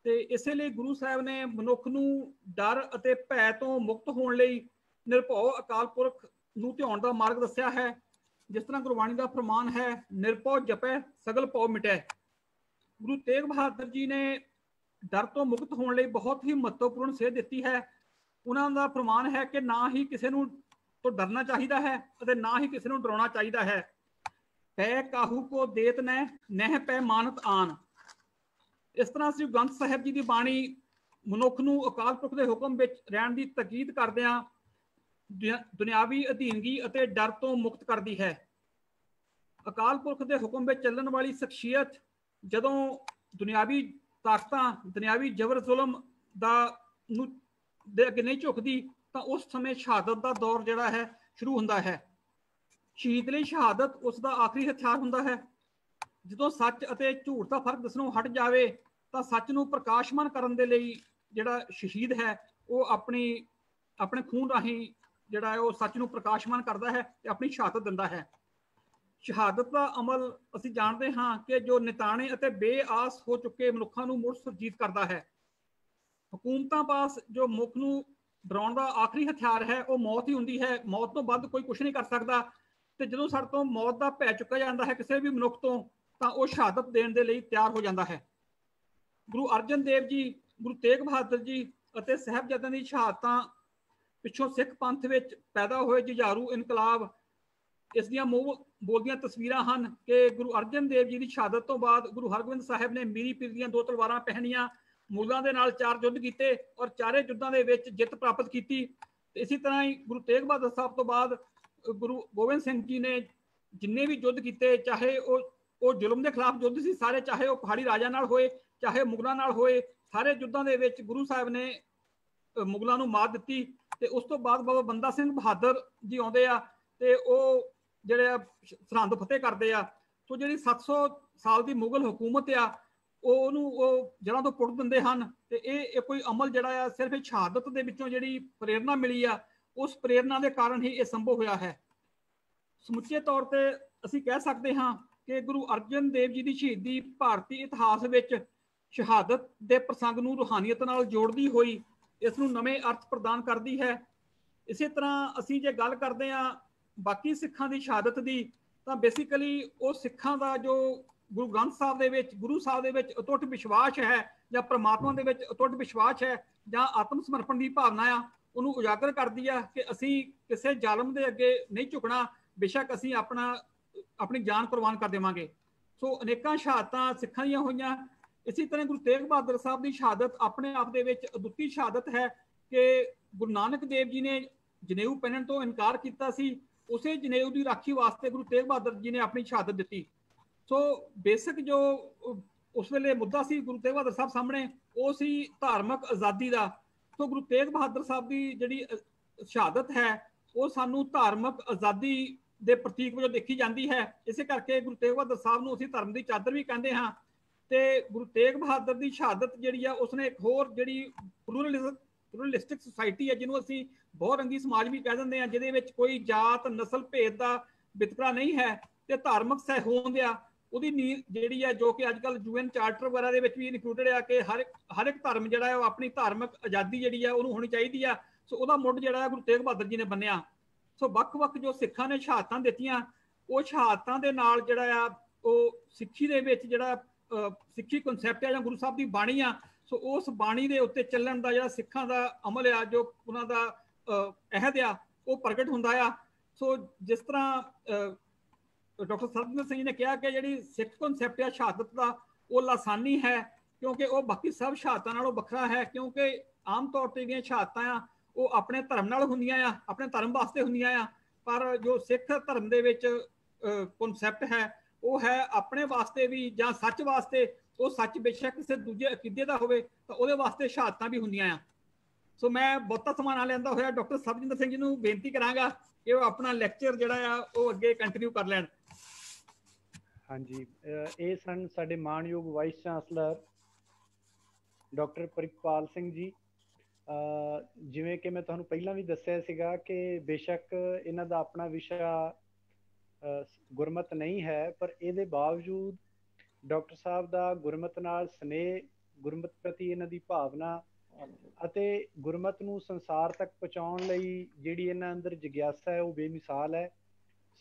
ਤੇ ਇਸੇ ਲਈ ਗੁਰੂ ਸਾਹਿਬ ਨੇ ਮਨੁੱਖ ਨੂੰ ਡਰ ਅਤੇ ਭੈ ਤੋਂ ਮੁਕਤ ਹੋਣ ਲਈ ਨਿਰਭਉ ਅਕਾਲ ਪੁਰਖ ਨੂੰ ਧਿਆਉਣ ਦਾ ਮਾਰਗ ਦੱਸਿਆ ਹੈ। ਜਿਸ ਤਰ੍ਹਾਂ ਗੁਰਬਾਣੀ ਦਾ ਫਰਮਾਨ ਹੈ, ਨਿਰਭਉ ਜਪੈ ਸਗਲ ਭਉ ਮਿਟੈ। ਗੁਰੂ ਤੇਗ ਬਹਾਦਰ ਜੀ ਨੇ ਡਰ ਤੋਂ ਮੁਕਤ ਹੋਣ ਲਈ ਬਹੁਤ ਹੀ ਮਹੱਤਵਪੂਰਨ ਸੇਧ ਦਿੱਤੀ ਹੈ। ਉਹਨਾਂ ਦਾ ਫਰਮਾਨ ਹੈ ਕਿ ਨਾ ਹੀ ਕਿਸੇ ਨੂੰ ਤੋਂ ਡਰਨਾ ਚਾਹੀਦਾ ਹੈ ਅਤੇ ਨਾ ਹੀ ਕਿਸੇ ਨੂੰ ਡਰਾਉਣਾ ਚਾਹੀਦਾ ਹੈ। ਪੈ ਕਾਹੂ ਕੋ ਦੇਤ ਨਹਿ ਪੈ ਮਾਨਤ ਆਨ। ਇਸ ਤਰ੍ਹਾਂ ਸ੍ਰੀ ਗ੍ਰੰਥ ਸਾਹਿਬ ਜੀ ਦੀ ਬਾਣੀ ਮਨੁੱਖ ਨੂੰ ਅਕਾਲ ਪੁਰਖ ਦੇ ਹੁਕਮ ਵਿੱਚ ਰਹਿਣ ਦੀ ਤਾਕੀਦ ਕਰਦਿਆਂ ਦੁਨਿਆਵੀ ਅਧੀਨਗੀ ਅਤੇ ਡਰ ਤੋਂ ਮੁਕਤ ਕਰਦੀ ਹੈ। ਅਕਾਲ ਪੁਰਖ ਦੇ ਹੁਕਮ ਵਿੱਚ ਚੱਲਣ ਵਾਲੀ ਸ਼ਖਸੀਅਤ ਜਦੋਂ ਦੁਨਿਆਵੀ ਤਾਕਤਾਂ, ਦੁਨਿਆਵੀ ਜ਼ਬਰ ਜ਼ੁਲਮ ਦੇ ਅੱਗੇ ਨਹੀਂ ਝੁਕਦੀ ਤਾਂ ਉਸ ਸਮੇਂ ਸ਼ਹਾਦਤ ਦਾ ਦੌਰ ਜਿਹੜਾ ਹੈ ਸ਼ੁਰੂ ਹੁੰਦਾ ਹੈ। ਸ਼ਹੀਦ ਲਈ ਸ਼ਹਾਦਤ ਉਸ ਦਾ ਆਖਰੀ ਹਥਿਆਰ ਹੁੰਦਾ ਹੈ। ਜਦੋਂ ਸੱਚ ਅਤੇ ਝੂਠ ਦਾ ਫਰਕ ਦੱਸਣੋਂ ਹਟ ਜਾਵੇ ਤਾਂ ਸੱਚ ਨੂੰ ਪ੍ਰਕਾਸ਼ਮਾਨ ਕਰਨ ਦੇ ਲਈ ਜਿਹੜਾ ਸ਼ਹੀਦ ਹੈ ਉਹ ਆਪਣੇ ਖੂਨ ਰਾਹੀਂ ਜਿਹੜਾ ਹੈ ਉਹ ਸੱਚ ਨੂੰ ਪ੍ਰਕਾਸ਼ਮਾਨ ਕਰਦਾ ਹੈ ਤੇ ਆਪਣੀ ਸ਼ਹਾਦਤ ਦਿੰਦਾ ਹੈ। ਸ਼ਹਾਦਤ ਦਾ ਅਮਲ ਅਸੀਂ ਜਾਣਦੇ ਹਾਂ ਕਿ ਜੋ ਨਿਤਾਣੇ ਅਤੇ ਬੇਆਸ ਹੋ ਚੁੱਕੇ ਮਨੁੱਖਾਂ ਨੂੰ ਮੁੜ ਸੁਰਜੀਤ ਕਰਦਾ ਹੈ। ਹਕੂਮਤਾਂ ਪਾਸ ਜੋ ਮੁੱਖ ਨੂੰ ਡਰਾਉਣ ਦਾ ਆਖਰੀ ਹਥਿਆਰ ਹੈ ਉਹ ਮੌਤ ਹੀ ਹੁੰਦੀ ਹੈ। ਮੌਤ ਤੋਂ ਵੱਧ ਕੋਈ ਕੁਝ ਨਹੀਂ ਕਰ ਸਕਦਾ ਤੇ ਜਦੋਂ ਸਾਡੇ ਤੋਂ ਮੌਤ ਦਾ ਭੈ ਚੁੱਕਿਆ ਜਾਂਦਾ ਹੈ ਕਿਸੇ ਵੀ ਮਨੁੱਖ ਤੋਂ ਤਾਂ ਉਹ ਸ਼ਹਾਦਤ ਦੇਣ ਦੇ ਲਈ ਤਿਆਰ ਹੋ ਜਾਂਦਾ ਹੈ। ਗੁਰੂ ਅਰਜਨ ਦੇਵ ਜੀ, ਗੁਰੂ ਤੇਗ ਬਹਾਦਰ ਜੀ ਅਤੇ ਸਾਹਿਬਜ਼ਾਦਿਆਂ ਦੀ ਸ਼ਹਾਦਤਾਂ ਪਿੱਛੋਂ ਸਿੱਖ ਪੰਥ ਵਿੱਚ ਪੈਦਾ ਹੋਏ ਜੁਝਾਰੂ ਇਨਕਲਾਬ ਇਸ ਦੀਆਂ ਮੂੰਹ ਬੋਲਦੀਆਂ ਤਸਵੀਰਾਂ ਹਨ ਕਿ ਗੁਰੂ ਅਰਜਨ ਦੇਵ ਜੀ ਦੀ ਸ਼ਹਾਦਤ ਤੋਂ ਬਾਅਦ ਗੁਰੂ ਹਰਗੋਬਿੰਦ ਸਾਹਿਬ ਨੇ ਮੀਰੀ ਪੀਰ ਦੀਆਂ 2 ਤਲਵਾਰਾਂ ਪਹਿਨੀਆਂ, ਮੁਗਲਾਂ ਦੇ ਨਾਲ 4 ਯੁੱਧ ਕੀਤੇ ਔਰ ਚਾਰੇ ਯੁੱਧਾਂ ਦੇ ਵਿੱਚ ਜਿੱਤ ਪ੍ਰਾਪਤ ਕੀਤੀ। ਤੇ ਇਸੇ ਤਰ੍ਹਾਂ ਹੀ ਗੁਰੂ ਤੇਗ ਬਹਾਦਰ ਸਾਹਿਬ ਤੋਂ ਬਾਅਦ ਗੁਰੂ ਗੋਬਿੰਦ ਸਿੰਘ ਜੀ ਨੇ ਜਿੰਨੇ ਵੀ ਯੁੱਧ ਕੀਤੇ, ਚਾਹੇ ਉਹ ਜ਼ੁਲਮ ਦੇ ਖਿਲਾਫ ਯੁੱਧ ਸੀ ਸਾਰੇ, ਚਾਹੇ ਉਹ ਪਹਾੜੀ ਰਾਜਾ ਨਾਲ ਹੋਏ, ਚਾਹੇ ਮੁਗਲਾਂ ਨਾਲ ਹੋਏ, ਸਾਰੇ ਯੁੱਧਾਂ ਦੇ ਵਿੱਚ ਗੁਰੂ ਸਾਹਿਬ ਨੇ ਮੁਗਲਾਂ ਨੂੰ ਮਾਤ ਦਿੱਤੀ। ਤੇ ਉਸ ਤੋਂ ਬਾਅਦ ਬਾਬਾ ਬੰਦਾ ਸਿੰਘ ਬਹਾਦਰ ਜੀ ਆਉਂਦੇ ਆ ਤੇ ਉਹ ਜਿਹੜੇ ਆ ਸਰਹੰਦ ਫਤਿਹ ਕਰਦੇ ਆ। ਸੋ ਜਿਹੜੀ 700 ਸਾਲ ਦੀ ਮੁਗਲ ਹਕੂਮਤ ਆ ਉਹਨੂੰ ਉਹ ਜੜ੍ਹਾਂ ਤੋਂ ਪੁੱਟ ਦਿੰਦੇ ਹਨ। ਤੇ ਇਹ ਕੋਈ ਅਮਲ ਜਿਹੜਾ ਆ ਸਿਰਫ ਸ਼ਹਾਦਤ ਦੇ ਵਿੱਚੋਂ ਜਿਹੜੀ ਪ੍ਰੇਰਨਾ ਮਿਲੀ ਆ ਉਸ ਪ੍ਰੇਰਨਾ ਦੇ ਕਾਰਨ ਹੀ ਇਹ ਸੰਭਵ ਹੋਇਆ ਹੈ। ਸਮੁੱਚੇ ਤੌਰ ਤੇ ਅਸੀਂ ਕਹਿ ਸਕਦੇ ਹਾਂ ਕਿ ਗੁਰੂ ਅਰਜਨ ਦੇਵ ਜੀ ਦੀ ਸ਼ਹੀਦੀ ਭਾਰਤੀ ਇਤਿਹਾਸ ਵਿੱਚ ਸ਼ਹਾਦਤ ਦੇ ਪ੍ਰਸੰਗ ਨੂੰ ਰੂਹਾਨੀਅਤ ਨਾਲ ਜੋੜਦੀ ਹੋਈ ਇਸ ਨੂੰ ਨਵੇਂ ਅਰਥ ਪ੍ਰਦਾਨ ਕਰਦੀ ਹੈ। ਇਸੇ ਤਰ੍ਹਾਂ ਅਸੀਂ ਜੇ ਗੱਲ ਕਰਦੇ ਹਾਂ ਬਾਕੀ ਸਿੱਖਾਂ ਦੀ ਸ਼ਹਾਦਤ ਦੀ ਤਾਂ ਬੇਸਿਕਲੀ ਉਹ ਸਿੱਖਾਂ ਦਾ ਜੋ ਗੁਰੂ ਗ੍ਰੰਥ ਸਾਹਿਬ ਦੇ ਵਿੱਚ, ਗੁਰੂ ਸਾਹਿਬ ਦੇ ਵਿੱਚ ਅਟੁੱਟ ਵਿਸ਼ਵਾਸ ਹੈ ਜਾਂ ਪ੍ਰਮਾਤਮਾ ਦੇ ਵਿੱਚ ਅਟੁੱਟ ਵਿਸ਼ਵਾਸ ਹੈ ਜਾਂ ਆਤਮ ਸਮਰਪਣ ਦੀ ਭਾਵਨਾ ਆ, ਉਹਨੂੰ ਉਜਾਗਰ ਕਰਦੀ ਆ ਕਿ ਅਸੀਂ ਕਿਸੇ ਜ਼ਾਲਮ ਦੇ ਅੱਗੇ ਨਹੀਂ ਝੁਕਣਾ, ਬੇਸ਼ੱਕ ਅਸੀਂ ਆਪਣੀ ਜਾਨ ਕੁਰਬਾਨ ਕਰ ਦੇਵਾਂਗੇ। ਸੋ ਅਨੇਕਾਂ ਸ਼ਹਾਦਤਾਂ ਸਿੱਖਾਂ ਦੀਆਂ ਹੋਈਆਂ। ਇਸੇ ਤਰ੍ਹਾਂ ਗੁਰੂ ਤੇਗ ਬਹਾਦਰ ਸਾਹਿਬ ਦੀ ਸ਼ਹਾਦਤ ਆਪਣੇ ਆਪ ਦੇ ਵਿੱਚ ਅਦੁੱਤੀ ਸ਼ਹਾਦਤ ਹੈ ਕਿ ਗੁਰੂ ਨਾਨਕ ਦੇਵ ਜੀ ਨੇ ਜਨੇਊ ਪਹਿਨਣ ਤੋਂ ਇਨਕਾਰ ਕੀਤਾ ਸੀ, ਉਸੇ ਜਨੇਊ ਦੀ ਰਾਖੀ ਵਾਸਤੇ ਗੁਰੂ ਤੇਗ ਬਹਾਦਰ ਜੀ ਨੇ ਆਪਣੀ ਸ਼ਹਾਦਤ ਦਿੱਤੀ। ਸੋ ਬੇਸਿਕ ਜੋ ਉਸ ਵੇਲੇ ਮੁੱਦਾ ਸੀ ਗੁਰੂ ਤੇਗ ਬਹਾਦਰ ਸਾਹਿਬ ਸਾਹਮਣੇ ਉਹ ਸੀ ਧਾਰਮਿਕ ਆਜ਼ਾਦੀ ਦਾ। ਸੋ ਗੁਰੂ ਤੇਗ ਬਹਾਦਰ ਸਾਹਿਬ ਦੀ ਜਿਹੜੀ ਸ਼ਹਾਦਤ ਹੈ ਉਹ ਸਾਨੂੰ ਧਾਰਮਿਕ ਆਜ਼ਾਦੀ ਦੇ ਪ੍ਰਤੀਕ ਵਜੋਂ ਦੇਖੀ ਜਾਂਦੀ ਹੈ। ਇਸੇ ਕਰਕੇ ਗੁਰੂ ਤੇਗ ਬਹਾਦਰ ਸਾਹਿਬ ਨੂੰ ਅਸੀਂ ਧਰਮ ਦੀ ਚਾਦਰ ਵੀ ਕਹਿੰਦੇ ਹਾਂ। ਤੇ ਗੁਰੂ ਤੇਗ ਬਹਾਦਰ ਦੀ ਸ਼ਹਾਦਤ ਜਿਹੜੀ ਆ ਉਸਨੇ ਇੱਕ ਹੋਰ ਜਿਹੜੀ ਪਲੂਰਲਿਸਟਿਕ ਸੁਸਾਇਟੀ ਹੈ ਜਿਹਨੂੰ ਅਸੀਂ ਬਹੁਰੰਗੀ ਸਮਾਜ ਵੀ ਕਹਿ ਦਿੰਦੇ ਹਾਂ, ਜਿਹਦੇ ਵਿੱਚ ਕੋਈ ਜਾਤ ਨਸਲ ਭੇਦ ਦਾ ਵਿਤਕਰਾ ਨਹੀਂ ਹੈ ਤੇ ਧਾਰਮਿਕ ਸਹਿਹੋਂਦ ਆ, ਉਹਦੀ ਨੀਂਹ ਜਿਹੜੀ ਹੈ, ਜੋ ਕਿ ਅੱਜ ਕੱਲ੍ਹ UN ਚਾਰਟਰ ਵਗੈਰਾ ਦੇ ਵਿੱਚ ਵੀ ਇਨਕਲੂਡਡ ਆ ਕਿ ਹਰ ਇੱਕ ਧਰਮ ਜਿਹੜਾ ਹੈ ਉਹ ਆਪਣੀ ਧਾਰਮਿਕ ਆਜ਼ਾਦੀ ਜਿਹੜੀ ਹੈ ਉਹਨੂੰ ਹੋਣੀ ਚਾਹੀਦੀ ਆ। ਸੋ ਉਹਦਾ ਮੁੱਢ ਜਿਹੜਾ ਹੈ ਗੁਰੂ ਤੇਗ ਬਹਾਦਰ ਜੀ ਨੇ ਬੰਨਿਆ। ਸੋ ਵੱਖ-ਵੱਖ ਜੋ ਸਿੱਖਾਂ ਨੇ ਸ਼ਹਾਦਤਾਂ ਦਿੱਤੀਆਂ, ਉਹ ਸ਼ਹਾਦਤਾਂ ਦੇ ਨਾਲ ਜਿਹੜਾ ਆ ਉਹ ਸਿੱਖੀ ਦੇ ਵਿੱਚ ਜਿਹੜਾ ਸਿੱਖੀ ਕਨਸੈਪਟ ਆ ਜਾਂ ਗੁਰੂ ਸਾਹਿਬ ਦੀ ਬਾਣੀ ਆ, ਸੋ ਉਸ ਬਾਣੀ ਦੇ ਉੱਤੇ ਚੱਲਣ ਦਾ ਜਿਹੜਾ ਸਿੱਖਾਂ ਦਾ ਅਮਲ ਆ, ਜੋ ਉਹਨਾਂ ਦਾ ਅਹਿਦ ਆ, ਉਹ ਪ੍ਰਗਟ ਹੁੰਦਾ ਆ। ਸੋ ਜਿਸ ਤਰ੍ਹਾਂ ਡਾਕਟਰ ਸਰਬਜਿੰਦਰ ਸਿੰਘ ਜੀ ਨੇ ਕਿਹਾ ਕਿ ਜਿਹੜੀ ਸਿੱਖ ਕਨਸੈਪਟ ਆ ਸ਼ਹਾਦਤ ਦਾ, ਉਹ ਲਾਸਾਨੀ ਹੈ ਕਿਉਂਕਿ ਉਹ ਬਾਕੀ ਸਭ ਸ਼ਹਾਦਤਾਂ ਨਾਲੋਂ ਵੱਖਰਾ ਹੈ, ਕਿਉਂਕਿ ਆਮ ਤੌਰ ਤੇ ਜਿਹੜੀਆਂ ਸ਼ਹਾਦਤਾਂ ਆ ਉਹ ਆਪਣੇ ਧਰਮ ਨਾਲ ਹੁੰਦੀਆਂ ਆ, ਆਪਣੇ ਧਰਮ ਵਾਸਤੇ ਹੁੰਦੀਆਂ ਆ। ਪਰ ਜੋ ਸਿੱਖ ਧਰਮ ਦੇ ਵਿੱਚ ਕਨਸੈਪਟ ਹੈ ਉਹ ਹੈ ਆਪਣੇ ਵਾਸਤੇ ਵੀ ਜਾਂ ਸੱਚ ਵਾਸਤੇ। ਉਹ ਸੱਚ ਬੇਸ਼ੱਕ ਕਿਸੇ ਦੂਜੇ ਅਕੀਦੇ ਦਾ ਹੋਵੇ ਤਾਂ ਉਹਦੇ ਵਾਸਤੇ ਸ਼ਹਾਦਤਾਂ ਵੀ ਹੁੰਦੀਆਂ ਆ। ਸੋ ਮੈਂ ਬਹੁਤਾ ਸਮਾਂ ਨਾ ਲੈਂਦਾ ਹੋਇਆ ਡਾਕਟਰ ਸਰਬਜਿੰਦਰ ਸਿੰਘ ਜੀ ਨੂੰ ਬੇਨਤੀ ਕਰਾਂਗਾ ਕਿ ਉਹ ਆਪਣਾ ਲੈਕਚਰ ਜਿਹੜਾ ਆ ਉਹ ਅੱਗੇ ਕੰਟੀਨਿਊ ਕਰ ਲੈਣ। ਹਾਂਜੀ, ਇਹ ਸਨ ਸਾਡੇ ਮਾਣਯੋਗ vice chancellor doctor Pritpal Singh ਜੀ। ਜਿਵੇਂ ਕਿ ਮੈਂ ਤੁਹਾਨੂੰ ਪਹਿਲਾਂ ਵੀ ਦੱਸਿਆ ਸੀਗਾ ਕਿ ਬੇਸ਼ੱਕ ਇਹਨਾਂ ਦਾ ਆਪਣਾ ਵਿਸ਼ਾ ਗੁਰਮਤ ਨਹੀਂ ਹੈ, ਪਰ ਇਹਦੇ ਬਾਵਜੂਦ ਡਾਕਟਰ ਸਾਹਿਬ ਦਾ ਗੁਰਮਤ ਨਾਲ ਸਨੇਹ, ਗੁਰਮਤ ਪ੍ਰਤੀ ਇਹਨਾਂ ਦੀ ਭਾਵਨਾ ਅਤੇ ਗੁਰਮਤ ਨੂੰ ਸੰਸਾਰ ਤੱਕ ਪਹੁੰਚਾਉਣ ਲਈ ਜਿਹੜੀ ਇਹਨਾਂ ਅੰਦਰ ਜਿਗਿਆਸਾ ਹੈ ਉਹ ਬੇਮਿਸਾਲ ਹੈ।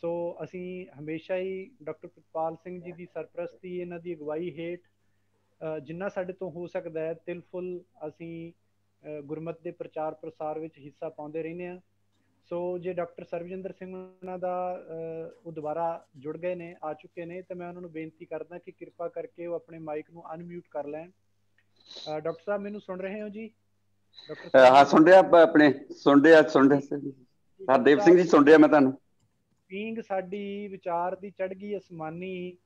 ਸੋ ਅਸੀਂ ਹਮੇਸ਼ਾ ਹੀ ਡਾਕਟਰ ਪ੍ਰਿਤਪਾਲ ਸਿੰਘ ਜੀ ਦੀ ਸਰਪ੍ਰਸਤੀ, ਇਹਨਾਂ ਦੀ ਅਗਵਾਈ ਹੇਠ ਜਿੰਨਾ ਸਾਡੇ ਤੋਂ ਹੋ ਸਕਦਾ ਹੈ ਤਿਲ ਫੁੱਲ ਅਸੀਂ ਗੁਰਮਤ ਦੇ ਪ੍ਰਚਾਰ ਪ੍ਰਸਾਰ ਵਿੱਚ ਹਿੱਸਾ ਪਾਉਂਦੇ ਰਹਿੰਦੇ ਹਾਂ। ਸੋ ਜੇ ਡਾਕਟਰ ਸਰਬਜਿੰਦਰ ਸਿੰਘ ਉਹਨਾਂ ਦਾ ਉਹ ਦੁਬਾਰਾ ਜੁੜ ਗਏ ਨੇ, ਆ ਚੁੱਕੇ ਨੇ, ਤਾਂ ਮੈਂ ਉਹਨਾਂ ਨੂੰ ਬੇਨਤੀ ਕਰਦਾ ਕਿ ਕਿਰਪਾ ਕਰਕੇ ਉਹ ਆਪਣੇ ਮਾਈਕ ਨੂੰ ਅਨਮਿਊਟ ਕਰ ਲੈਣ। ਡਾਕਟਰ ਸਾਹਿਬ ਮੈਨੂੰ ਸੁਣ ਰਹੇ ਹੋ ਜੀ? ਹਾਂ ਸੁਣ ਰਿਹਾ, ਆਪਣੇ ਸੁਣ ਰਿਹਾ ਹਰਦੇਵ ਸਿੰਘ ਜੀ ਸੁਣ ਰਿਹਾ ਮੈਂ ਤੁਹਾਨੂੰ। ਪੀਂਗ ਸਾਡੀ ਵਿਚਾਰ ਦੀ ਚੜ੍ਹ ਗਈ ਅਸਮਾਨੀ,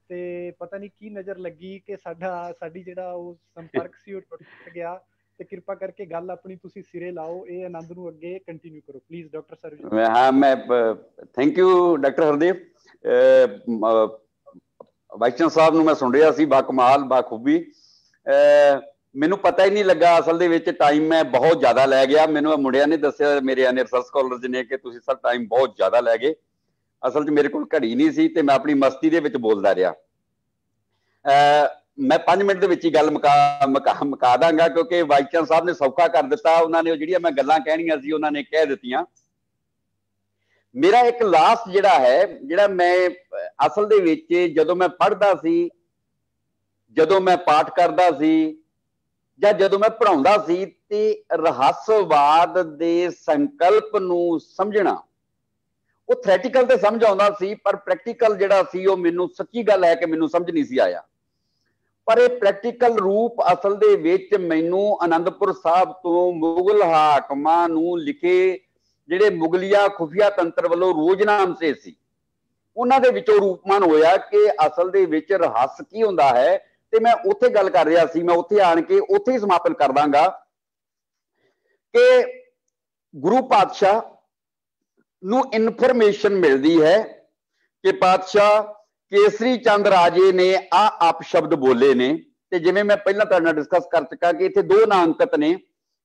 ਤੇ ਪਤਾ ਨਹੀਂ ਕੀ ਨਜ਼ਰ ਲੱਗੀ ਕਿ ਸਾਡੀ ਜਿਹੜਾ ਉਹ ਸੰਪਰਕ ਸੀ ਉਹ ਟੁੱਟ ਗਿਆ। ਤੇ ਕਿਰਪਾ ਕਰਕੇ ਗੱਲ ਆਪਣੀ ਤੁਸੀਂ ਸਿਰੇ ਲਾਓ, ਇਹ ਆਨੰਦ ਨੂੰ ਅੱਗੇ ਕੰਟੀਨਿਊ ਕਰੋ ਪਲੀਜ਼ ਡਾਕਟਰ ਸਰਬਜੀਤ। ਹਾਂ ਮੈਂ thank you doctor Hardev. Vice chancellor ਸਾਹਿਬ ਨੂੰ ਮੈਂ ਸੁਣ ਰਿਹਾ ਸੀ, ਬਾਕਮਾਲ ਬਾਖੂਬੀ। ਮੈਨੂੰ ਪਤਾ ਹੀ ਨਹੀਂ ਲੱਗਾ ਅਸਲ ਦੇ ਵਿੱਚ, ਟਾਈਮ ਮੈਂ ਬਹੁਤ ਜ਼ਿਆਦਾ ਲੈ ਗਿਆ। ਮੈਨੂੰ ਮੁੰਡਿਆਂ ਨੇ ਦੱਸਿਆ, ਮੇਰੇ ਰਿਸਰਚ ਸਕਾਲਰਸ ਨੇ, ਕਿ ਤੁਸੀਂ ਸਰ ਟਾਈਮ ਬਹੁਤ ਜ਼ਿਆਦਾ ਲੈ ਗਏ। ਅਸਲ 'ਚ ਮੇਰੇ ਕੋਲ ਘੜੀ ਨਹੀਂ ਸੀ ਤੇ ਮੈਂ ਆਪਣੀ ਮਸਤੀ ਦੇ ਵਿੱਚ ਬੋਲਦਾ ਰਿਹਾ। ਮੈਂ 5 ਮਿੰਟ ਦੇ ਵਿੱਚ ਹੀ ਗੱਲ ਮੁਕਾ ਦਾਂਗਾ ਕਿਉਂਕਿ ਵਾਈਸ ਚਾਂਸਲਰ ਸਾਹਿਬ ਨੇ ਸੌਖਾ ਕਰ ਦਿੱਤਾ। ਉਹਨਾਂ ਨੇ ਜਿਹੜੀਆਂ ਮੈਂ ਗੱਲਾਂ ਕਹਿਣੀਆਂ ਸੀ ਉਹਨਾਂ ਨੇ ਕਹਿ ਦਿੱਤੀਆਂ। ਮੇਰਾ ਇੱਕ ਲਾਸਟ ਜਿਹੜਾ ਮੈਂ ਅਸਲ ਦੇ ਵਿੱਚ ਜਦੋਂ ਮੈਂ ਪੜ੍ਹਦਾ ਸੀ, ਜਦੋਂ ਮੈਂ ਪਾਠ ਕਰਦਾ ਸੀ ਜਾਂ ਜਦੋਂ ਮੈਂ ਪੜ੍ਹਾਉਂਦਾ ਸੀ, ਤੇ ਰਹੱਸਵਾਦ ਦੇ ਸੰਕਲਪ ਨੂੰ ਸਮਝਣਾ ਉਹ ਥਿਓਰੀਟੀਕਲ ਤੇ ਸਮਝ ਆਉਂਦਾ ਸੀ, ਪਰ ਪ੍ਰੈਕਟੀਕਲ ਜਿਹੜਾ ਸੀ ਉਹ ਮੈਨੂੰ, ਸੱਚੀ ਗੱਲ ਹੈ ਕਿ ਮੈਨੂੰ ਸਮਝ ਨਹੀਂ ਸੀ ਆਇਆ। ਪਰ ਇਹ ਪ੍ਰੈਕਟੀਕਲ ਰੂਪ ਅਸਲ ਦੇ ਵਿੱਚ ਮੈਨੂੰ ਅਨੰਦਪੁਰ ਸਾਹਿਬ ਤੋਂ ਮੁਗਲ ਹਾਕਮਾਂ ਨੂੰ ਲਿਖੇ ਜਿਹੜੇ ਮੁਗਲਿਆ ਖੁਫੀਆ ਤੰਤਰ ਵੱਲੋਂ ਰੋਜ਼ਨਾਮੇ ਸੀ, ਉਹਨਾਂ ਦੇ ਵਿੱਚੋਂ ਰੂਪਮਾਨ ਹੋਇਆ ਕਿ ਅਸਲ ਦੇ ਵਿੱਚ ਰਹੱਸ ਕੀ ਹੁੰਦਾ ਹੈ। ਤੇ ਮੈਂ ਉੱਥੇ ਗੱਲ ਕਰ ਰਿਹਾ ਸੀ, ਮੈਂ ਉੱਥੇ ਆਣ ਕੇ ਉੱਥੇ ਹੀ ਸਮਾਪਨ ਕਰ ਦਾਂਗਾ ਕਿ ਗੁਰੂ ਪਾਤਸ਼ਾਹ ਨੂੰ ਇਨਫੋਰਮੇਸ਼ਨ ਮਿਲਦੀ ਹੈ ਕਿ ਪਾਤਸ਼ਾਹ ਕੇਸਰੀ ਚੰਦ ਰਾਜੇ ਨੇ ਆ ਅਪਸ਼ਬਦ ਬੋਲੇ ਨੇ। ਤੇ ਜਿਵੇਂ ਮੈਂ ਪਹਿਲਾਂ ਤੁਹਾਡੇ ਨਾਲ ਡਿਸਕਸ ਕਰ ਚੁੱਕਾ ਕਿ ਇੱਥੇ 2 ਨਾਂ ਅੰਕਿਤ ਨੇ,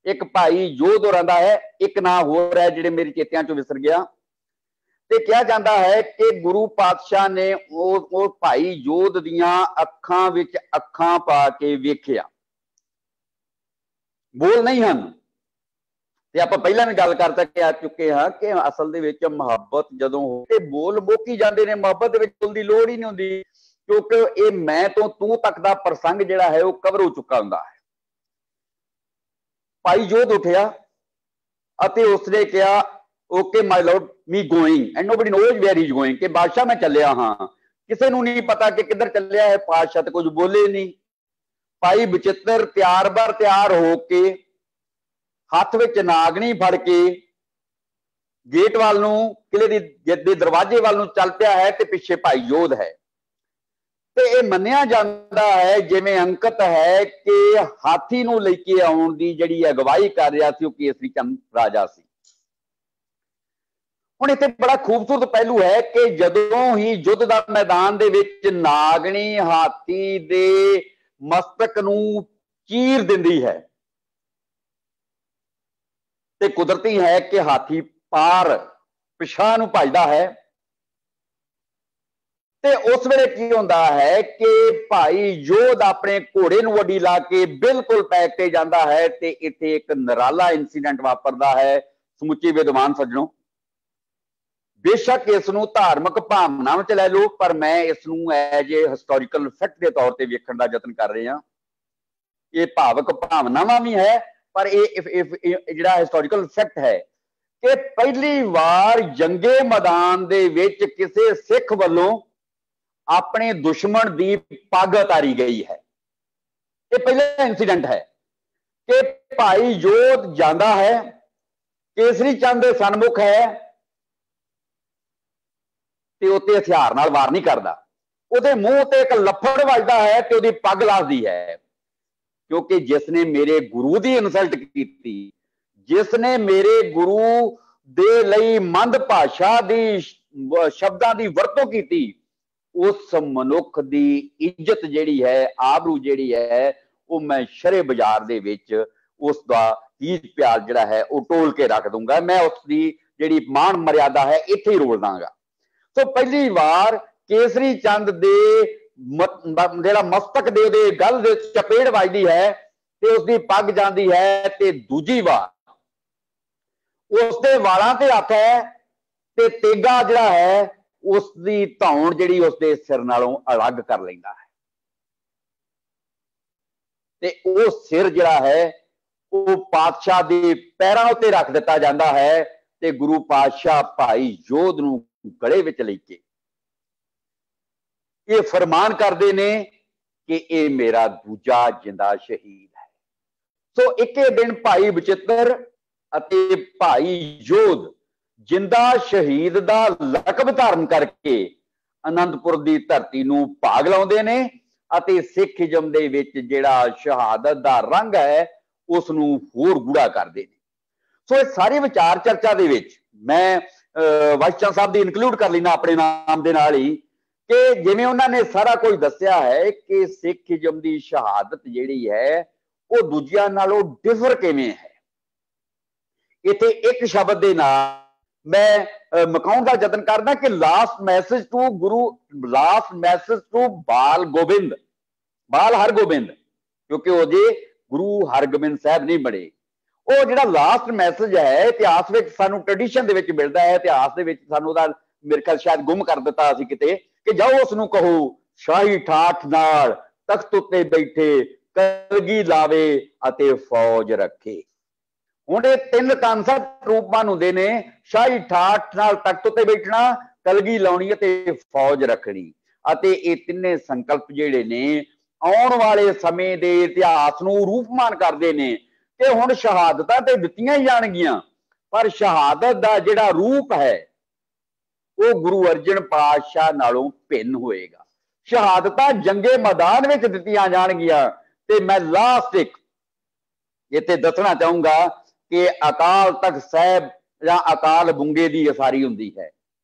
ਇੱਕ ਭਾਈ ਯੋਧ ਹੋਰਾਂ ਦਾ ਹੈ, ਇੱਕ ਨਾਂ ਹੋਰ ਹੈ ਜਿਹੜੇ ਮੇਰੇ ਚੇਤਿਆਂ ਚੋਂ ਵਿਸਰ ਗਿਆ। ਤੇ ਕਿਹਾ ਜਾਂਦਾ ਹੈ ਕਿ ਗੁਰੂ ਪਾਤਸ਼ਾਹ ਨੇ ਉਹ ਭਾਈ ਯੋਧ ਦੀਆਂ ਅੱਖਾਂ ਵਿੱਚ ਅੱਖਾਂ ਪਾ ਕੇ ਵੇਖਿਆ, ਬੋਲ ਨਹੀਂ ਹਨ। ਤੇ ਆਪਾਂ ਪਹਿਲਾਂ ਵੀ ਗੱਲ ਕਰ ਚੁੱਕੇ ਹਾਂ ਕਿ ਅਸਲ ਦੇ ਵਿੱਚ ਮੁਹੱਬਤ ਜਦੋਂ ਹੋ ਕੇ ਬੋਲ ਮੁੱਕ ਹੀ ਜਾਂਦੇ ਨੇ, ਮੁਹੱਬਤ ਦੇ ਵਿੱਚ ਬੋਲ ਦੀ ਲੋੜ ਹੀ ਨਹੀਂ ਹੁੰਦੀ, ਕਿਉਂਕਿ ਇਹ ਮੈਂ ਤੋਂ ਤੂੰ ਤੱਕ ਦਾ ਪ੍ਰਸੰਗ ਜਿਹੜਾ ਹੈ ਉਹ ਕਵਰ ਹੋ ਚੁੱਕਾ ਹੁੰਦਾ ਹੈ। ਭਾਈ ਯੋਧ ਉੱਠਿਆ ਅਤੇ ਉਸਨੇ ਕਿਹਾ okay my lord me going and nobody knows where he is going, ਕਿ ਬਾਦਸ਼ਾਹ ਮੈਂ ਚੱਲਿਆ ਹਾਂ, ਕਿਸੇ ਨੂੰ ਨਹੀਂ ਪਤਾ ਕਿ ਕਿੱਧਰ ਚੱਲਿਆ ਹੈ। ਪਾਤਸ਼ਾਹ ਤੇ ਕੁਝ ਬੋਲੇ ਨਹੀਂ। ਭਾਈ ਬਚਿੱਤਰ ਤਿਆਰ ਹੋ ਕੇ ਹੱਥ ਵਿੱਚ ਨਾਗਣੀ ਫੜ ਕੇ ਗੇਟ ਵੱਲ ਨੂੰ, ਕਿਲੇ ਦੇ ਦਰਵਾਜ਼ੇ ਵੱਲ ਨੂੰ ਚੱਲ ਪਿਆ ਹੈ ਤੇ ਪਿੱਛੇ ਭਾਈ ਯੋਧ ਹੈ। ਤੇ ਇਹ ਮੰਨਿਆ ਜਾਂਦਾ ਹੈ, ਜਿਵੇਂ ਅੰਕਿਤ ਹੈ, ਕਿ ਹਾਥੀ ਨੂੰ ਲੈ ਕੇ ਆਉਣ ਦੀ ਜਿਹੜੀ ਅਗਵਾਈ ਕਰ ਰਿਹਾ ਸੀ ਉਹ ਕੇਸਰੀ ਚੰਦ ਰਾਜਾ ਸੀ। ਹੁਣ ਇੱਥੇ ਬੜਾ ਖੂਬਸੂਰਤ ਪਹਿਲੂ ਹੈ ਕਿ ਜਦੋਂ ਹੀ ਯੁੱਧ ਦਾ ਮੈਦਾਨ ਦੇ ਵਿੱਚ ਨਾਗਣੀ ਹਾਥੀ ਦੇ ਮਸਤਕ ਨੂੰ ਚੀਰ ਦਿੰਦੀ ਹੈ ਤੇ ਕੁਦਰਤੀ ਹੈ ਕਿ ਹਾਥੀ ਪਾਰ ਪਿਛਾਂਹ ਨੂੰ ਭੱਜਦਾ ਹੈ ਤੇ ਉਸ ਵੇਲੇ ਕੀ ਹੁੰਦਾ ਹੈ ਕਿ ਭਾਈ ਯੋਧ ਆਪਣੇ ਘੋੜੇ ਨੂੰ ਵੱਡੀ ਲਾ ਕੇ ਬਿਲਕੁਲ ਪੈਕ ਤੇ ਜਾਂਦਾ ਹੈ ਤੇ ਇੱਥੇ ਇੱਕ ਨਿਰਾਲਾ ਇਨਸੀਡੈਂਟ ਵਾਪਰਦਾ ਹੈ। ਸਮੁੱਚੇ ਵਿਦਵਾਨ ਸੱਜਣੋ, ਬੇਸ਼ੱਕ ਇਸ ਨੂੰ ਧਾਰਮਿਕ ਭਾਵਨਾਵਾਂ ਚ ਲੈ ਲਓ, ਪਰ ਮੈਂ ਇਸ ਨੂੰ ਐਜ ਏ ਹਿਸਟੋਰੀਕਲ ਫੈਕਟ ਦੇ ਤੌਰ ਤੇ ਵੇਖਣ ਦਾ ਯਤਨ ਕਰ ਰਿਹਾ। ਇਹ ਭਾਵਕ ਭਾਵਨਾਵਾਂ ਵੀ ਹੈ, ਪਰ ਇਹ ਜਿਹੜਾ ਹਿਸਟੋਰੀਕਲ ਫੈਕਟ ਹੈ ਕਿ ਪਹਿਲੀ ਵਾਰ ਜੰਗੇ ਮੈਦਾਨ ਦੇ ਵਿੱਚ ਕਿਸੇ ਸਿੱਖ ਵੱਲੋਂ ਆਪਣੇ ਦੁਸ਼ਮਣ ਦੀ ਪੱਗ ਉਤਾਰੀ ਗਈ ਹੈ। ਇਹ ਪਹਿਲਾ ਇਨਸੀਡੈਂਟ ਹੈ ਕਿ ਭਾਈ ਯੋਧ ਜਾਂਦਾ ਹੈ, ਕੇਸਰੀ ਚੰਦ ਦੇ ਸਨਮੁਖ ਹੈ ਤੇ ਉੱਤੇ ਹਥਿਆਰ ਨਾਲ ਵਾਰ ਨਹੀਂ ਕਰਦਾ। ਉਹਦੇ ਮੂੰਹ ਤੇ ਇੱਕ ਲੱਫੜ ਵੱਜਦਾ ਹੈ ਤੇ ਉਹਦੀ ਪੱਗ ਲਾਸਦੀ ਹੈ, ਕਿਉਂਕਿ ਜਿਸ ਨੇ ਮੇਰੇ ਗੁਰੂ ਦੀ ਇਨਸਲਟ ਕੀਤੀ, ਜਿਸ ਨੇ ਮੇਰੇ ਗੁਰੂ ਦੇ ਲਈ ਮੰਦ ਭਾਸ਼ਾ ਦੀ ਸ਼ਬਦਾਂ ਦੀ ਵਰਤੋਂ ਕੀਤੀ, ਉਸ ਮਨੁੱਖ ਦੀ ਇੱਜ਼ਤ ਜਿਹੜੀ ਹੈ, ਆਬਰੂ ਜਿਹੜੀ ਹੈ, ਉਹ ਮੈਂ ਸ਼ਰੇ ਬਾਜ਼ਾਰ ਦੇ ਵਿੱਚ ਉਸ ਦਾ ਹੀਰ ਪਿਆਰ ਜਿਹੜਾ ਹੈ ਉਹ ਟੋਲ ਕੇ ਰੱਖ ਦੂੰਗਾ। ਮੈਂ ਉਸ ਦੀ ਜਿਹੜੀ ਮਾਣ ਮਰਿਆਦਾ ਹੈ ਇੱਥੇ ਹੀ ਰੋਲ ਦਾਂਗਾ। ਸੋ ਪਹਿਲੀ ਵਾਰ ਕੇਸਰੀ ਚੰਦ ਦੇ ਜਿਹੜਾ ਮਸਤਕ ਦੇ ਉਹਦੇ ਗਲ ਦੇ ਚਪੇੜ ਵੱਜਦੀ ਹੈ ਤੇ ਉਸਦੀ ਪੱਗ ਜਾਂਦੀ ਹੈ, ਤੇ ਦੂਜੀ ਵਾਰ ਉਸਦੇ ਵਾਲਾਂ ਤੇ ਹੱਥ ਹੈ ਤੇ ਤੇਗਾ ਜਿਹੜਾ ਹੈ ਉਸ ਦੀ ਧੌਣ ਜਿਹੜੀ ਉਸਦੇ ਸਿਰ ਨਾਲੋਂ ਅਲੱਗ ਕਰ ਲੈਂਦਾ ਹੈ ਤੇ ਉਹ ਸਿਰ ਜਿਹੜਾ ਹੈ ਉਹ ਪਾਤਸ਼ਾਹ ਦੇ ਪੈਰਾਂ ਉੱਤੇ ਰੱਖ ਦਿੱਤਾ ਜਾਂਦਾ ਹੈ ਤੇ ਗੁਰੂ ਪਾਤਸ਼ਾਹ ਭਾਈ ਯੋਧ ਨੂੰ ਗਲੇ ਵਿੱਚ ਲੈ ਕੇ ਇਹ ਫਰਮਾਨ ਕਰਦੇ ਨੇ ਕਿ ਇਹ ਮੇਰਾ ਦੂਜਾ ਜਿੰਦਾ ਸ਼ਹੀਦ ਹੈ। ਸੋ ਇੱਕੇ ਦਿਨ ਭਾਈ ਬਚਿੱਤਰ ਅਤੇ ਭਾਈ ਯੋਧ ਜਿੰਦਾ ਸ਼ਹੀਦ ਦਾ ਲਕਬ ਧਾਰਨ ਕਰਕੇ ਅਨੰਦਪੁਰ ਦੀ ਧਰਤੀ ਨੂੰ ਭਾਗ ਲਾਉਂਦੇ ਨੇ ਅਤੇ ਸਿੱਖੀਜ਼ਮ ਦੇ ਵਿੱਚ ਜਿਹੜਾ ਸ਼ਹਾਦਤ ਦਾ ਰੰਗ ਹੈ ਉਸ ਨੂੰ ਹੋਰ ਗੂੜਾ ਕਰਦੇ ਨੇ। ਸੋ ਇਹ ਸਾਰੀ ਵਿਚਾਰ ਚਰਚਾ ਦੇ ਵਿੱਚ ਮੈਂ ਵਾਈਸ ਚਾਂਸਲਰ ਸਾਹਿਬ ਦੀ ਇਨਕਲੂਡ ਕਰ ਲੈਣਾ ਆਪਣੇ ਨਾਮ ਦੇ ਨਾਲ ਹੀ, ਕਿ ਜਿਵੇਂ ਉਹਨਾਂ ਨੇ ਸਾਰਾ ਕੁਝ ਦੱਸਿਆ ਹੈ ਕਿ ਸਿੱਖੀਜ਼ਮ ਦੀ ਸ਼ਹਾਦਤ ਜਿਹੜੀ ਹੈ ਉਹ ਦੂਜਿਆਂ ਨਾਲੋਂ ਡਿਫਰ ਕਿਵੇਂ ਹੈ। ਇੱਥੇ ਇੱਕ ਸ਼ਬਦ ਦੇ ਨਾਲ ਮੈਂ ਮਕਾਉਣ ਦਾ ਯਤਨ ਕਰਦਾ ਕਿ ਲਾਸਟ ਮੈਸੇਜ ਟੂ ਬਾਲ ਹਰਗੋਬਿੰਦ, ਕਿਉਂਕਿ ਉਹ ਜੇ ਗੁਰੂ ਹਰਗੋਬਿੰਦ ਸਾਹਿਬ ਨਹੀਂ ਬਣੇ। ਉਹ ਜਿਹੜਾ ਲਾਸਟ ਮੈਸੇਜ ਹੈ ਇਤਿਹਾਸ ਵਿੱਚ ਸਾਨੂੰ ਟ੍ਰੈਡੀਸ਼ਨ ਦੇ ਵਿੱਚ ਮਿਲਦਾ ਹੈ, ਇਤਿਹਾਸ ਦੇ ਵਿੱਚ ਸਾਨੂੰ ਉਹਦਾ ਮੇਰੇ ਖਿਆਲ ਸ਼ਾਇਦ ਗੁੰਮ ਕਰ ਦਿੱਤਾ ਅਸੀਂ ਕਿਤੇ, ਕਿ ਜਾਓ ਉਸ ਨੂੰ ਕਹੋ ਸ਼ਾਹੀ ਠਾਠ ਨਾਲ ਤਖਤ ਉੱਤੇ ਬੈਠੇ ਕਲਗੀ ਲਾਵੇ ਅਤੇ ਫੌਜ ਰੱਖੇ। ਹੁਣ ਇਹ ਤਿੰਨ ਕਨਸੈਪਟ ਰੂਪਮਾਨ ਹੁੰਦੇ ਨੇ, ਸ਼ਾਹੀ ਠਾਠ ਨਾਲ ਤਖਤ ਉੱਤੇ ਬੈਠਣਾ, ਕਲਗੀ ਲਾਉਣੀ ਅਤੇ ਫੌਜ ਰੱਖਣੀ, ਅਤੇ ਇਹ ਤਿੰਨੇ ਸੰਕਲਪ ਜਿਹੜੇ ਨੇ ਆਉਣ ਵਾਲੇ ਸਮੇਂ ਦੇ ਇਤਿਹਾਸ ਨੂੰ ਰੂਪਮਾਨ ਕਰਦੇ ਨੇ ਕਿ ਹੁਣ ਸ਼ਹਾਦਤਾਂ ਤੇ ਦਿੱਤੀਆਂ ਹੀ ਜਾਣਗੀਆਂ, ਪਰ ਸ਼ਹਾਦਤ ਦਾ ਜਿਹੜਾ ਰੂਪ ਹੈ ਉਹ ਗੁਰੂ ਅਰਜਨ ਪਾਤਸ਼ਾਹ ਨਾਲੋਂ ਭਿੰਨ ਹੋਏਗਾ। ਸ਼ਹਾਦਤਾਂ ਜੰਗੇ ਮੈਦਾਨ ਵਿੱਚ ਦਿੱਤੀਆਂ ਜਾਣਗੀਆਂ। ਤੇ ਮੈਂ ਲਾਸਟ ਇੱਕ ਇੱਥੇ ਦੱਸਣਾ ਚਾਹੂੰਗਾ ਕਿ ਅਕਾਲ ਤਖਤ ਸਾਹਿਬ ਜਾਂ ਅਕਾਲ ਬੁੰਗੇ ਦੀ ਅਸਾਰੀ ਹੁੰਦੀ ਹੈ,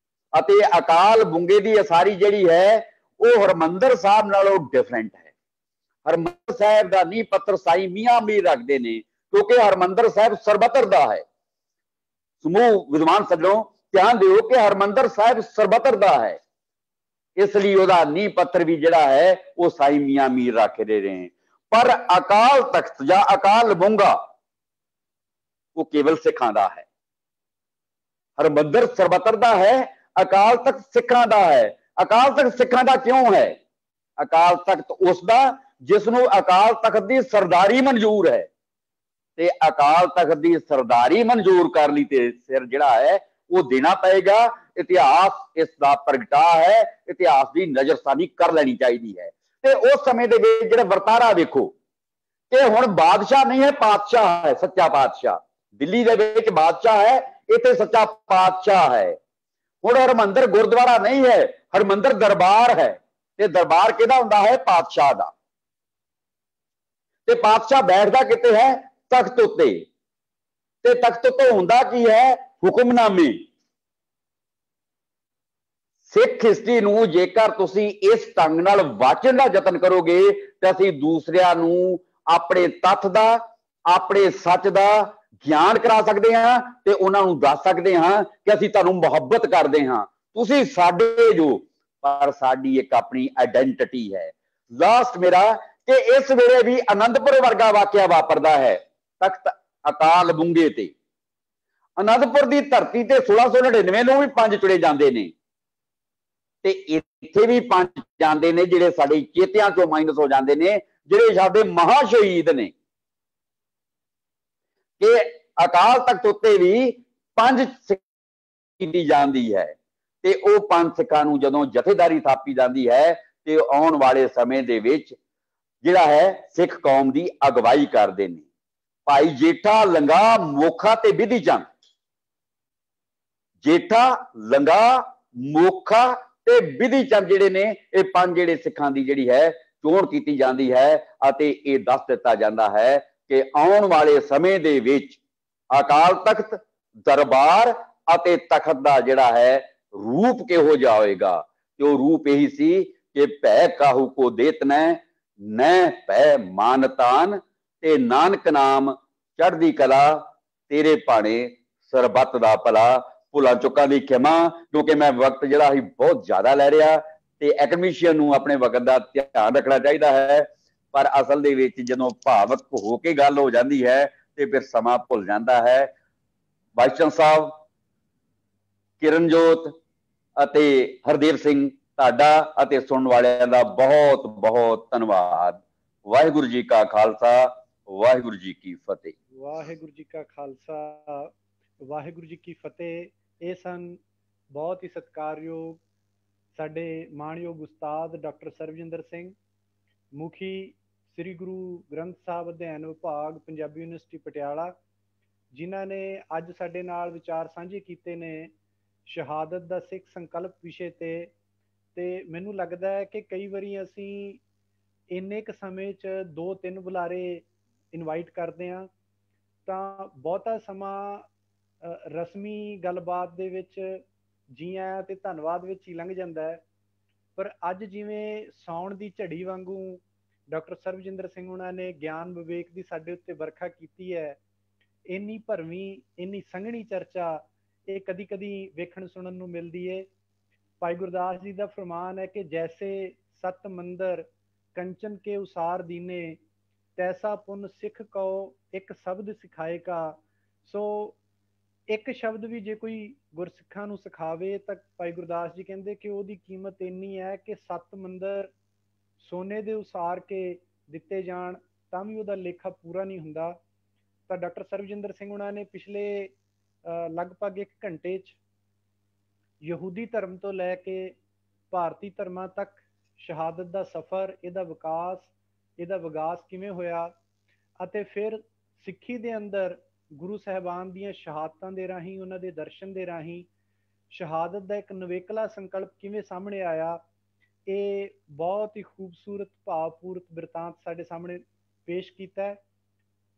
ਅਤੇ ਅਕਾਲ ਬੁੰਗੇ ਦੀ ਅਸਾਰੀ ਜਿਹੜੀ ਹੈ ਉਹ ਹਰਮੰਦਰ ਸਾਹਿਬ ਨਾਲੋਂ ਡਿਫਰੈਂਟ ਹੈ। ਹਰਮੰਦਰ ਸਾਹਿਬ ਦਾ ਨੀਂਹ ਪੱਥਰ ਸਾਈ ਮੀਆਂ ਮੀਰ ਰੱਖਦੇ ਨੇ, ਕਿਉਂਕਿ ਹਰਮੰਦਰ ਸਾਹਿਬ ਸਰਬੱਤਰ ਦਾ ਹੈ। ਸਮੂਹ ਵਿਦਵਾਨ ਸੱਜਣੋ ਧਿਆਨ ਦਿਓ ਕਿ ਹਰਮੰਦਰ ਸਾਹਿਬ ਸਰਬੱਤਰ ਦਾ ਹੈ, ਇਸ ਲਈ ਉਹਦਾ ਨੀਂਹ ਪੱਥਰ ਵੀ ਜਿਹੜਾ ਹੈ ਉਹ ਸਾਈ ਮੀਆਂ ਮੀਰ ਰੱਖ ਰਹੇ ਨੇ। ਪਰ ਅਕਾਲ ਤਖਤ ਜਾਂ ਅਕਾਲ ਬੁੰਗਾ ਉਹ ਕੇਵਲ ਸਿੱਖਾਂ ਦਾ ਹੈ। ਹਰਮੰਦਰ ਸਰਬੱਤਰ ਦਾ ਹੈ, ਅਕਾਲ ਤਖਤ ਸਿੱਖਾਂ ਦਾ ਹੈ। ਅਕਾਲ ਤਖਤ ਸਿੱਖਾਂ ਦਾ ਕਿਉਂ ਹੈ? ਅਕਾਲ ਤਖਤ ਉਸ ਦਾ ਜਿਸ ਨੂੰ ਅਕਾਲ ਤਖਤ ਦੀ ਸਰਦਾਰੀ ਮਨਜ਼ੂਰ ਹੈ, ਤੇ ਅਕਾਲ ਤਖਤ ਦੀ ਸਰਦਾਰੀ ਮਨਜ਼ੂਰ ਕਰ ਲਈ ਤੇ ਸਿਰ ਜਿਹੜਾ ਹੈ ਉਹ ਦੇਣਾ ਪਏਗਾ। ਇਤਿਹਾਸ ਇਸ ਦਾ ਪ੍ਰਗਟਾ ਹੈ, ਇਤਿਹਾਸ ਦੀ ਨਜ਼ਰਸਾਨੀ ਕਰ ਲੈਣੀ ਚਾਹੀਦੀ ਹੈ। ਤੇ ਉਸ ਸਮੇਂ ਦੇ ਵਿੱਚ ਜਿਹੜਾ ਵਰਤਾਰਾ ਵੇਖੋ ਕਿ ਹੁਣ ਬਾਦਸ਼ਾਹ ਨਹੀਂ ਹੈ, ਪਾਤਸ਼ਾਹ ਹੈ, ਸੱਚਾ ਪਾਤਸ਼ਾਹ। ਦਿੱਲੀ ਦੇ ਵਿੱਚ ਬਾਦਸ਼ਾਹ ਹੈ, ਇੱਥੇ ਸੱਚਾ ਪਾਤਸ਼ਾਹ ਹੈ। ਹੁਣ ਹਰਮੰਦਰ ਗੁਰਦੁਆਰਾ ਨਹੀਂ ਹੈ, ਹਰਮੰਦਰ ਦਰਬਾਰ ਹੈ, ਤੇ ਦਰਬਾਰ ਕਿਹਦਾ ਹੁੰਦਾ ਹੈ? ਪਾਤਸ਼ਾਹ ਦਾ। ਤੇ ਪਾਤਸ਼ਾਹ ਬੈਠਦਾ ਕਿੱਥੇ ਹੈ? ਤਖਤ ਉੱਤੇ। ਤੇ ਤਖਤ ਉੱਤੇ ਹੁੰਦਾ ਕੀ ਹੈ? ਹੁਕਮਨਾਮੇ। ਸਿੱਖ ਹਿਸਟਰੀ ਨੂੰ ਜੇਕਰ ਤੁਸੀਂ ਇਸ ਢੰਗ ਨਾਲ ਵਾਚਣ ਦਾ ਯਤਨ ਕਰੋਗੇ ਤਾਂ ਅਸੀਂ ਦੂਸਰਿਆਂ ਨੂੰ ਆਪਣੇ ਤੱਥ ਦਾ, ਆਪਣੇ ਸੱਚ ਦਾ ਗਿਆਨ ਕਰਾ ਸਕਦੇ ਹਾਂ, ਤੇ ਉਹਨਾਂ ਨੂੰ ਦੱਸ ਸਕਦੇ ਹਾਂ ਕਿ ਅਸੀਂ ਤੁਹਾਨੂੰ ਮੁਹੱਬਤ ਕਰਦੇ ਹਾਂ। ਤੁਸੀਂ ਸਾਡੇ ਜੋ पर साडी एक अपनी आइडेंटिटी है। लास्ट मेरा कि इस वेले भी आनंदपुर वर्गा वाकिया वापरदा है। तख्त अकाल बुंगे ते आनंदपुर की धरती ते 1699 ਨੂੰ भी 5 चुने जाते हैं ते इत्थे भी 5 जाते हैं जिहड़े साडे चेतियां चों माइनस हो जाते हैं, जिहड़े साडे महाशहीद ने। कि अकाल तख्त उत्ते भी 5 की जाती है ते वो 5 सिखां नूं जदों जथेदारी थापी जाती है ते आउण वाले समय दे विच जिहड़ा है सिख कौम की अगवाई करते हैं। भाई जेठा लंगा मोखा ते विधि चंद, जेठा लंगा मोखा ते विधि चंद जिहड़े ने ये 5 जिहड़े सिखां दी जिहड़ी है चोण कीती जाती है अते ये दस दिता जाता है कि आउण वाले समय दे विच अकाल तख्त दरबार अते तख्त दा जिहड़ा है रूप किहो जिहा होएगा। ते वो रूप यही सी कि भै काहू को देत न भै मानतान ते नानक नाम चढ़दी कला तेरे भाणे सरबत दा भला। भुलां चुकां दी खिमा क्योंकि मैं वक्त जिहड़ा ही बहुत ज्यादा लै रहा ते एकेडमिशियन नूं अपने वक्त दा ध्यान रखना चाहिदा है। पर असल दे विच जदों भावक हो के गल हो जाती है ते फिर समा भुल जाता है। वाइस चांसलर साहब, किरणजोत अते हरदेव सिंह तुहाडा अते सुनन वालियां दा बहुत बहुत धन्नवाद। वाहिगुरू जी का खालसा, वाहिगुरू जी की फतेह। वाहिगुरू जी का खालसा, वाहिगुरू जी की फतेह। ਇਹ ਸਨ बहुत ही सत्कारयोग ਸਾਡੇ ਮਾਣਯੋਗ ਉਸਤਾਦ ਡਾਕਟਰ ਸਰਬਜਿੰਦਰ ਸਿੰਘ, ਮੁਖੀ ਸ੍ਰੀ ਗੁਰੂ ਗ੍ਰੰਥ ਸਾਹਿਬ ਅਧਿਐਨ ਵਿਭਾਗ ਪੰਜਾਬੀ ਯੂਨੀਵਰਸਿਟੀ ਪਟਿਆਲਾ, ਜਿਨ੍ਹਾਂ ਨੇ ਅੱਜ ਸਾਡੇ ਨਾਲ ਵਿਚਾਰ ਸਾਂਝੇ ਕੀਤੇ ਨੇ ਸ਼ਹਾਦਤ ਦਾ ਸਿੱਖ ਸੰਕਲਪ ਵਿਸ਼ੇ ਤੇ ਮੈਨੂੰ ਲੱਗਦਾ ਹੈ ਕਿ ਕਈ ਵਾਰੀ ਅਸੀਂ ਇੰਨੇ ਕੁ ਸਮੇਂ 'ਚ 2-3 ਬੁਲਾਰੇ ਇਨਵਾਈਟ ਕਰਦੇ ਹਾਂ ਤਾਂ ਬਹੁਤਾ ਸਮਾਂ ਰਸਮੀ ਗੱਲਬਾਤ ਦੇ ਵਿੱਚ ਜੀ ਆਇਆਂ ਤੇ ਧੰਨਵਾਦ ਵਿੱਚ ਹੀ ਲੰਘ ਜਾਂਦਾ ਹੈ। ਪਰ ਅੱਜ ਜਿਵੇਂ ਸਾਉਣ ਦੀ ਝੜੀ ਵਾਂਗੂ ਡਾਕਟਰ ਸਰਬਜਿੰਦਰ ਸਿੰਘ ਉਹਨਾਂ ਨੇ ਗਿਆਨ ਵਿਵੇਕ ਦੀ ਸਾਡੇ ਉੱਤੇ ਵਰਖਾ ਕੀਤੀ ਹੈ, ਇੰਨੀ ਭਰਵੀਂ ਇੰਨੀ ਸੰਘਣੀ ਚਰਚਾ ਇਹ ਕਦੀ ਕਦੀ ਵੇਖਣ ਸੁਣਨ ਨੂੰ ਮਿਲਦੀ ਹੈ। ਭਾਈ ਗੁਰਦਾਸ ਜੀ ਦਾ ਫਰਮਾਨ ਹੈ ਕਿ ਜੈਸੇ ਸਤ ਮੰਦਰ ਕੰਚਨ ਕੇ ਉਸਾਰ ਦੀਨੇ ਤੈਸਾ ਪੁੰਨ ਸਿੱਖ ਕਉ ਇੱਕ ਸ਼ਬਦ ਸਿਖਾਏਗਾ। ਸੋ ਇੱਕ ਸ਼ਬਦ ਵੀ ਜੇ ਕੋਈ ਗੁਰਸਿੱਖਾਂ ਨੂੰ ਸਿਖਾਵੇ ਤਾਂ ਭਾਈ ਗੁਰਦਾਸ ਜੀ ਕਹਿੰਦੇ ਕਿ ਉਹਦੀ ਕੀਮਤ ਇੰਨੀ ਹੈ ਕਿ 7 ਮੰਦਰ ਸੋਨੇ ਦੇ ਉਸਾਰ ਕੇ ਦਿੱਤੇ ਜਾਣ ਤਾਂ ਵੀ ਉਹਦਾ ਲੇਖਾ ਪੂਰਾ ਨਹੀਂ ਹੁੰਦਾ। ਤਾਂ ਡਾਕਟਰ ਸਰਬਜਿੰਦਰ ਸਿੰਘ ਉਹਨਾਂ ਨੇ ਪਿਛਲੇ ਲਗਭਗ 1 ਘੰਟੇ 'ਚ ਯਹੂਦੀ ਧਰਮ ਤੋਂ ਲੈ ਕੇ ਭਾਰਤੀ ਧਰਮਾਂ ਤੱਕ ਸ਼ਹਾਦਤ ਦਾ ਸਫ਼ਰ, ਇਹਦਾ ਵਿਕਾਸ ਕਿਵੇਂ ਹੋਇਆ ਅਤੇ ਫਿਰ ਸਿੱਖੀ ਦੇ ਅੰਦਰ ਗੁਰੂ ਸਾਹਿਬਾਨ ਦੀਆਂ ਸ਼ਹਾਦਤਾਂ ਦੇ ਰਾਹੀਂ, ਉਹਨਾਂ ਦੇ ਦਰਸ਼ਨ ਦੇ ਰਾਹੀਂ ਸ਼ਹਾਦਤ ਦਾ ਇੱਕ ਨਵੇਕਲਾ ਸੰਕਲਪ ਕਿਵੇਂ ਸਾਹਮਣੇ ਆਇਆ, ਇਹ ਬਹੁਤ ਹੀ ਖੂਬਸੂਰਤ ਭਾਵਪੂਰਤ ਬਿਰਤਾਂਤ ਸਾਡੇ ਸਾਹਮਣੇ ਪੇਸ਼ ਕੀਤਾ ਹੈ।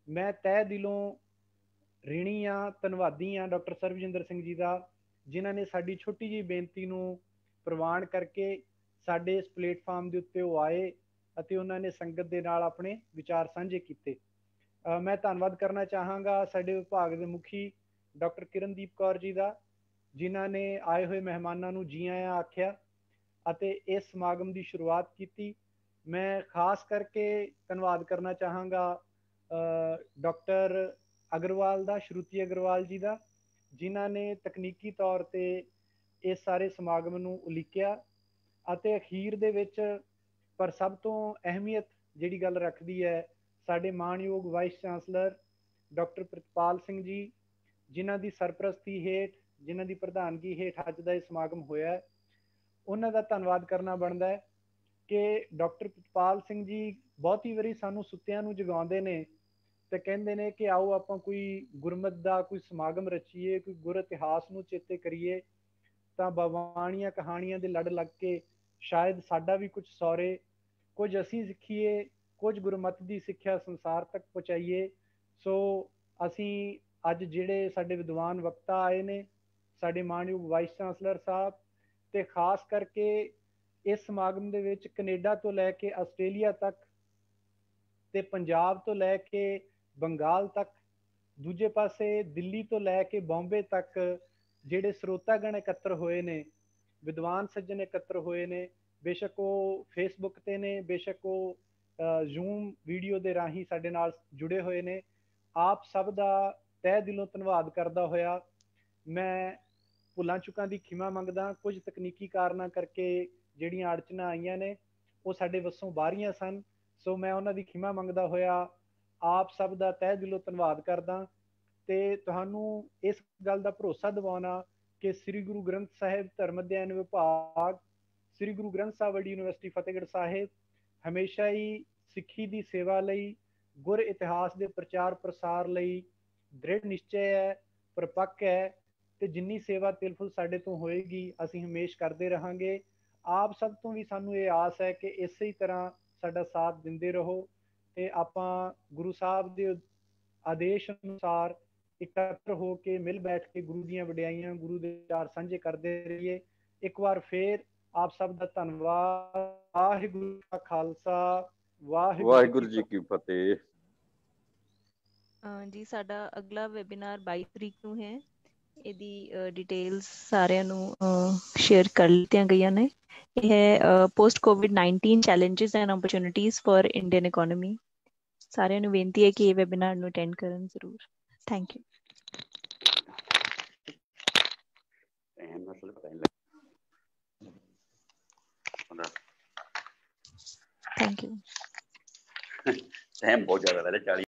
ਮੈਂ ਤਹਿ ਦਿਲੋਂ ਰਿਣੀ ਹਾਂ, ਧੰਨਵਾਦੀ ਹਾਂ ਡਾਕਟਰ ਸਰਬਜਿੰਦਰ ਸਿੰਘ ਜੀ ਦਾ, ਜਿਨ੍ਹਾਂ ਨੇ ਸਾਡੀ ਛੋਟੀ ਜਿਹੀ ਬੇਨਤੀ ਨੂੰ ਪ੍ਰਵਾਨ ਕਰਕੇ ਸਾਡੇ ਇਸ ਪਲੇਟਫਾਰਮ ਦੇ ਉੱਤੇ ਉਹ ਆਏ ਅਤੇ ਉਹਨਾਂ ਨੇ ਸੰਗਤ ਦੇ ਨਾਲ ਆਪਣੇ ਵਿਚਾਰ ਸਾਂਝੇ ਕੀਤੇ। ਮੈਂ ਧੰਨਵਾਦ ਕਰਨਾ ਚਾਹਾਂਗਾ ਸਾਡੇ ਵਿਭਾਗ ਦੇ ਮੁਖੀ ਡਾਕਟਰ ਕਿਰਨਦੀਪ ਕੌਰ ਜੀ ਦਾ, ਜਿਨ੍ਹਾਂ ਨੇ ਆਏ ਹੋਏ ਮਹਿਮਾਨਾਂ ਨੂੰ ਜੀ ਆਇਆਂ ਆਖਿਆ ਅਤੇ ਇਸ ਸਮਾਗਮ ਦੀ ਸ਼ੁਰੂਆਤ ਕੀਤੀ। ਮੈਂ ਖਾਸ ਕਰਕੇ ਧੰਨਵਾਦ ਕਰਨਾ ਚਾਹਾਂਗਾ ਡਾਕਟਰ ਅਗਰਵਾਲ ਦਾ, ਸ਼ਰੂਤੀ ਅਗਰਵਾਲ ਜੀ ਦਾ, ਜਿਨ੍ਹਾਂ ਨੇ ਤਕਨੀਕੀ ਤੌਰ ਤੇ ਇਸ ਸਾਰੇ ਸਮਾਗਮ ਨੂੰ ਉਲੀਕਿਆ ਅਤੇ ਅਖੀਰ ਦੇ ਵਿੱਚ ਪਰ ਸਭ ਤੋਂ ਅਹਿਮੀਅਤ ਜਿਹੜੀ ਗੱਲ ਰੱਖਦੀ ਹੈ ਸਾਡੇ ਮਾਣਯੋਗ vice chancellor doctor Pritpal Singh ਜੀ, ਜਿਨ੍ਹਾਂ ਦੀ ਸਰਪ੍ਰਸਤੀ ਹੇਠ, ਜਿਨ੍ਹਾਂ ਦੀ ਪ੍ਰਧਾਨਗੀ ਹੇਠ ਅੱਜ ਦਾ ਇਹ ਸਮਾਗਮ ਹੋਇਆ ਹੈ। ਉਹਨਾਂ ਦਾ ਧੰਨਵਾਦ ਕਰਨਾ ਬਣਦਾ ਹੈ ਕਿ ਡਾਕਟਰ ਪ੍ਰਿਤਪਾਲ ਸਿੰਘ ਜੀ ਬਹੁਤੀ ਵਾਰੀ ਸਾਨੂੰ ਸੁੱਤਿਆਂ ਨੂੰ ਜਗਾਉਂਦੇ ਨੇ ਤੇ ਕਹਿੰਦੇ ਨੇ ਕਿ ਆਓ ਆਪਾਂ ਕੋਈ ਗੁਰਮਤ ਦਾ ਕੋਈ ਸਮਾਗਮ ਰਚੀਏ, ਕੋਈ ਗੁਰ ਇਤਿਹਾਸ ਨੂੰ ਚੇਤੇ ਕਰੀਏ। ਤਾਂ ਬਾਵਾਣੀਆਂ ਕਹਾਣੀਆਂ ਦੇ ਲੜ ਲੱਗ ਕੇ ਸ਼ਾਇਦ ਸਾਡਾ ਵੀ ਕੁਝ ਸੌਰੇ, ਕੁਝ ਅਸੀਂ ਸਿੱਖੀਏ, ਕੁਝ ਗੁਰਮਤ ਦੀ ਸਿੱਖਿਆ ਸੰਸਾਰ ਤੱਕ ਪਹੁੰਚਾਈਏ। ਸੋ ਅਸੀਂ ਅੱਜ ਜਿਹੜੇ ਸਾਡੇ ਵਿਦਵਾਨ ਵਕਤਾ ਆਏ ਨੇ, ਸਾਡੇ ਮਾਣਯੋਗ ਵਾਈਸ ਚਾਂਸਲਰ ਸਾਹਿਬ, ਤੇ ਖਾਸ ਕਰਕੇ ਇਸ ਸਮਾਗਮ ਦੇ ਵਿੱਚ ਕੈਨੇਡਾ ਤੋਂ ਲੈ ਕੇ ਆਸਟ੍ਰੇਲੀਆ ਤੱਕ ਤੇ ਪੰਜਾਬ ਤੋਂ ਲੈ ਕੇ ਬੰਗਾਲ ਤੱਕ, ਦੂਜੇ ਪਾਸੇ ਦਿੱਲੀ ਤੋਂ ਲੈ ਕੇ ਬੰਬੇ ਤੱਕ ਜਿਹੜੇ ਸਰੋਤਾਗਣ ਇਕੱਤਰ ਹੋਏ ਨੇ, ਵਿਦਵਾਨ ਸੱਜਣ ਇਕੱਤਰ ਹੋਏ ਨੇ, ਬੇਸ਼ੱਕ ਉਹ ਫੇਸਬੁੱਕ ਤੇ ਨੇ, ਬੇਸ਼ੱਕ ਉਹ ਜ਼ੂਮ ਵੀਡੀਓ ਦੇ ਰਾਹੀਂ ਸਾਡੇ ਨਾਲ ਜੁੜੇ ਹੋਏ ਨੇ। ਆਪ ਸਭ ਦਾ ਤਹਿ ਦਿਲੋਂ ਧੰਨਵਾਦ ਕਰਦਾ ਹੋਇਆ ਮੈਂ ਭੁੱਲਾਂ ਚੁੱਕਾਂ ਦੀ ਖਿਮਾ ਮੰਗਦਾ। ਕੁਝ ਤਕਨੀਕੀ ਕਾਰਨਾਂ ਕਰਕੇ ਜਿਹੜੀਆਂ ਅੜਚਨਾਂ ਆਈਆਂ ਨੇ ਉਹ ਸਾਡੇ ਵੱਸੋਂ ਬਾਹਰੀਆਂ ਸਨ, ਸੋ ਮੈਂ ਉਹਨਾਂ ਦੀ ਖਿਮਾ ਮੰਗਦਾ ਹੋਇਆ ਆਪ ਸਭ ਦਾ ਤਹਿ ਦਿਲੋਂ ਧੰਨਵਾਦ ਕਰਦਾ ਤੇ ਤੁਹਾਨੂੰ ਇਸ ਗੱਲ ਦਾ ਭਰੋਸਾ ਦਿਵਾਉਣਾ ਕਿ ਸ੍ਰੀ ਗੁਰੂ ਗ੍ਰੰਥ ਸਾਹਿਬ ਧਰਮ ਅਧਿਐਨ ਵਿਭਾਗ, ਸ੍ਰੀ ਗੁਰੂ ਗ੍ਰੰਥ ਸਾਹਿਬ ਵਰਲਡ ਯੂਨੀਵਰਸਿਟੀ ਫਤਿਹਗੜ੍ਹ ਸਾਹਿਬ ਹਮੇਸ਼ਾ ਹੀ ਸਿੱਖੀ ਦੀ ਸੇਵਾ ਲਈ, ਗੁਰ ਇਤਿਹਾਸ ਦੇ ਪ੍ਰਚਾਰ ਪ੍ਰਸਾਰ ਲਈ ਦ੍ਰਿੜ ਨਿਸ਼ਚੈ ਹੈ, ਪਰਪੱਕ ਹੈ ਤੇ ਜਿੰਨੀ ਸੇਵਾ ਤਿਲਫੁਲ ਸਾਡੇ ਤੋਂ ਹੋਏਗੀ ਅਸੀਂ ਹਮੇਸ਼ਾ ਕਰਦੇ ਰਹਾਂਗੇ। ਆਪ ਸਭ ਤੋਂ ਵੀ ਸਾਨੂੰ ਇਹ ਆਸ ਹੈ ਕਿ ਇਸੇ ਤਰ੍ਹਾਂ ਸਾਡਾ ਸਾਥ ਦਿੰਦੇ ਰਹੋ ਤੇ ਆਪਾਂ ਗੁਰੂ ਸਾਹਿਬ ਦੇ ਆਦੇਸ਼ ਅਨੁਸਾਰ ਇਕੱਤਰ ਹੋ ਕੇ ਮਿਲ ਬੈਠ ਕੇ ਗੁਰੂ ਦੀਆਂ ਵਡਿਆਈਆਂ, ਗੁਰੂ ਦੇ ਵਿਚਾਰ ਸਾਂਝੇ ਕਰਦੇ ਰਹੀਏ। ਇੱਕ ਵਾਰ ਫੇਰ ਆਪ ਸਭ ਦਾ ਧੰਨਵਾਦ। ਵਾਹਿਗੁਰੂ ਦਾ ਖਾਲਸਾ, ਵਾਹਿਗੁਰੂ ਜੀ ਕੀ ਫਤਿਹ। ਜੀ ਸਾਡਾ ਅਗਲਾ ਵੈਬੀਨਾਰ 22 ਤਰੀਕ ਨੂੰ ਹੈ। ਇਹਦੀ ਡਿਟੇਲਸ ਸਾਰਿਆਂ ਨੂੰ ਸ਼ੇਅਰ ਕਰ ਦਿੱਤੀਆਂ ਗਈਆਂ ਨੇ। ਇਹ ਹੈ post COVID-19 challenges and opportunities for Indian economy. ਸਾਰਿਆਂ ਨੂੰ ਬੇਨਤੀ ਹੈ ਕਿ ਇਹ ਵੈਬੀਨਾਰ ਨੂੰ ਅਟੈਂਡ ਕਰਨ ਜ਼ਰੂਰ। Thank you. Thank you. Time ਬਹੁਤ ਜ਼ਿਆਦਾ ਹੈ 40